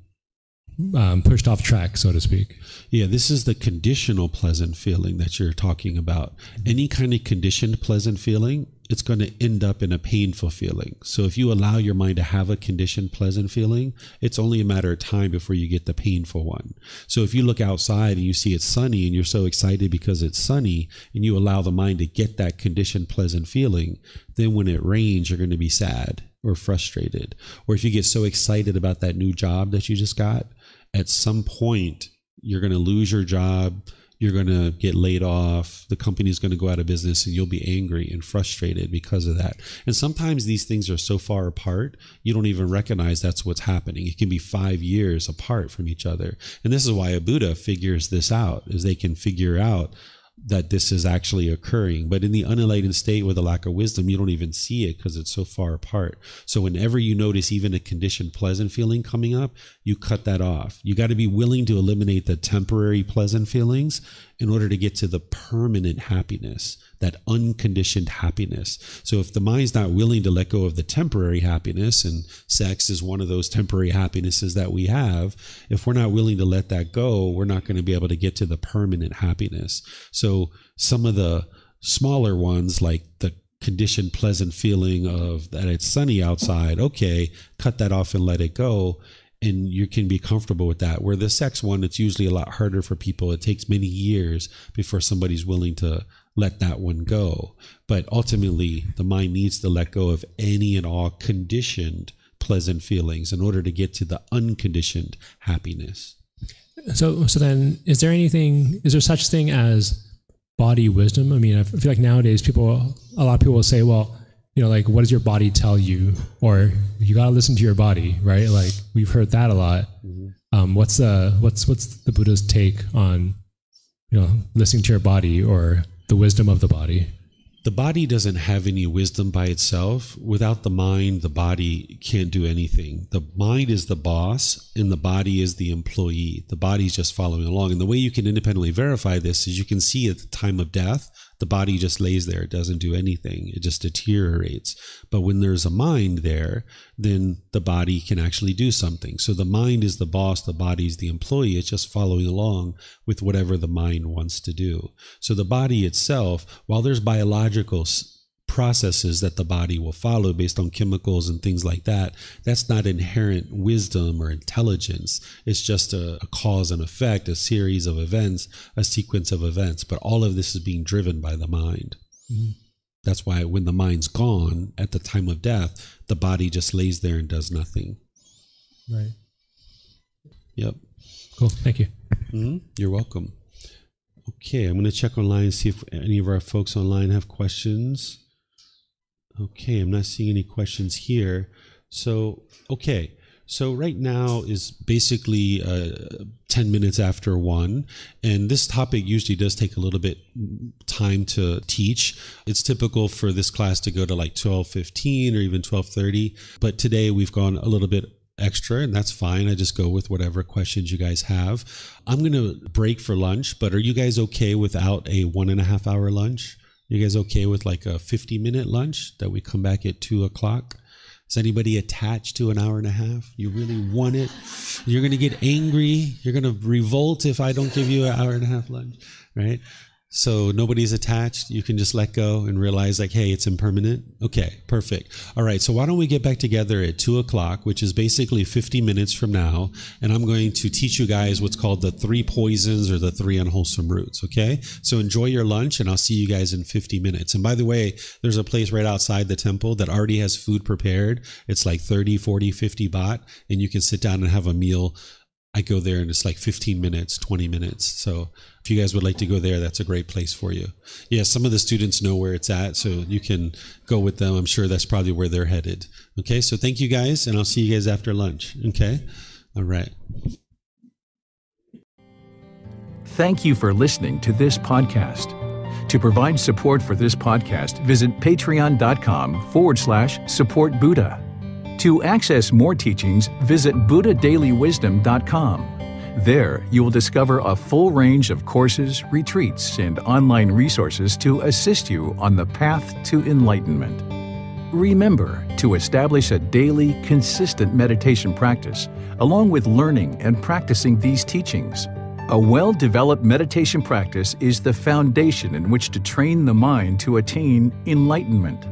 pushed off track, so to speak. Yeah, this is the conditional pleasant feeling that you're talking about. Any kind of conditioned pleasant feeling, it's going to end up in a painful feeling. So if you allow your mind to have a conditioned pleasant feeling, it's only a matter of time before you get the painful one. So if you look outside and you see it's sunny and you're so excited because it's sunny, and you allow the mind to get that conditioned pleasant feeling, then when it rains, you're going to be sad or frustrated. Or if you get so excited about that new job that you just got, at some point, you're going to lose your job, you're going to get laid off, the company's going to go out of business, and you'll be angry and frustrated because of that. And sometimes these things are so far apart, you don't even recognize that's what's happening. It can be 5 years apart from each other. And this is why a Buddha figures this out, is they can figure out that this is actually occurring. But in the unenlightened state with a lack of wisdom, you don't even see it because it's so far apart. So whenever you notice even a conditioned pleasant feeling coming up, you cut that off. You got to be willing to eliminate the temporary pleasant feelings in order to get to the permanent happiness, that unconditioned happiness. So if the mind's not willing to let go of the temporary happiness, and sex is one of those temporary happinesses that we have, if we're not willing to let that go, we're not going to be able to get to the permanent happiness. So some of the smaller ones, like the conditioned pleasant feeling of that it's sunny outside, okay, cut that off and let it go. and you can be comfortable with that. Where the sex one, it's usually a lot harder for people. It takes many years before somebody's willing to let that one go. But ultimately, the mind needs to let go of any and all conditioned pleasant feelings in order to get to the unconditioned happiness. So then, is there such thing as body wisdom? I mean, I feel like nowadays a lot of people will say, well, like, what does your body tell you? Or you got to listen to your body, right? Like, we've heard that a lot. Mm-hmm. What's the Buddha's take on, listening to your body or the wisdom of the body? The body doesn't have any wisdom by itself. Without the mind, the body can't do anything. The mind is the boss and the body is the employee. The body is just following along. And the way you can independently verify this is you can see at the time of death, the body just lays there. It doesn't do anything. It just deteriorates. But when there's a mind there, then the body can actually do something. So the mind is the boss, the body is the employee. It's just following along with whatever the mind wants to do. So the body itself, while there's biological processes that the body will follow based on chemicals and things like that, that's not inherent wisdom or intelligence. It's just a cause and effect, a series of events, a sequence of events. But all of this is being driven by the mind. Mm-hmm. That's why when the mind's gone at the time of death, the body just lays there and does nothing. Right. Yep. Cool. Thank you. Mm-hmm. You're welcome. Okay, I'm going to check online and see if any of our folks online have questions. Okay, I'm not seeing any questions here. So right now is basically 10 minutes after 1, and this topic usually does take a little bit time to teach. It's typical for this class to go to like 12:15 or even 12:30, but today we've gone a little bit extra, and that's fine. I just go with whatever questions you guys have. I'm going to break for lunch, but are you guys okay without a 1.5 hour lunch? You guys okay with like a 50-minute lunch that we come back at 2 o'clock? Is anybody attached to an hour and a half? You really want it? You're going to get angry. You're going to revolt if I don't give you an hour and a half lunch, right? So nobody's attached. You can just let go and realize like, hey, it's impermanent. Okay, perfect. All right, so why don't we get back together at 2 o'clock, which is basically 50 minutes from now, and I'm going to teach you guys what's called the 3 poisons or the 3 unwholesome roots, okay? So enjoy your lunch, and I'll see you guys in 50 minutes. And by the way, there's a place right outside the temple that already has food prepared. It's like 30, 40, 50 baht, and you can sit down and have a meal. I go there and it's like 15 minutes, 20 minutes. So if you guys would like to go there, that's a great place for you. Yeah, some of the students know where it's at, so you can go with them. I'm sure that's probably where they're headed. Okay, so thank you guys, and I'll see you guys after lunch. Okay? All right. Thank you for listening to this podcast. To provide support for this podcast, visit patreon.com/support Buddha. To access more teachings, visit buddhadailywisdom.com. There, you will discover a full range of courses, retreats, and online resources to assist you on the path to enlightenment. Remember to establish a daily, consistent meditation practice, along with learning and practicing these teachings. A well-developed meditation practice is the foundation in which to train the mind to attain enlightenment.